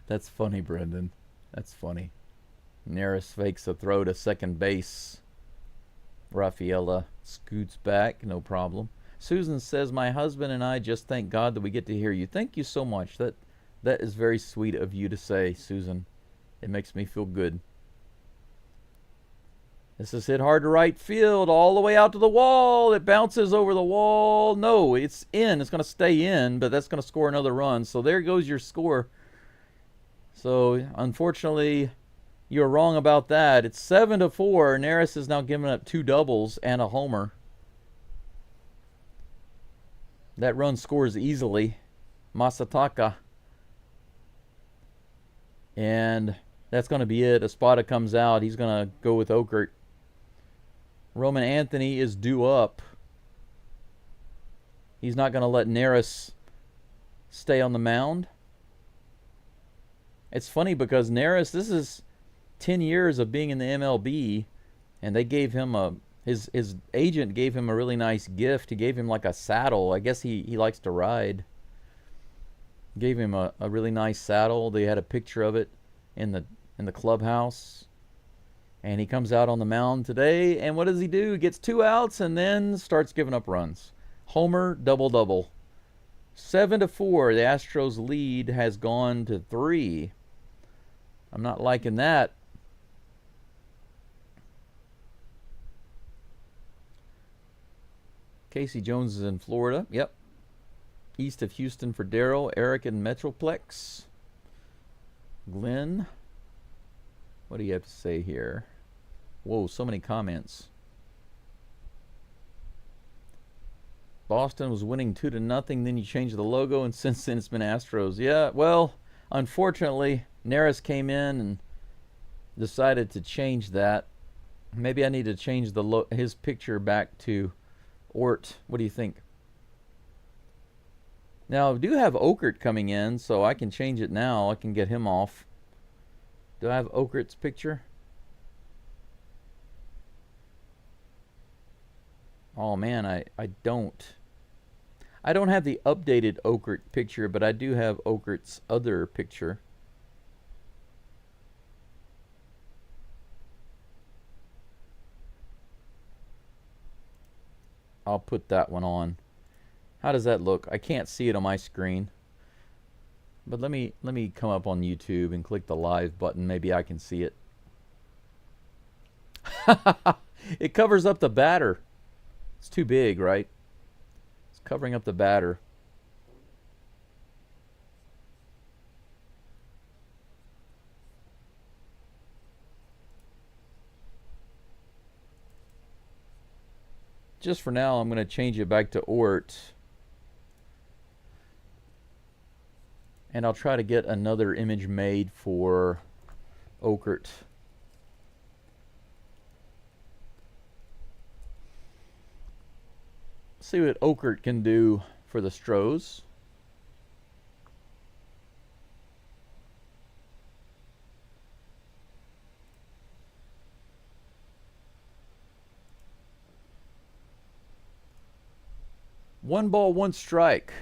That's funny, Brendan. That's funny. Neris fakes a throw to second base. Rafaela scoots back, no problem. Susan says, my husband and I just thank God that we get to hear you. Thank you so much. That is very sweet of you to say, Susan. It makes me feel good. This is hit hard to right field, all the way out to the wall. It bounces over the wall. No, it's in. It's going to stay in, but that's going to score another run. So there goes your score. So, unfortunately, you're wrong about that. It's 7-4. Neris has now given up 2 doubles and a homer. That run scores easily. Masataka. And that's going to be it. Espada comes out. He's going to go with Okert. Roman Anthony is due up. He's not going to let Neris stay on the mound. It's funny because Neris, this is 10 years of being in the MLB, and they gave him his agent gave him a really nice gift. He gave him like a saddle. I guess he likes to ride. Gave him a really nice saddle. They had a picture of it in the clubhouse. And he comes out on the mound today, and what does he do? He gets 2 outs and then starts giving up runs. Homer, double-double. 7-4. The Astros lead has gone to 3. I'm not liking that. Casey Jones is in Florida. Yep. East of Houston for Darryl. Eric in Metroplex. Glenn. What do you have to say here? Whoa, so many comments. Boston was winning 2-0. Then you changed the logo, and since then it's been Astros. Yeah, well, unfortunately, Neris came in and decided to change that. Maybe I need to change his picture back to Ort. What do you think? Now, I do have Okert coming in, so I can change it now. I can get him off. Do I have Okert's picture? Oh man, I don't. I don't have the updated Okert picture, but I do have Okert's other picture. I'll put that one on. How does that look? I can't see it on my screen. But let me come up on YouTube and click the live button. Maybe I can see it. It covers up the batter. It's too big, right? It's covering up the batter. Just for now, I'm going to change it back to Ort. And I'll try to get another image made for Okert. See what Okert can do for the Astros. One ball, one strike.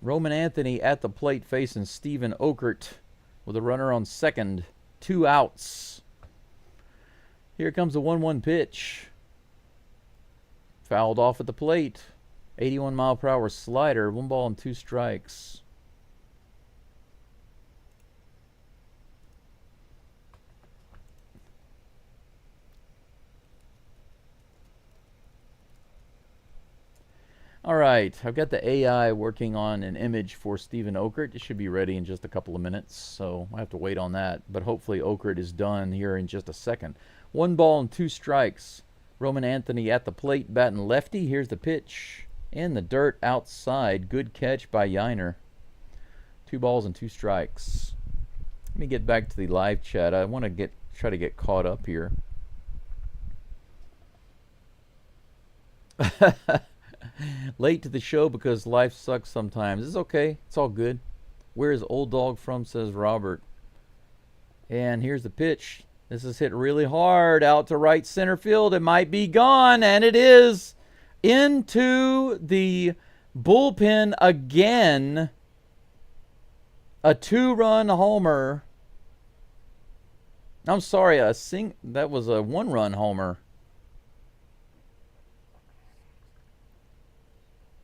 Roman Anthony at the plate facing Steven Okert with a runner on second. 2 outs. Here comes the 1-1 pitch. Fouled off at the plate. 81 mile per hour slider. 1 ball and 2 strikes. All right, I've got the AI working on an image for Steven Okert. It should be ready in just a couple of minutes, so I have to wait on that. But hopefully Okert is done here in just a second. 1 ball and 2 strikes. Roman Anthony at the plate, batting lefty. Here's the pitch. In the dirt outside. Good catch by Yiner. 2 balls and 2 strikes. Let me get back to the live chat. I want to try to get caught up here. Late to the show because life sucks sometimes. It's okay. It's all good. Where is Old Dog from, says Robert. And here's the pitch. This is hit really hard out to right center field. It might be gone, and it is. Into the bullpen again. A 2-run homer. I'm sorry, that was a 1-run homer.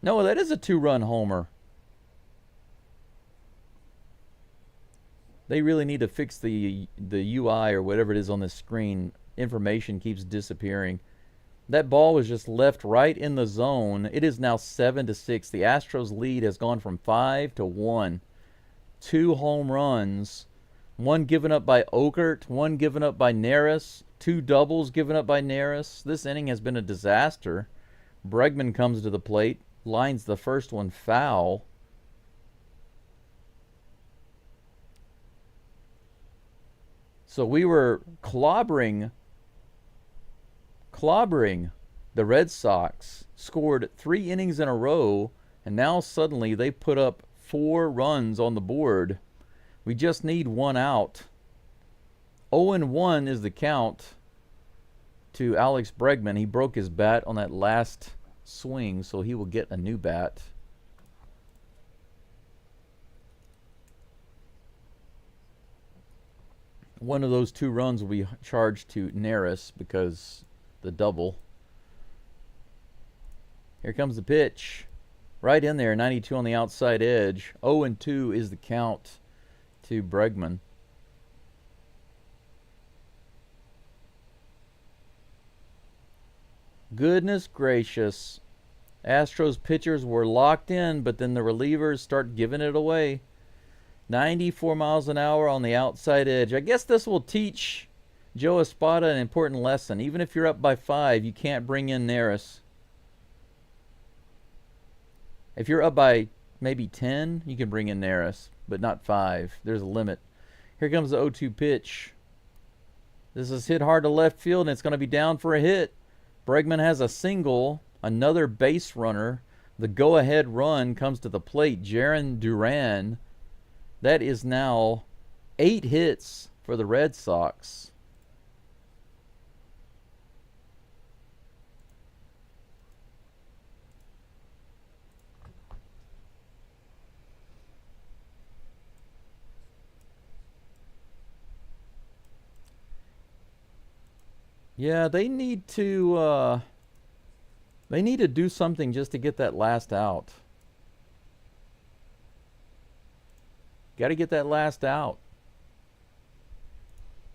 No, that is a 2-run homer. They really need to fix the UI or whatever it is on the screen. Information keeps disappearing. That ball was just left right in the zone. It is now 7-6. The Astros lead has gone from 5-1. 2 home runs. 1 given up by Okert. 1 given up by Neris. 2 doubles given up by Neris. This inning has been a disaster. Bregman comes to the plate. Lines the first one foul. So we were clobbering the Red Sox. Scored 3 innings in a row, and now suddenly they put up 4 runs on the board. We just need 1 out. 0-1 is the count to Alex Bregman. He broke his bat on that last swing, so he will get a new bat. One of those 2 runs will be charged to Neris because the double. Here comes the pitch. Right in there, 92 on the outside edge. 0-2 is the count to Bregman. Goodness gracious. Astros pitchers were locked in, but then the relievers start giving it away. 94 miles an hour on the outside edge. I guess this will teach Joe Espada an important lesson. Even if you're up by 5, you can't bring in Neris. If you're up by maybe 10, you can bring in Neris. but not 5. There's a limit. Here comes the 0-2 pitch. This is hit hard to left field, and it's going to be down for a hit. Bregman has a single, another base runner. The go-ahead run comes to the plate. Jarren Duran. That is now 8 hits for the Red Sox. Yeah, they need to do something just to get that last out. Got to get that last out.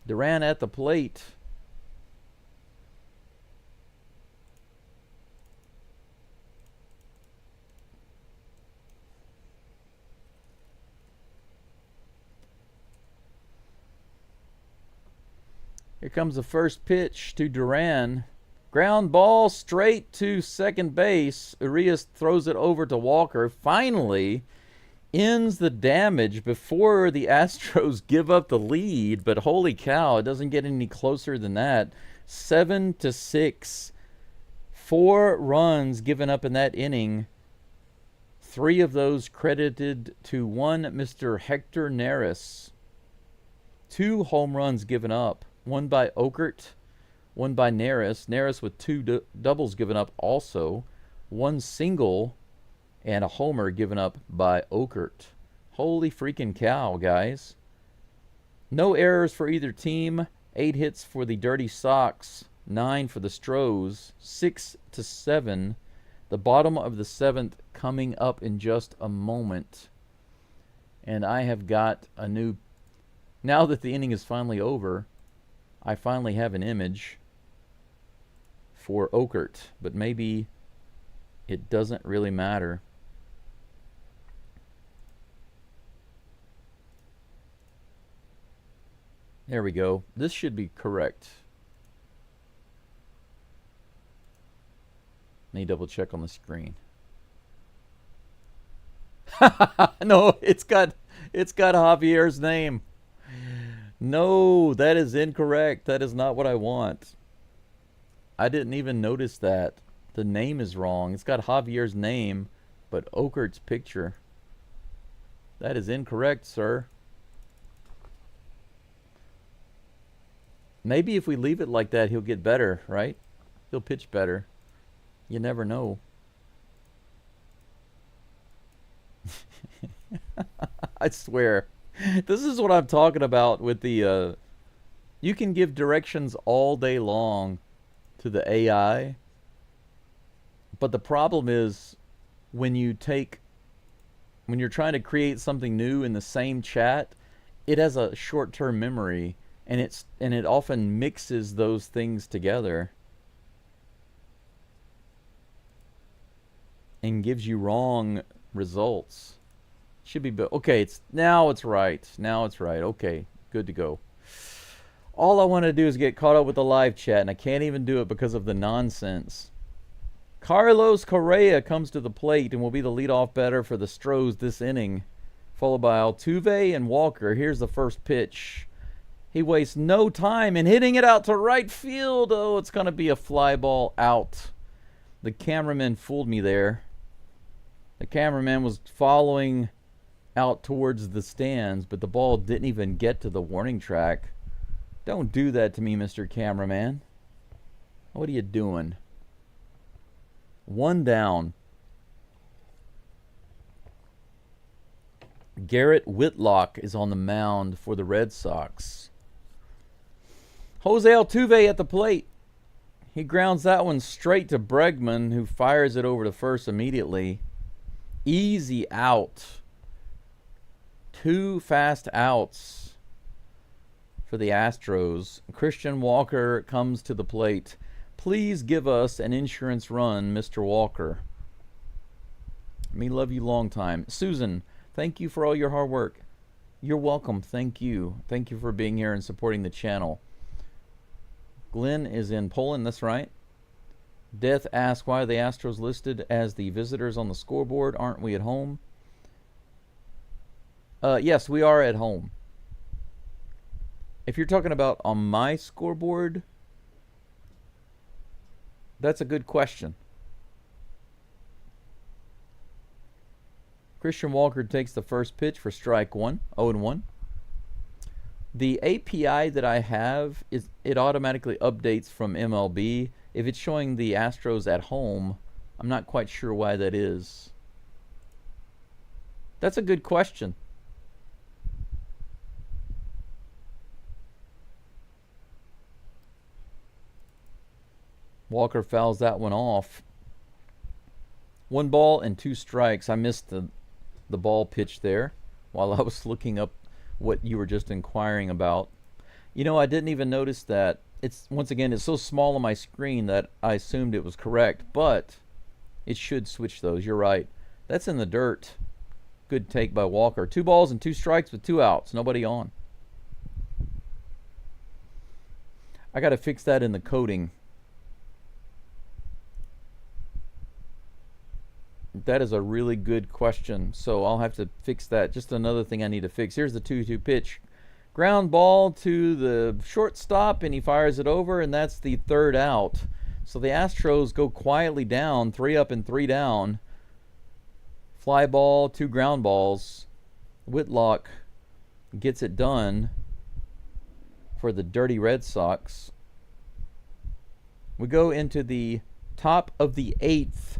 Duran at the plate. Here comes the first pitch to Duran. Ground ball straight to second base. Urias throws it over to Walker. Finally ends the damage before the Astros give up the lead. But holy cow, it doesn't get any closer than that. 7-6. 4 runs given up in that inning. 3 of those credited to one Mr. Hector Neris. 2 home runs given up. One by Okert, one by Neris. Neris with 2 doubles given up also. 1 single and a homer given up by Okert. Holy freaking cow, guys. No errors for either team. 8 hits for the Dirty Sox. 9 for the Stros. 6-7. The bottom of the 7th coming up in just a moment. And I have got a new... Now that the inning is finally over, I finally have an image for Okert, but maybe it doesn't really matter. There we go. This should be correct. Let me double check on the screen. No, it's got Javier's name. No, that is incorrect. That is not what I want. I didn't even notice that. The name is wrong. It's got Javier's name, but Okert's picture. That is incorrect, sir. Maybe if we leave it like that, he'll get better, right? He'll pitch better. You never know. I swear. This is what I'm talking about with the... you can give directions all day long to the AI. But the problem is when you're trying to create something new in the same chat, it has a short-term memory, and it often mixes those things together and gives you wrong results. Should be okay. Now it's right. Okay, good to go. All I want to do is get caught up with the live chat, and I can't even do it because of the nonsense. Carlos Correa comes to the plate and will be the leadoff batter for the Stros this inning, followed by Altuve and Walker. Here's the first pitch. He wastes no time in hitting it out to right field. Oh, it's going to be a fly ball out. The cameraman fooled me there. The cameraman was following out towards the stands, but the ball didn't even get to the warning track. Don't do that to me, Mr. Cameraman. What are you doing? 1 down. Garrett Whitlock is on the mound for the Red Sox. Jose Altuve at the plate. He grounds that one straight to Bregman, who fires it over to first immediately. Easy out. 2 fast outs for the Astros. Christian Walker comes to the plate. Please give us an insurance run, Mr. Walker. Me love you long time. Susan, thank you for all your hard work. You're welcome. Thank you. Thank you for being here and supporting the channel. Glenn is in Poland. That's right. Death asks, why are the Astros listed as the visitors on the scoreboard? Aren't we at home? Yes, we are at home. If you're talking about on my scoreboard, that's a good question. Christian Walker takes the first pitch for strike one, 0-1. The API that I have is it automatically updates from MLB. If it's showing the Astros at home, I'm not quite sure why that is. That's a good question. Walker fouls that one off. 1 ball and 2 strikes. I missed the ball pitch there while I was looking up what you were just inquiring about. You know, I didn't even notice that. It's once again, it's so small on my screen that I assumed it was correct, but it should switch those. You're right. That's in the dirt. Good take by Walker. 2 balls and 2 strikes with 2 outs. Nobody on. I got to fix that in the coding. That is a really good question. So I'll have to fix that. Just another thing I need to fix. Here's the 2-2 pitch. Ground ball to the shortstop, and he fires it over, and that's the 3rd out. So the Astros go quietly down, 3 up and 3 down. Fly ball, 2 ground balls. Whitlock gets it done for the Dirty Red Sox. We go into the top of the 8th.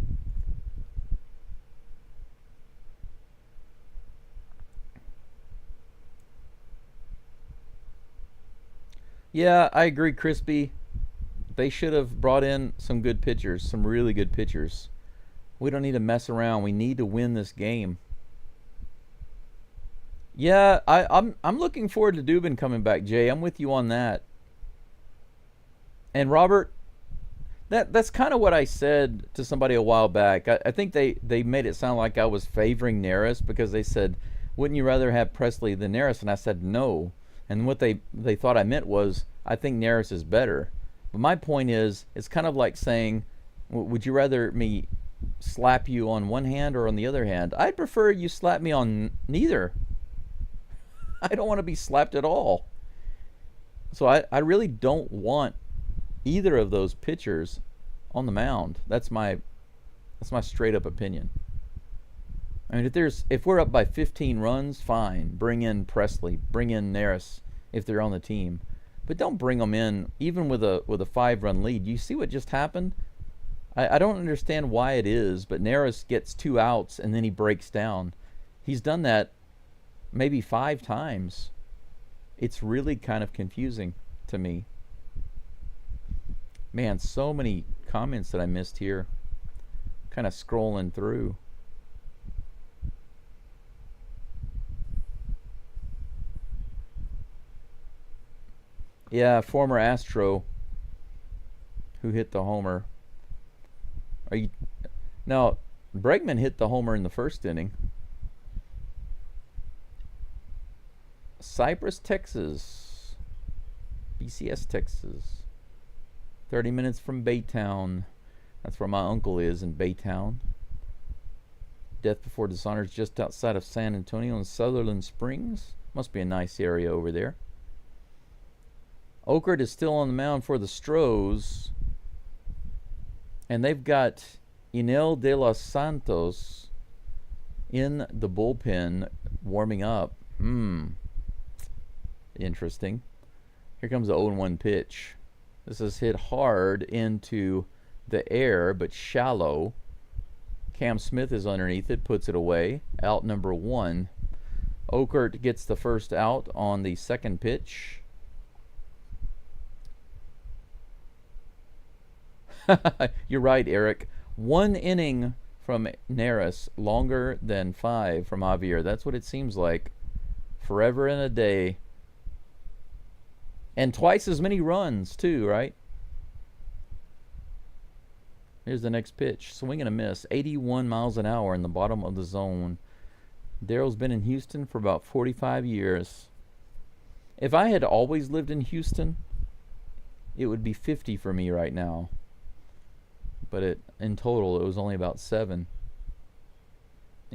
Yeah, I agree, Crispy. They should have brought in some good pitchers, some really good pitchers. We don't need to mess around. We need to win this game. Yeah, I'm looking forward to Dubin coming back, Jay. I'm with you on that. And Robert, that's kind of what I said to somebody a while back. I think they made it sound like I was favoring Neris because they said, "Wouldn't you rather have Presley than Neris?" And I said no. And what they thought I meant was, I think Neris is better. But my point is, it's kind of like saying, would you rather me slap you on one hand or on the other hand? I'd prefer you slap me on neither. I don't want to be slapped at all. So I really don't want either of those pitchers on the mound. That's my straight up opinion. I mean, if we're up by 15 runs, fine. Bring in Presley, bring in Neris if they're on the team, but don't bring them in even with a 5-run lead. You see what just happened? I don't understand why it is, but Neris gets 2 outs and then he breaks down. He's done that maybe 5 times. It's really kind of confusing to me. Man, so many comments that I missed here. Kind of scrolling through. Yeah, former Astro who hit the homer. Are you now? Bregman hit the homer in the first inning. Cypress, Texas. BCS, Texas. 30 minutes from Baytown. That's where my uncle is, in Baytown. Death Before Dishonor is just outside of San Antonio in Sutherland Springs. Must be a nice area over there. Oakert is still on the mound for the Astros. And they've got Inel de los Santos in the bullpen warming up. Interesting. Here comes the 0-1 pitch. This is hit hard into the air, but shallow. Cam Smith is underneath it, puts it away. Out number 1. Oakert gets the first out on the second pitch. You're right, Eric. 1 inning from Neris, longer than 5 from Javier. That's what it seems like. Forever and a day. And twice as many runs, too, right? Here's the next pitch. Swing and a miss. 81 miles an hour in the bottom of the zone. Daryl's been in Houston for about 45 years. If I had always lived in Houston, it would be 50 for me right now. But in total, it was only about 7.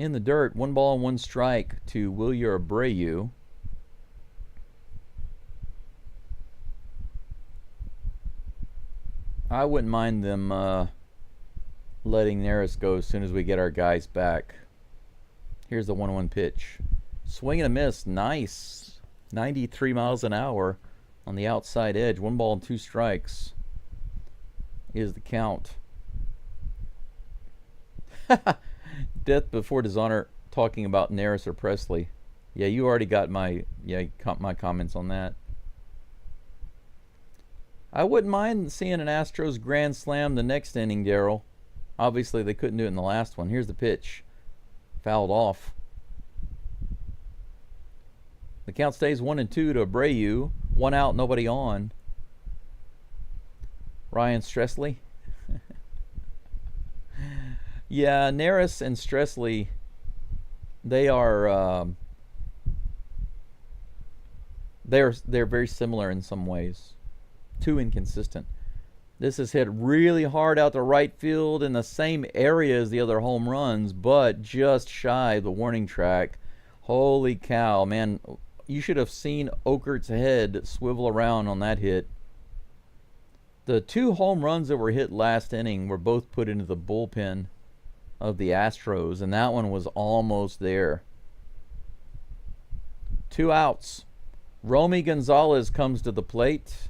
in the dirt. 1 ball and 1 strike to Wilyer Abreu. I wouldn't mind them letting Nery go as soon as we get our guys back. Here's the 1-1 pitch. Swing and a miss. Nice. 93 miles an hour on the outside edge. 1 ball and 2 strikes is the count. Death before dishonor, talking about Nery or Presley. Yeah, you already got my comments on that. I wouldn't mind seeing an Astros grand slam the next inning, Daryl. Obviously, they couldn't do it in the last one. Here's the pitch. Fouled off. The count stays 1-2 to Abreu. 1 out, nobody on. Ryan Stressley. Yeah, Nery and Stressley, they are they're very similar in some ways. Too inconsistent. This is hit really hard out to right field in the same area as the other home runs, but just shy of the warning track. Holy cow, man. You should have seen Okert's head swivel around on that hit. The 2 home runs that were hit last inning were both put into the bullpen of the Astros, and that one was almost there. 2 outs. Romy Gonzalez comes to the plate.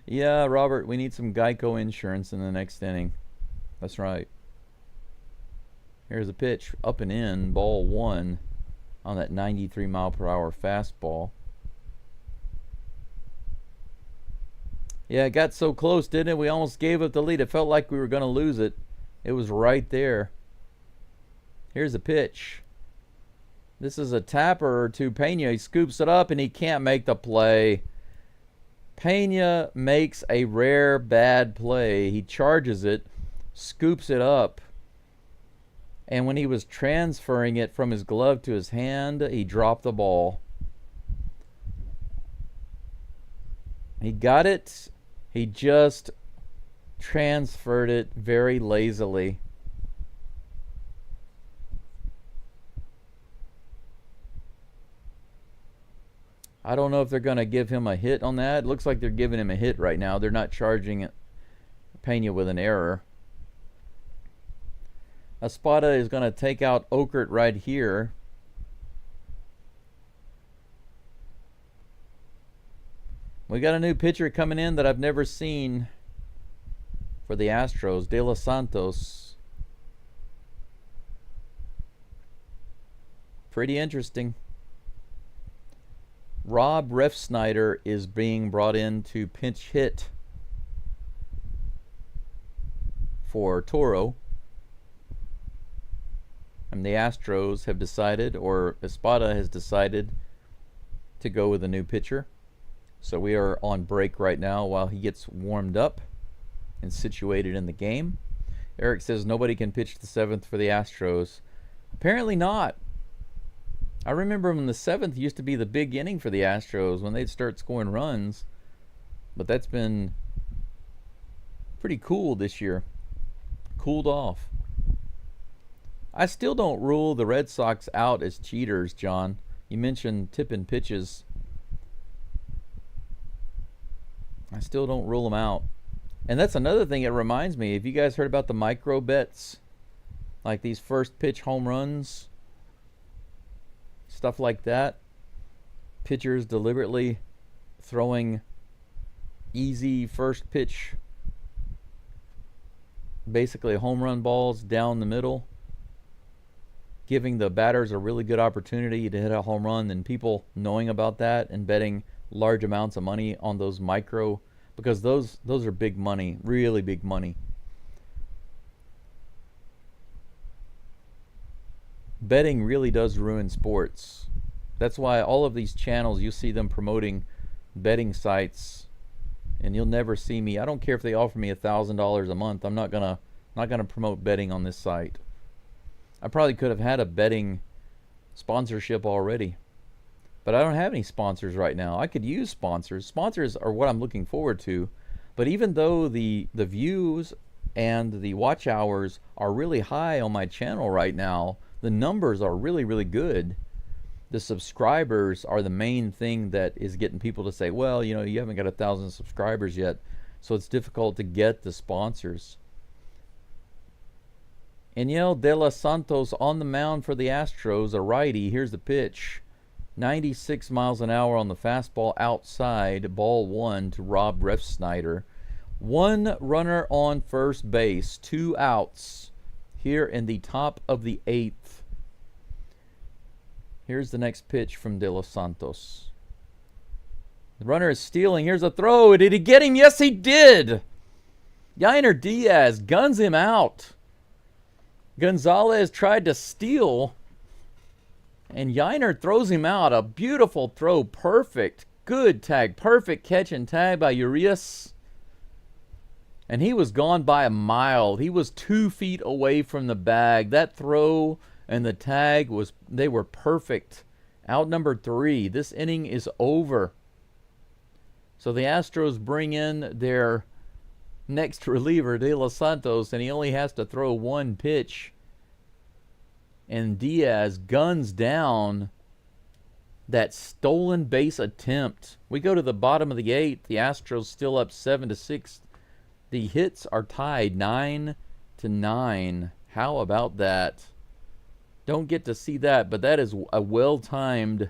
Yeah, Robert, we need some Geico insurance in the next inning. That's right. Here's a pitch, up and in, ball 1 on that 93 mile per hour fastball. Yeah, it got so close, didn't it? We almost gave up the lead. It felt like we were going to lose it. It was right there. Here's a pitch. This is a tapper to Pena. He scoops it up and he can't make the play. Pena makes a rare bad play. He charges it, scoops it up, and when he was transferring it from his glove to his hand, he dropped the ball. He got it. He just transferred it very lazily. I don't know if they're going to give him a hit on that. It looks like they're giving him a hit right now. They're not charging Pena with an error. Espada is going to take out Okert right here. We got a new pitcher coming in that I've never seen for the Astros, De Los Santos. Pretty interesting. Rob Refsnyder is being brought in to pinch hit for Toro. And the Astros have decided, or Espada has decided, to go with a new pitcher. So we are on break right now while he gets warmed up and situated in the game. Eric says nobody can pitch the 7th for the Astros. Apparently not. I remember when the 7th used to be the big inning for the Astros when they'd start scoring runs. But that's been pretty cool this year. Cooled off. I still don't rule the Red Sox out as cheaters, John. You mentioned tipping pitches. I still don't rule them out. And that's another thing it reminds me. Have you guys heard about the micro bets? Like these first pitch home runs? Stuff like that. Pitchers deliberately throwing easy first pitch, basically home run balls down the middle, giving the batters a really good opportunity to hit a home run, and people knowing about that and betting large amounts of money on those micro, because those are big money, really big money. Betting really does ruin sports. That's why all of these channels, you see them promoting betting sites, and you'll never see me. I don't care if they offer me $1,000 a month. I'm not gonna promote betting on this site. I probably could have had a betting sponsorship already. But I don't have any sponsors right now. I could use sponsors. Sponsors are what I'm looking forward to. But even though the views and the watch hours are really high on my channel right now, the numbers are really, really good. The subscribers are the main thing that is getting people to say, well, you know, you haven't got 1,000 subscribers yet, so it's difficult to get the sponsors. Eniel De Los Santos on the mound for the Astros, a righty. Here's the pitch. 96 miles an hour on the fastball outside, ball one to Rob Refsnyder. One runner on first base, 2 outs here in the top of the 8th. Here's the next pitch from De Los Santos. The runner is stealing. Here's a throw. Did he get him? Yes, he did. Yainer Diaz guns him out. Gonzalez tried to steal, and Yainer throws him out. A beautiful throw. Perfect. Good tag. Perfect catch and tag by Urias. And he was gone by a mile. He was 2 feet away from the bag. That throw and the tag they were perfect. Out number 3. This inning is over. So the Astros bring in their next reliever, De Los Santos, and he only has to throw 1 pitch. And Diaz guns down that stolen base attempt. We go to the bottom of the 8th. The Astros still up 7-6. The hits are tied 9-9. How about that? Don't get to see that, but that is a well-timed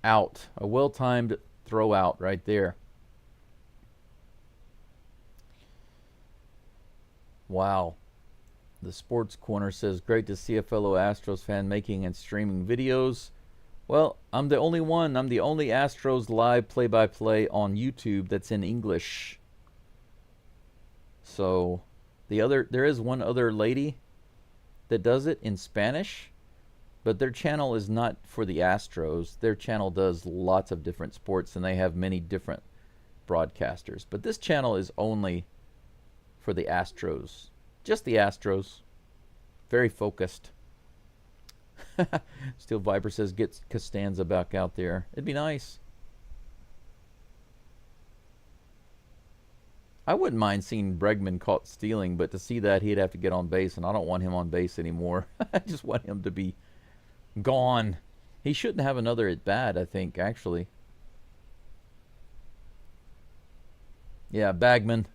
out. A well-timed throw out right there. Wow. The Sports Corner says, great to see a fellow Astros fan making and streaming videos. Well, I'm the only one. I'm the only Astros live play-by-play on YouTube that's in English. So, there is one other lady that does it in Spanish, but their channel is not for the Astros. Their channel does lots of different sports, and they have many different broadcasters. But this channel is only for the Astros. Just the Astros. Very focused. Steel Viper says, get Costanza back out there. It'd be nice. I wouldn't mind seeing Bregman caught stealing, but to see that, he'd have to get on base, and I don't want him on base anymore. I just want him to be gone. He shouldn't have another at-bat, I think, actually. Yeah, Bagman.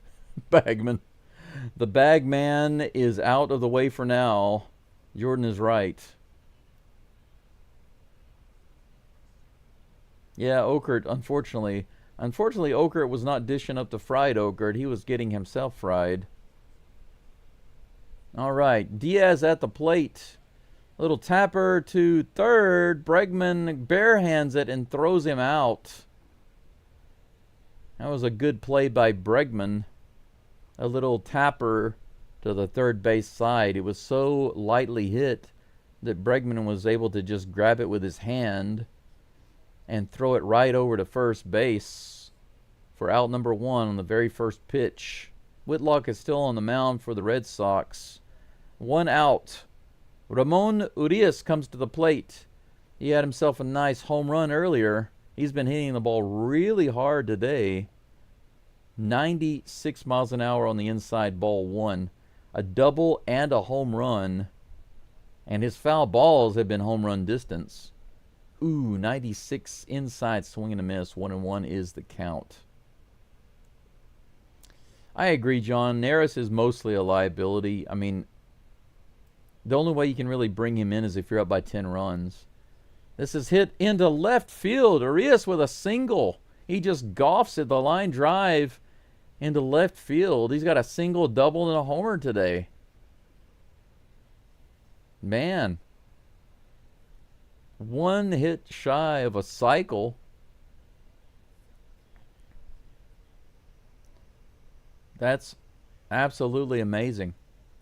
Bagman. The Bagman is out of the way for now. Jordan is right. Yeah, Okert, unfortunately. Unfortunately, Okert was not dishing up the fried Okert. He was getting himself fried. All right, Diaz at the plate. Little tapper to third. Bregman barehands it and throws him out. That was a good play by Bregman. A little tapper to the third base side. It was so lightly hit that Bregman was able to just grab it with his hand and throw it right over to first base for out number 1 on the very first pitch. Whitlock is still on the mound for the Red Sox. 1 out. Ramon Urias comes to the plate. He had himself a nice home run earlier. He's been hitting the ball really hard today. 96 miles an hour on the inside, ball 1. A double and a home run. And his foul balls have been home run distance. Ooh, 96 inside, swing and a miss. 1-1 is the count. I agree, John. Neris is mostly a liability. I mean, the only way you can really bring him in is if you're up by 10 runs. This is hit into left field. Urias with a single. He just golfs it, the line drive into left field. He's got a single, double, and a homer today. Man. 1 hit shy of a cycle. That's absolutely amazing.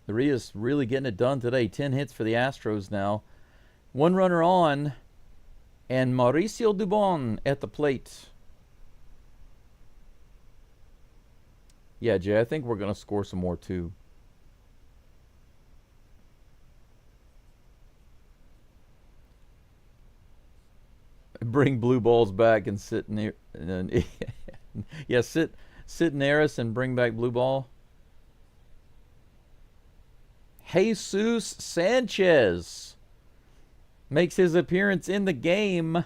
Urias really getting it done today. 10 hits for the Astros now. 1 runner on. And Mauricio Dubon at the plate. Yeah, Jay, I think we're going to score some more too. bring blue balls back and sit near. Yeah, sit Neris and bring back blue ball. Jesus Sanchez makes his appearance in the game.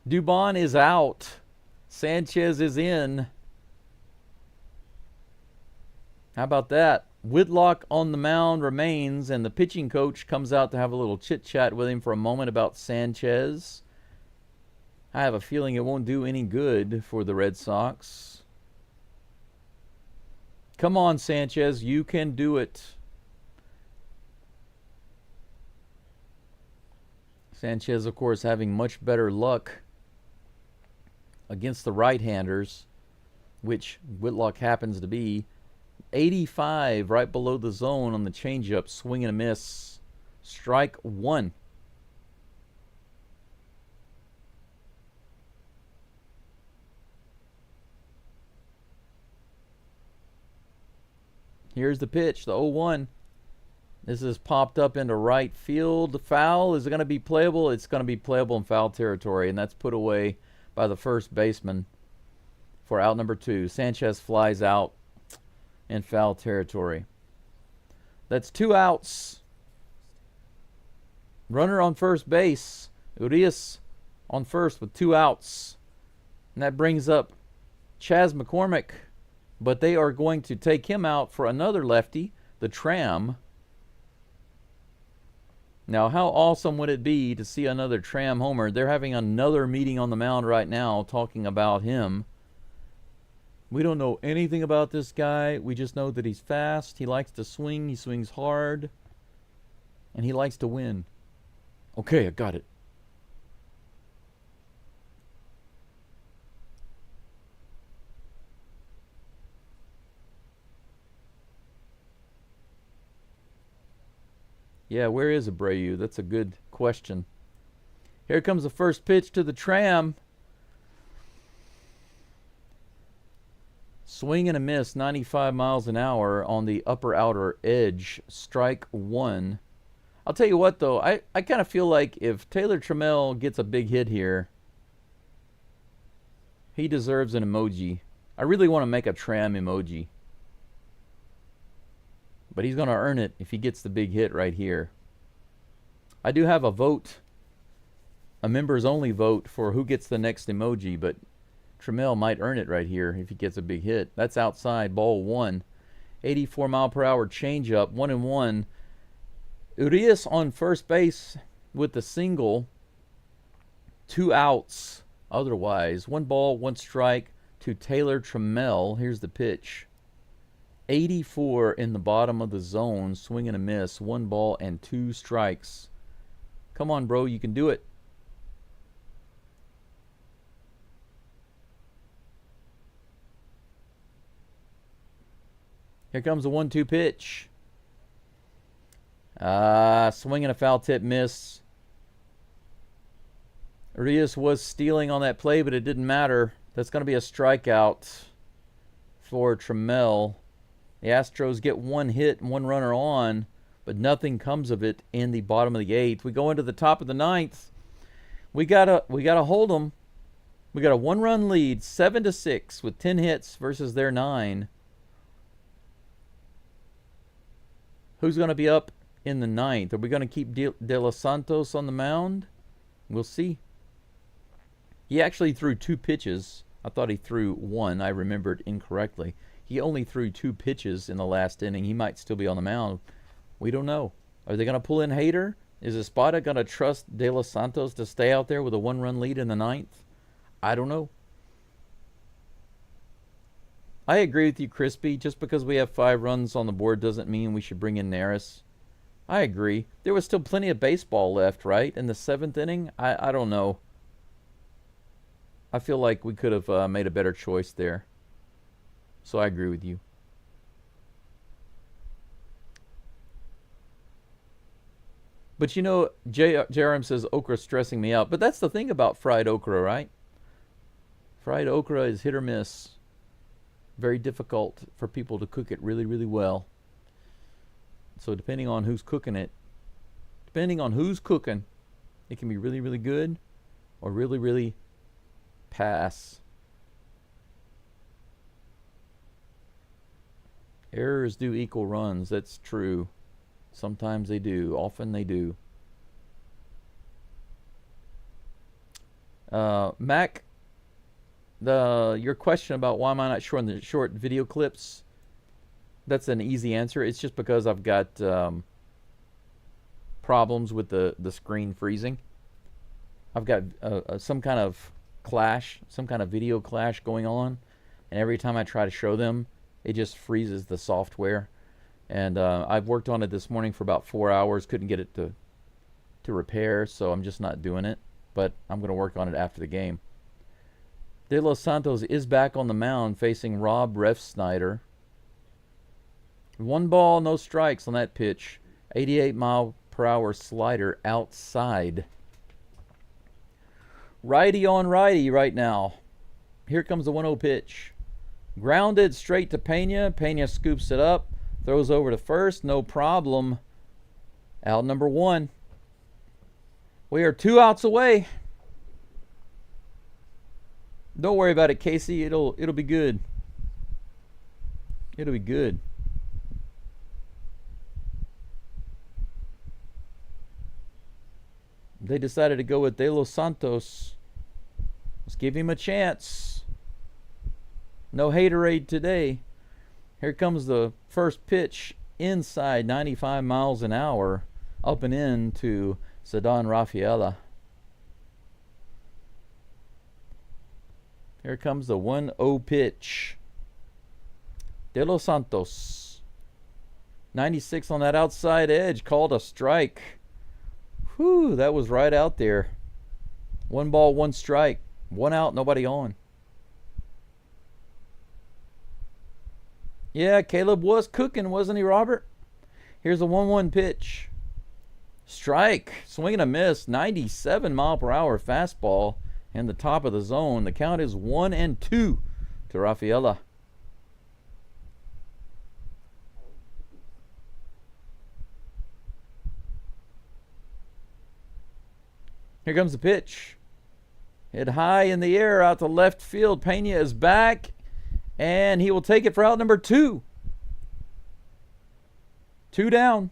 Dubon is out. Sanchez is in. How about that? Whitlock on the mound remains, and the pitching coach comes out to have a little chit-chat with him for a moment about Sanchez. I have a feeling it won't do any good for the Red Sox. Come on, Sanchez, you can do it. Sanchez, of course, having much better luck against the right-handers, which Whitlock happens to be. 85 right below the zone on the changeup, swing and a miss. Strike one. Here's the pitch, the 0-1. This is popped up into right field. Foul. Is it going to be playable? It's going to be playable in foul territory, and that's put away by the first baseman for out number 2. Sanchez flies out in foul territory. That's 2 outs. Runner on first base. Urias on first with 2 outs. And that brings up Chas McCormick. But they are going to take him out for another lefty, the Tram. Now, how awesome would it be to see another Tram homer? They're having another meeting on the mound right now talking about him. We don't know anything about this guy. We just know that he's fast. He likes to swing. He swings hard. And he likes to win. Okay, I got it. Yeah, where is Abreu? That's a good question. Here comes the first pitch to the Tram. Swing and a miss, 95 miles an hour on the upper outer edge. Strike one. I'll tell you what, though. I kind of feel like if Taylor Trammell gets a big hit here, he deserves an emoji. I really want to make a Tram emoji. But he's going to earn it if he gets the big hit right here. I do have a vote, a members-only vote for who gets the next emoji, but Trammell might earn it right here if he gets a big hit. That's outside, ball 1. 84-mile-per-hour changeup, 1-1. Urias on first base with the single. 2 outs otherwise. 1 ball, 1 strike to Taylor Trammell. Here's the pitch. 84 in the bottom of the zone, swing and a miss, 1 ball and 2 strikes. Come on, bro, you can do it. Here comes the 1-2 pitch. Swing and a foul tip miss. Urias was stealing on that play, but it didn't matter. That's going to be a strikeout for Trammell. The Astros get 1 hit and 1 runner on, but nothing comes of it in the bottom of the 8th. We go into the top of the 9th. We gotta hold them. We got a 1-run lead, 7-6 with 10 hits versus their 9. Who's going to be up in the 9th? Are we going to keep De Los Santos on the mound? We'll see. He actually threw 2 pitches. I thought he threw 1. I remembered incorrectly. He only threw 2 pitches in the last inning. He might still be on the mound. We don't know. Are they going to pull in Hader? Is Espada going to trust De Los Santos to stay out there with a 1-run lead in the 9th? I don't know. I agree with you, Crispy. Just because we have 5 runs on the board doesn't mean we should bring in Neris. I agree. There was still plenty of baseball left, right? In the 7th inning? I don't know. I feel like we could have made a better choice there. So I agree with you. But you know, JRM says okra's stressing me out. But that's the thing about fried okra, right? Fried okra is hit or miss. Very difficult for people to cook it really, really well. So depending on who's cooking it, it can be really, really good, or really, really pass. Errors do equal runs. That's true. Sometimes they do. Often they do. Mac, your question about why am I not showing the short video clips, that's an easy answer. It's just because I've got problems with the screen freezing. I've got some kind of clash, some kind of video clash going on, and every time I try to show them, it just freezes the software. And I've worked on it this morning for about 4 hours, couldn't get it to repair, so I'm just not doing it. But I'm going to work on it after the game. De Los Santos is back on the mound facing Rob Refsnyder. 1 ball, no strikes on that pitch. 88-mile-per-hour slider outside. Righty on righty right now. Here comes the 1-0 pitch. Grounded straight to Pena. Pena scoops it up. Throws over to first. No problem. Out number 1. We are 2 outs away. Don't worry about it, Casey. It'll be good. It'll be good. They decided to go with De Los Santos. Let's give him a chance. No haterade today. Here comes the first pitch inside, 95 miles an hour, up and in to Ceddanne Rafaela. Here comes the 1-0 pitch. De Los Santos. 96 on that outside edge. Called a strike. Whew, that was right out there. 1 ball, 1 strike. 1 out, nobody on. Yeah, Caleb was cooking, wasn't he, Robert? Here's a 1-1 pitch. Strike. Swing and a miss. 97-mile-per-hour fastball in the top of the zone. The count is 1-2 to Rafaela. Here comes the pitch. Hit high in the air out to left field. Pena is back, and he will take it for out number 2. 2 down.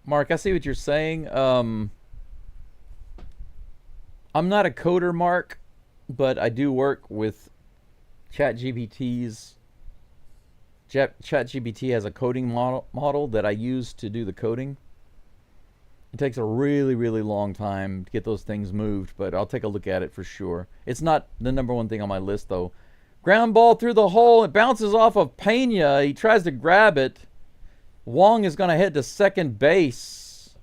Mark, I see what you're saying. I'm not a coder, Mark, but I do work with ChatGPT's. ChatGPT has a coding model that I use to do the coding. It takes a really, really long time to get those things moved, but I'll take a look at it for sure. It's not the number 1 thing on my list, though. Ground ball through the hole. It bounces off of Pena. He tries to grab it. Wong is going to head to second base.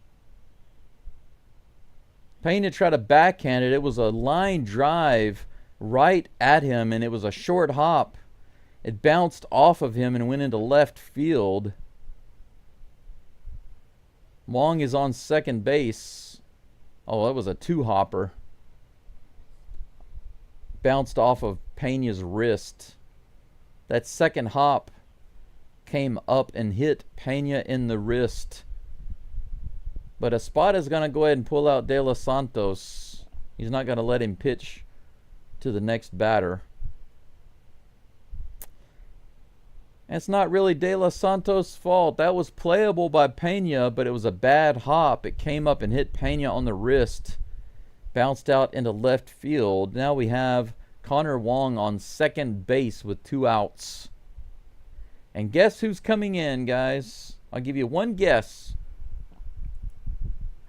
Pena tried to backhand it. It was a line drive right at him, and it was a short hop. It bounced off of him and went into left field. Wong is on second base. Oh, that was a 2-hopper. Bounced off of Pena's wrist. That second hop came up and hit Pena in the wrist. But Espada's going to go ahead and pull out De Los Santos. He's not going to let him pitch to the next batter. And it's not really De Los Santos' fault. That was playable by Pena, but it was a bad hop. It came up and hit Pena on the wrist. Bounced out into left field. Now we have Connor Wong on second base with 2 outs. And guess who's coming in, guys? I'll give you one guess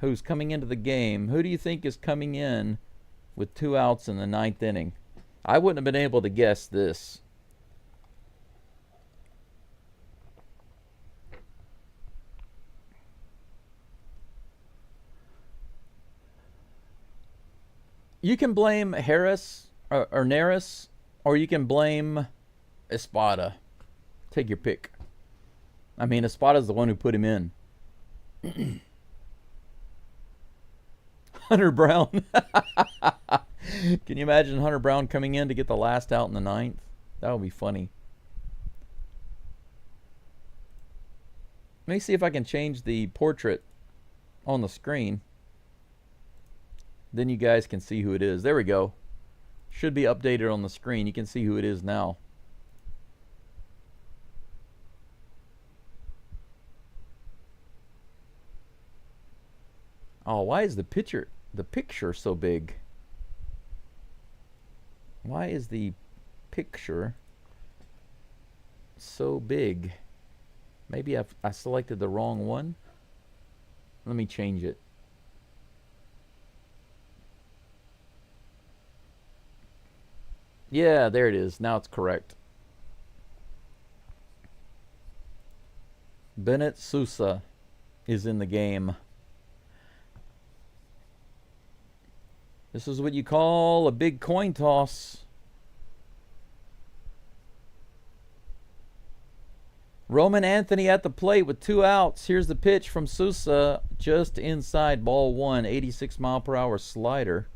who's coming into the game. Who do you think is coming in with 2 outs in the 9th inning? I wouldn't have been able to guess this. You can blame Harris or Neris, or you can blame Espada. Take your pick. I mean, Espada's the one who put him in. Hunter Brown. Can you imagine Hunter Brown coming in to get the last out in the 9th? That would be funny. Let me see if I can change the portrait on the screen. Then you guys can see who it is. There we go. Should be updated on the screen. You can see who it is now. Oh, why is the picture so big? Why is the picture so big? Maybe I selected the wrong one. Let me change it. Yeah, there it is. Now it's correct. Bennett Sousa is in the game. This is what you call a big coin toss. Roman Anthony at the plate with 2 outs. Here's the pitch from Sousa, just inside ball 1, 86-mile-per-hour slider.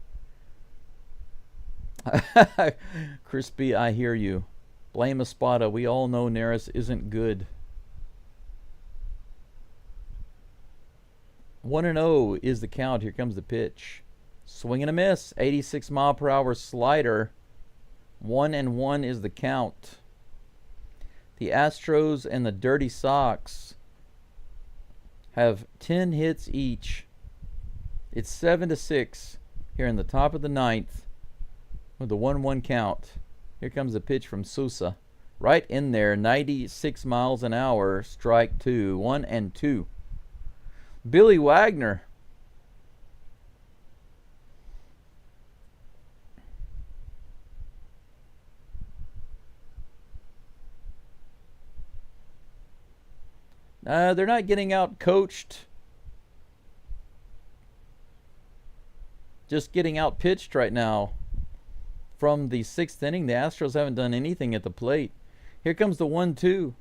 Crispy, I hear you. Blame Espada. We all know Nery isn't good. 1-0 is the count. Here comes the pitch. Swing and a miss. 86-mile-per-hour slider. 1-1 is the count. The Astros and the Dirty Sox have 10 hits each. It's 7-6 here in the top of the 9th with the 1-1 count. Here comes the pitch from Sousa. Right in there, 96 miles an hour, strike 2, 1-2. Billy Wagner. They're not getting out coached. Just getting out pitched right now. From the 6th inning, the Astros haven't done anything at the plate. Here comes the 1-2.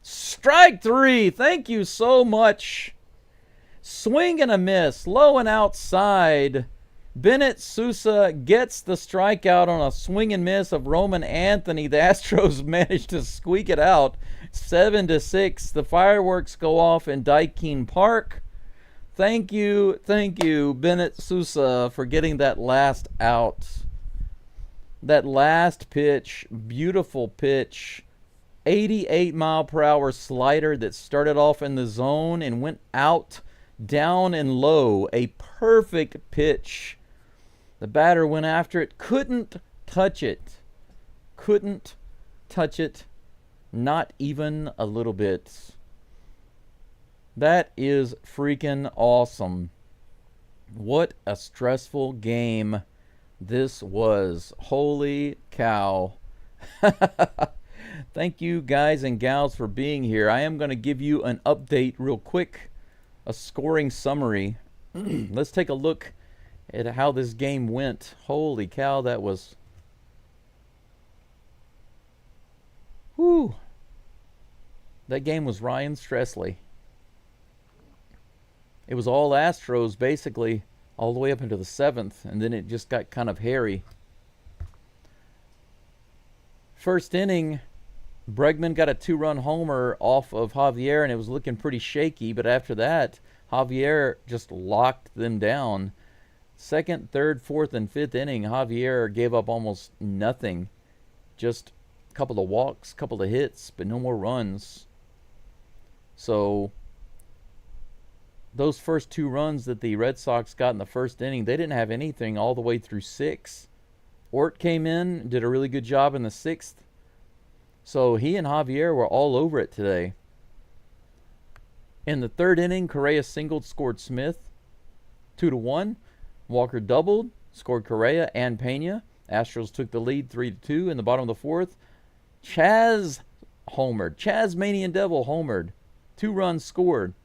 Strike 3. Thank you so much. Swing and a miss. Low and outside. Bennett Sousa gets the strikeout on a swing and miss of Roman Anthony. The Astros managed to squeak it out. 7-6. The fireworks go off in Daikin Park. Thank you, Bennett Sousa, for getting that last out. That last pitch, beautiful pitch. 88-mile-per-hour slider that started off in the zone and went out, down and low. A perfect pitch. The batter went after it, couldn't touch it. Couldn't touch it, not even a little bit. That is freaking awesome. What a stressful game this was. Holy cow. Thank you guys and gals for being here. I am going to give you an update real quick, a scoring summary. Let's take a look at how this game went. Holy cow, that was... Whew. That game was Ryan Stressley. It was all Astros basically all the way up into the 7th, and then it just got kind of hairy. First inning, Bregman got a 2-run homer off of Javier, and it was looking pretty shaky, but after that, Javier just locked them down. Second, third, fourth, and fifth inning, Javier gave up almost nothing. Just a couple of walks, couple of hits, but no more runs. So those first 2 runs that the Red Sox got in the first inning, they didn't have anything all the way through 6. Ort came in, did a really good job in the 6th. So he and Javier were all over it today. In the 3rd inning, Correa singled, scored Smith 2-1. Walker doubled, scored Correa and Pena. Astros took the lead 3-2 in the bottom of the 4th. Chas homered. Chasmanian Devil homered. 2 runs scored.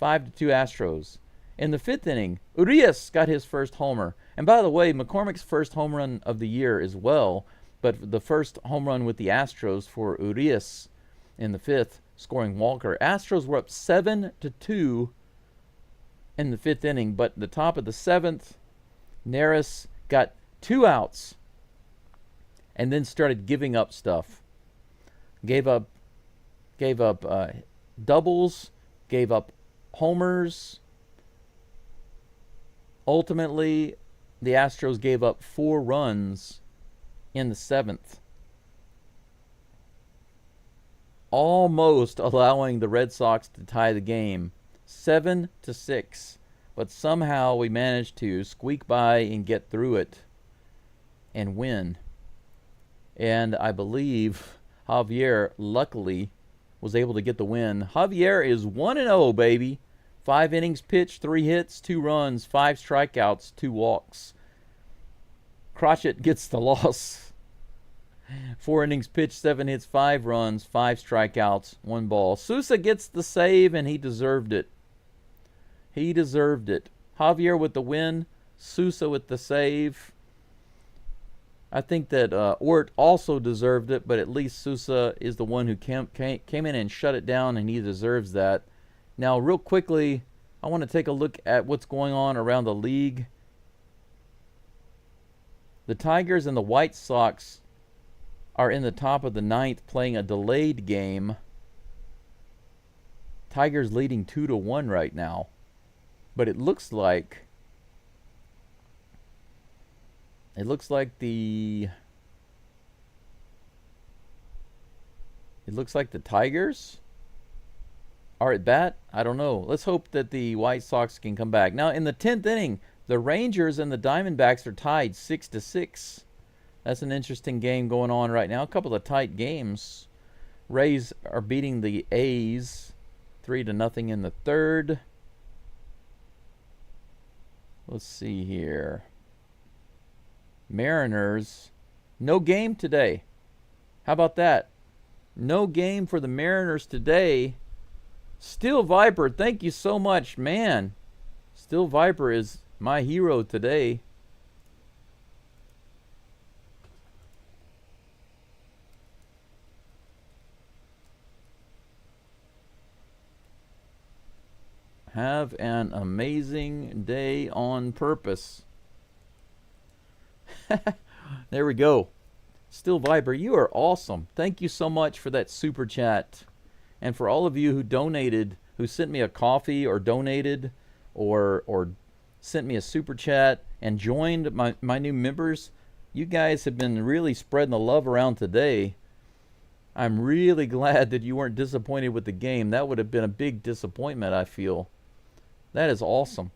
5-2 Astros. In the 5th inning, Urias got his first homer. And by the way, McCormick's first home run of the year as well, but the first home run with the Astros for Urias in the 5th, scoring Walker. Astros were up 7-2 in the 5th inning, but the top of the 7th, Nery got 2 outs and then started giving up stuff. Gave up doubles, gave up homers, Ultimately, the Astros gave up 4 runs in the 7th, almost allowing the Red Sox to tie the game 7-6. But somehow we managed to squeak by and get through it and win. And I believe Javier, luckily, was able to get the win. Javier is 1-0, baby. 5 innings pitched, 3 hits, 2 runs, 5 strikeouts, 2 walks. Crotchet gets the loss. 4 innings pitched, 7 hits, 5 runs, 5 strikeouts, 1 ball. Sousa gets the save, and he deserved it. He deserved it. Javier with the win, Sousa with the save. I think that Ort also deserved it, but at least Sousa is the one who came in and shut it down, and he deserves that. Now, real quickly, I want to take a look at what's going on around the league. The Tigers and the White Sox are in the top of the 9th playing a delayed game. Tigers leading 2-1 right now. But it looks like the Tigers are at bat. I don't know. Let's hope that the White Sox can come back. Now, in the 10th inning, the Rangers and the Diamondbacks are tied 6-6. That's an interesting game going on right now. A couple of tight games. Rays are beating the A's 3-0 in the 3rd. Let's see here. Mariners, no game today. How about that? No game for the Mariners today. Steel Viper, thank you so much, man. Steel Viper is my hero today. Have an amazing day on purpose. There we go. Steel Viper, you are awesome. Thank you so much for that super chat. And for all of you who donated, who sent me a coffee or donated or sent me a super chat and joined my new members, you guys have been really spreading the love around today. I'm really glad that you weren't disappointed with the game. That would have been a big disappointment, I feel. That is awesome.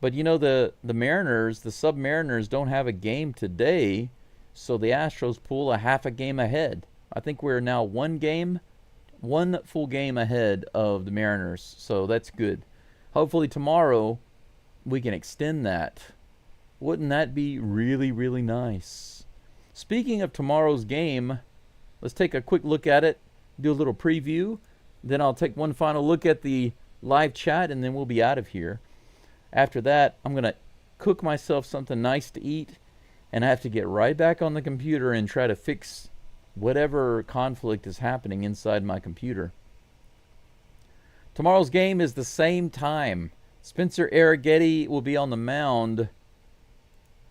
But you know, the Mariners, the Submariners don't have a game today, so the Astros pull a half a game ahead. I think we're now one full game ahead of the Mariners, so that's good. Hopefully tomorrow we can extend that. Wouldn't that be really, really nice? Speaking of tomorrow's game, let's take a quick look at it, do a little preview, then I'll take one final look at the live chat, and then we'll be out of here. After that, I'm going to cook myself something nice to eat, and I have to get right back on the computer and try to fix whatever conflict is happening inside my computer. Tomorrow's game is the same time. Spencer Arrighetti will be on the mound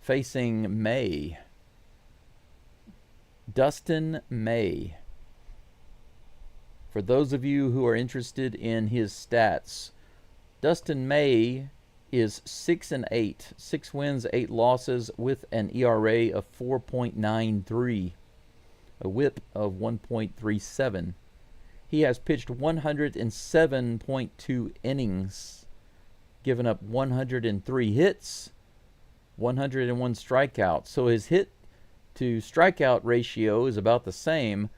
facing May. Dustin May. For those of you who are interested in his stats, Dustin May is 6-8, 6 wins, 8 losses, with an ERA of 4.93, a WHIP of 1.37. He has pitched 107.2 innings, given up 103 hits, 101 strikeouts. So his hit to strikeout ratio is about the same,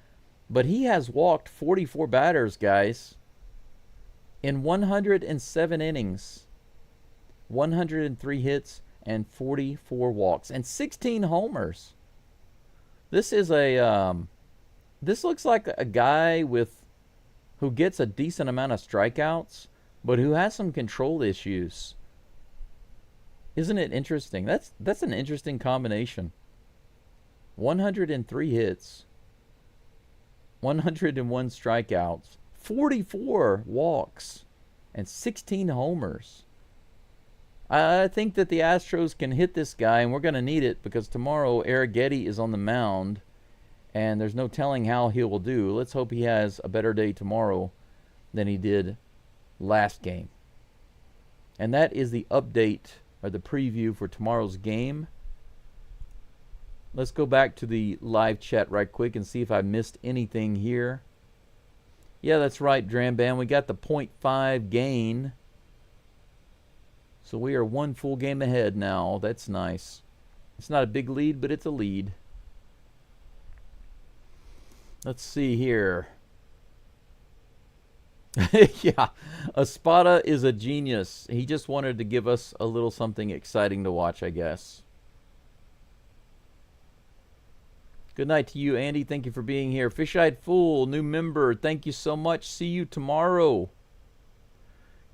but he has walked 44 batters, guys, in 107 innings, 103 hits, and 44 walks, and 16 homers. This is this looks like a guy who gets a decent amount of strikeouts, but who has some control issues. Isn't it interesting? That's an interesting combination. 103 hits, 101 strikeouts, 44 walks, and 16 homers. I think that the Astros can hit this guy, and we're going to need it because tomorrow Arrighetti is on the mound, and there's no telling how he will do. Let's hope he has a better day tomorrow than he did last game. And that is the update or the preview for tomorrow's game. Let's go back to the live chat right quick and see if I missed anything here. Yeah, that's right, Dramban. We got the 0.5 gain. So we are one full game ahead now. That's nice. It's not a big lead, but it's a lead. Let's see here. Yeah, Espada is a genius. He just wanted to give us a little something exciting to watch, I guess. Good night to you, Andy. Thank you for being here. Fish-Eyed Fool, new member. Thank you so much. See you tomorrow.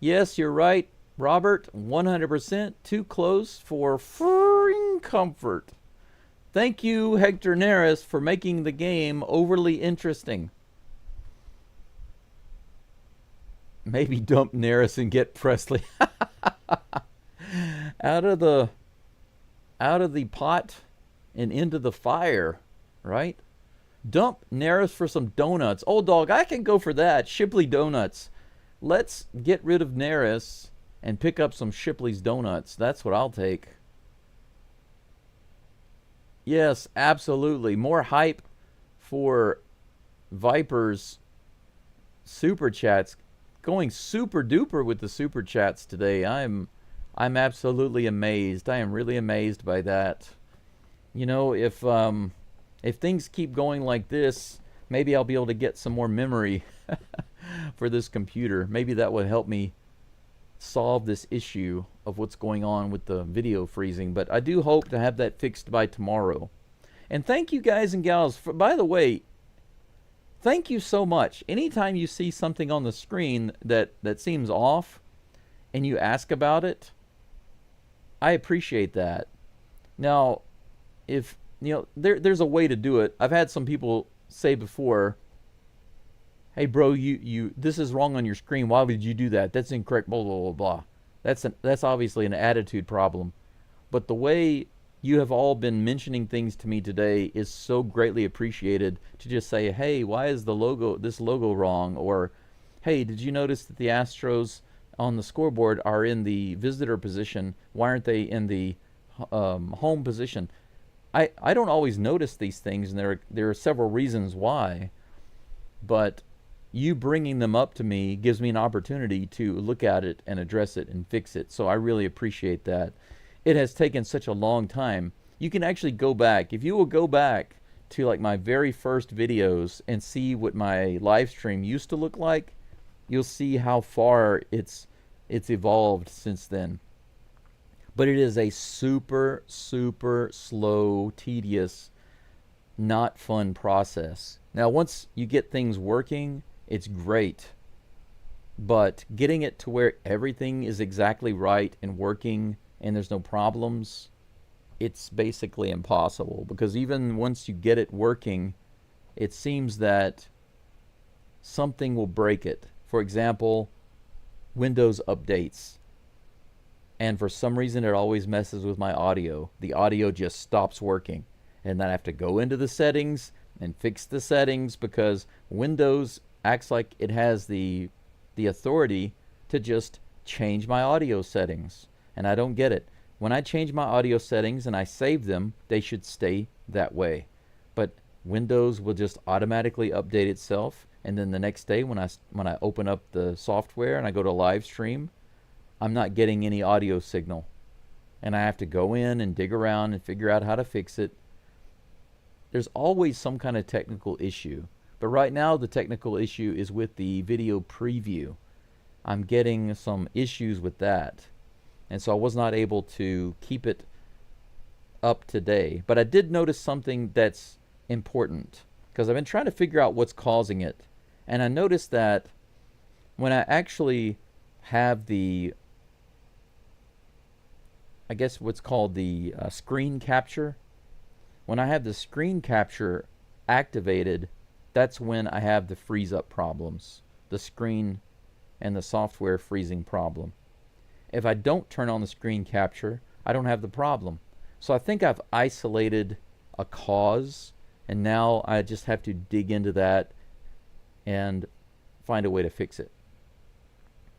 Yes, you're right, Robert. 100% too close for freaking comfort. Thank you, Hector Neris, for making the game overly interesting. Maybe dump Neris and get Presley out of the pot and into the fire, right? Dump Neris for some donuts. Oh, dog, I can go for that. Shipley donuts. Let's get rid of Neris and pick up some Shipley's donuts. That's what I'll take. Yes, absolutely. More hype for Viper's super chats. Going super duper with the super chats today. I'm absolutely amazed. I am really amazed by that. You know, if things keep going like this, maybe I'll be able to get some more memory for this computer. Maybe that would help me solve this issue of what's going on with the video freezing. But I do hope to have that fixed by tomorrow. And thank you guys and gals for, by the way, thank you so much. Anytime you see something on the screen that seems off and you ask about it, I appreciate that. Now, if you know, there's a way to do it. I've had some people say before, "Hey bro, you this is wrong on your screen. Why would you do that? That's incorrect, blah blah blah blah." That's obviously an attitude problem. But the way you have all been mentioning things to me today is so greatly appreciated, to just say, "Hey, why is this logo wrong?" Or, "Hey, did you notice that the Astros on the scoreboard are in the visitor position? Why aren't they in the home position?" I don't always notice these things, and there are several reasons why. But you bringing them up to me gives me an opportunity to look at it and address it and fix it. So I really appreciate that. It has taken such a long time. You can actually go back. If you will go back to like my very first videos and see what my live stream used to look like, you'll see how far it's evolved since then. But it is a super, super slow, tedious, not fun process. Now, once you get things working, it's great. But getting it to where everything is exactly right and working and there's no problems, it's basically impossible. Because even once you get it working, it seems that something will break it. For example, Windows updates. And for some reason, it always messes with my audio. The audio just stops working. And then I have to go into the settings and fix the settings, because Windows acts like it has the authority to just change my audio settings. And I don't get it. When I change my audio settings and I save them, they should stay that way. But Windows will just automatically update itself. And then the next day when I open up the software and I go to live stream, I'm not getting any audio signal. And I have to go in and dig around and figure out how to fix it. There's always some kind of technical issue. But right now the technical issue is with the video preview. I'm getting some issues with that. And so I was not able to keep it up today. But I did notice something that's important, because I've been trying to figure out what's causing it. And I noticed that when I actually have the, I guess what's called the screen capture, when I have the screen capture activated, that's when I have the freeze up problems, the screen and the software freezing problem. If I don't turn on the screen capture, I don't have the problem. So I think I've isolated a cause, and now I just have to dig into that and find a way to fix it.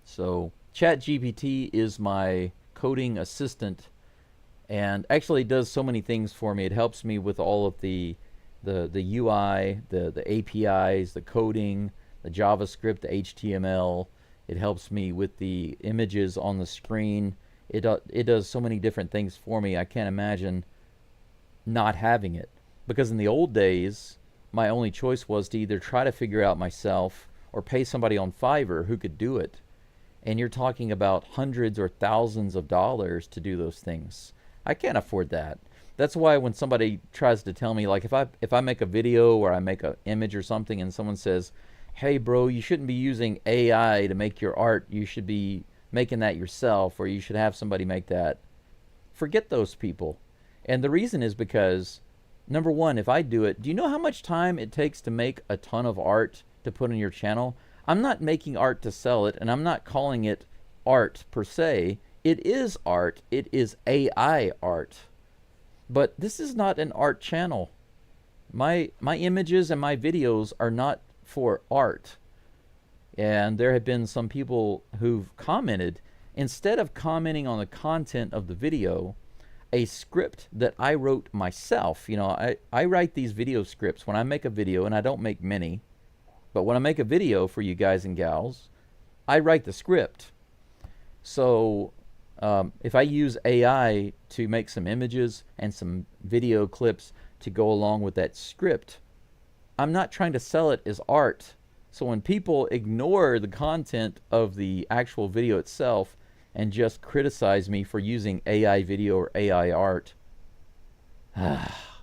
So ChatGPT is my coding assistant, and actually it does so many things for me. It helps me with all of the UI, the APIs, the coding, the JavaScript, the HTML. It helps me with the images on the screen. It does so many different things for me. I can't imagine not having it, because in the old days my only choice was to either try to figure out myself or pay somebody on Fiverr who could do it. And you're talking about hundreds or thousands of dollars to do those things. I can't afford that. That's why when somebody tries to tell me, like if I make a video or I make an image or something and someone says, hey bro, you shouldn't be using AI to make your art, you should be making that yourself, or you should have somebody make that. Forget those people. And the reason is because, number one, if I do it, do you know how much time it takes to make a ton of art to put on your channel? I'm not making art to sell it, and I'm not calling it art per se. It is art. It is AI art. But this is not an art channel. My images and my videos are not for art. And there have been some people who've commented, instead of commenting on the content of the video, a script that I wrote myself. You know, I write these video scripts when I make a video, and I don't make many. But when I make a video for you guys and gals, I write the script. So if I use AI to make some images and some video clips to go along with that script, I'm not trying to sell it as art. So when people ignore the content of the actual video itself and just criticize me for using AI video or AI art,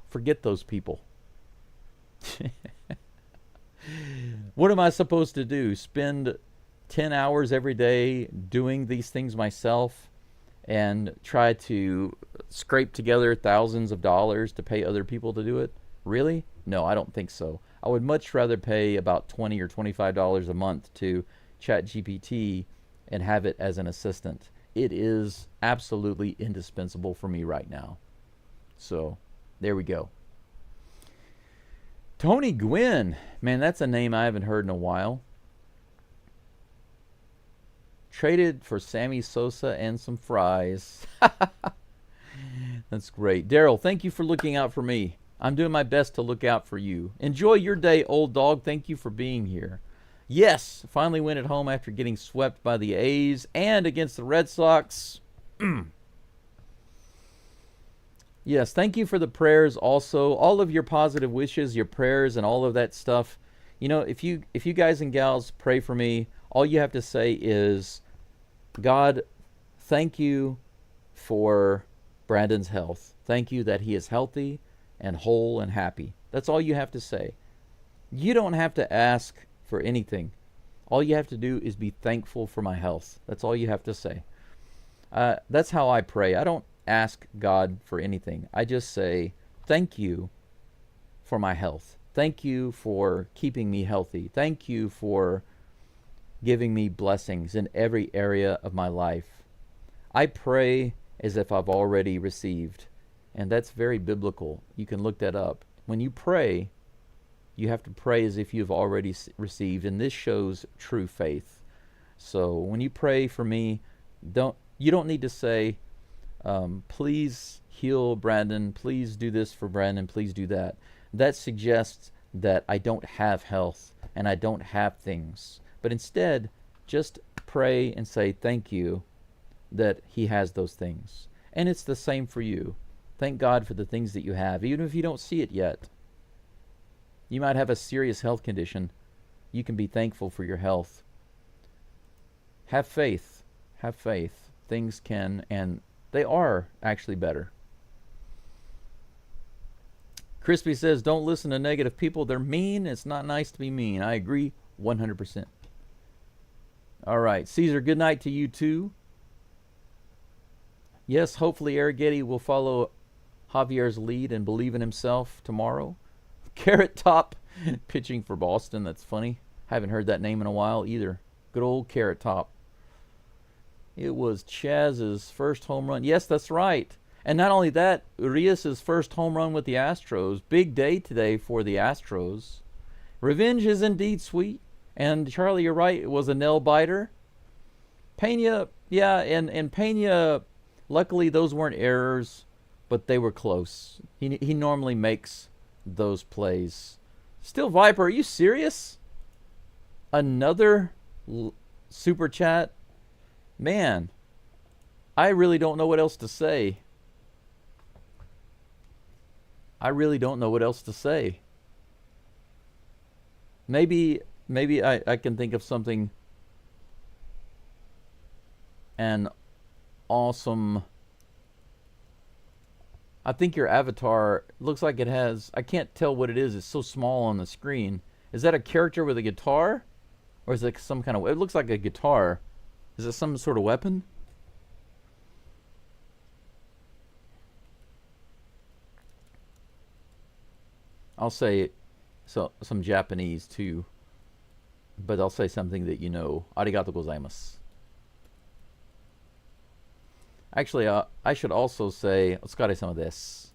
forget those people. What am I supposed to do? Spend 10 hours every day doing these things myself and try to scrape together thousands of dollars to pay other people to do it? Really? No, I don't think so. I would much rather pay about $20 or $25 a month to ChatGPT and have it as an assistant. It is absolutely indispensable for me right now. So, there we go. Tony Gwynn. Man, that's a name I haven't heard in a while. Traded for Sammy Sosa and some fries. That's great. Daryl, thank you for looking out for me. I'm doing my best to look out for you. Enjoy your day, old dog. Thank you for being here. Yes, finally win at home after getting swept by the A's and against the Red Sox. Yes, thank you for the prayers also. All of your positive wishes, your prayers, and all of that stuff. You know, if you guys and gals pray for me, all you have to say is, God, thank you for Brandon's health. Thank you that he is healthy and whole and happy. That's all you have to say. You don't have to ask for anything. All you have to do is be thankful for my health. That's all you have to say. That's how I pray. I don't ask God for anything. I just say, thank you for my health. Thank you for keeping me healthy. Thank you for giving me blessings in every area of my life. I pray as if I've already received. And that's very biblical. You can look that up. When you pray, you have to pray as if you've already received. And this shows true faith. So when you pray for me, you don't need to say, please heal Brandon, please do this for Brandon, please do that. That suggests that I don't have health and I don't have things. But instead, just pray and say thank you that he has those things. And it's the same for you. Thank God for the things that you have, even if you don't see it yet. You might have a serious health condition. You can be thankful for your health. Have faith. Have faith. Things can, and they are actually better. Crispy says, don't listen to negative people. They're mean. It's not nice to be mean. I agree 100%. All right. Caesar, good night to you too. Yes, hopefully Arrighetti will follow Javier's lead and believe in himself tomorrow. Carrot Top pitching for Boston. That's funny. Haven't heard that name in a while either. Good old Carrot Top. It was Chaz's first home run. Yes, that's right. And not only that, Urias' first home run with the Astros. Big day today for the Astros. Revenge is indeed sweet. And Charlie, you're right. It was a nail biter. Pena, yeah, and Pena Luckily, those weren't errors, but they were close. He normally makes those plays. Still Viper, are you serious? Another super chat? Man, I really don't know what else to say. I really don't know what else to say. Maybe I can think of something. An awesome. I think your avatar looks like it has. I can't tell what it is. It's so small on the screen. Is that a character with a guitar? Or is it some kind of. It looks like a guitar. Is it some sort of weapon? I'll say some Japanese too. But I'll say something that you know. Arigato gozaimasu. Actually, I should also say, otsukare-sama desu.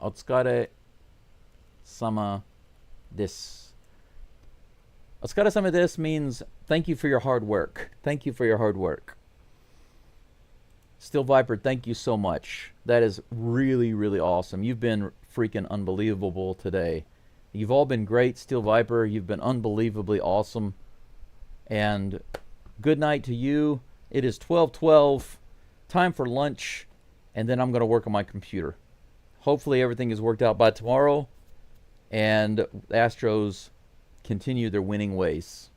Otsukare-sama desu. Otsukare-sama desu means thank you for your hard work. Thank you for your hard work. Still Viper, thank you so much. That is really, really awesome. You've been freaking unbelievable today. You've all been great. Still Viper, you've been unbelievably awesome. And good night to you. It is 12:12. Time for lunch. And then I'm going to work on my computer. Hopefully everything is worked out by tomorrow. And the Astros continue their winning ways.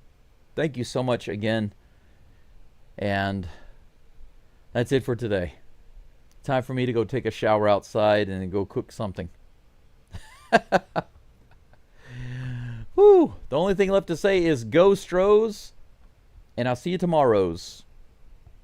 Thank you so much again. And that's it for today. Time for me to go take a shower outside and then go cook something. Whew. The only thing left to say is go Stros, and I'll see you tomorrow's.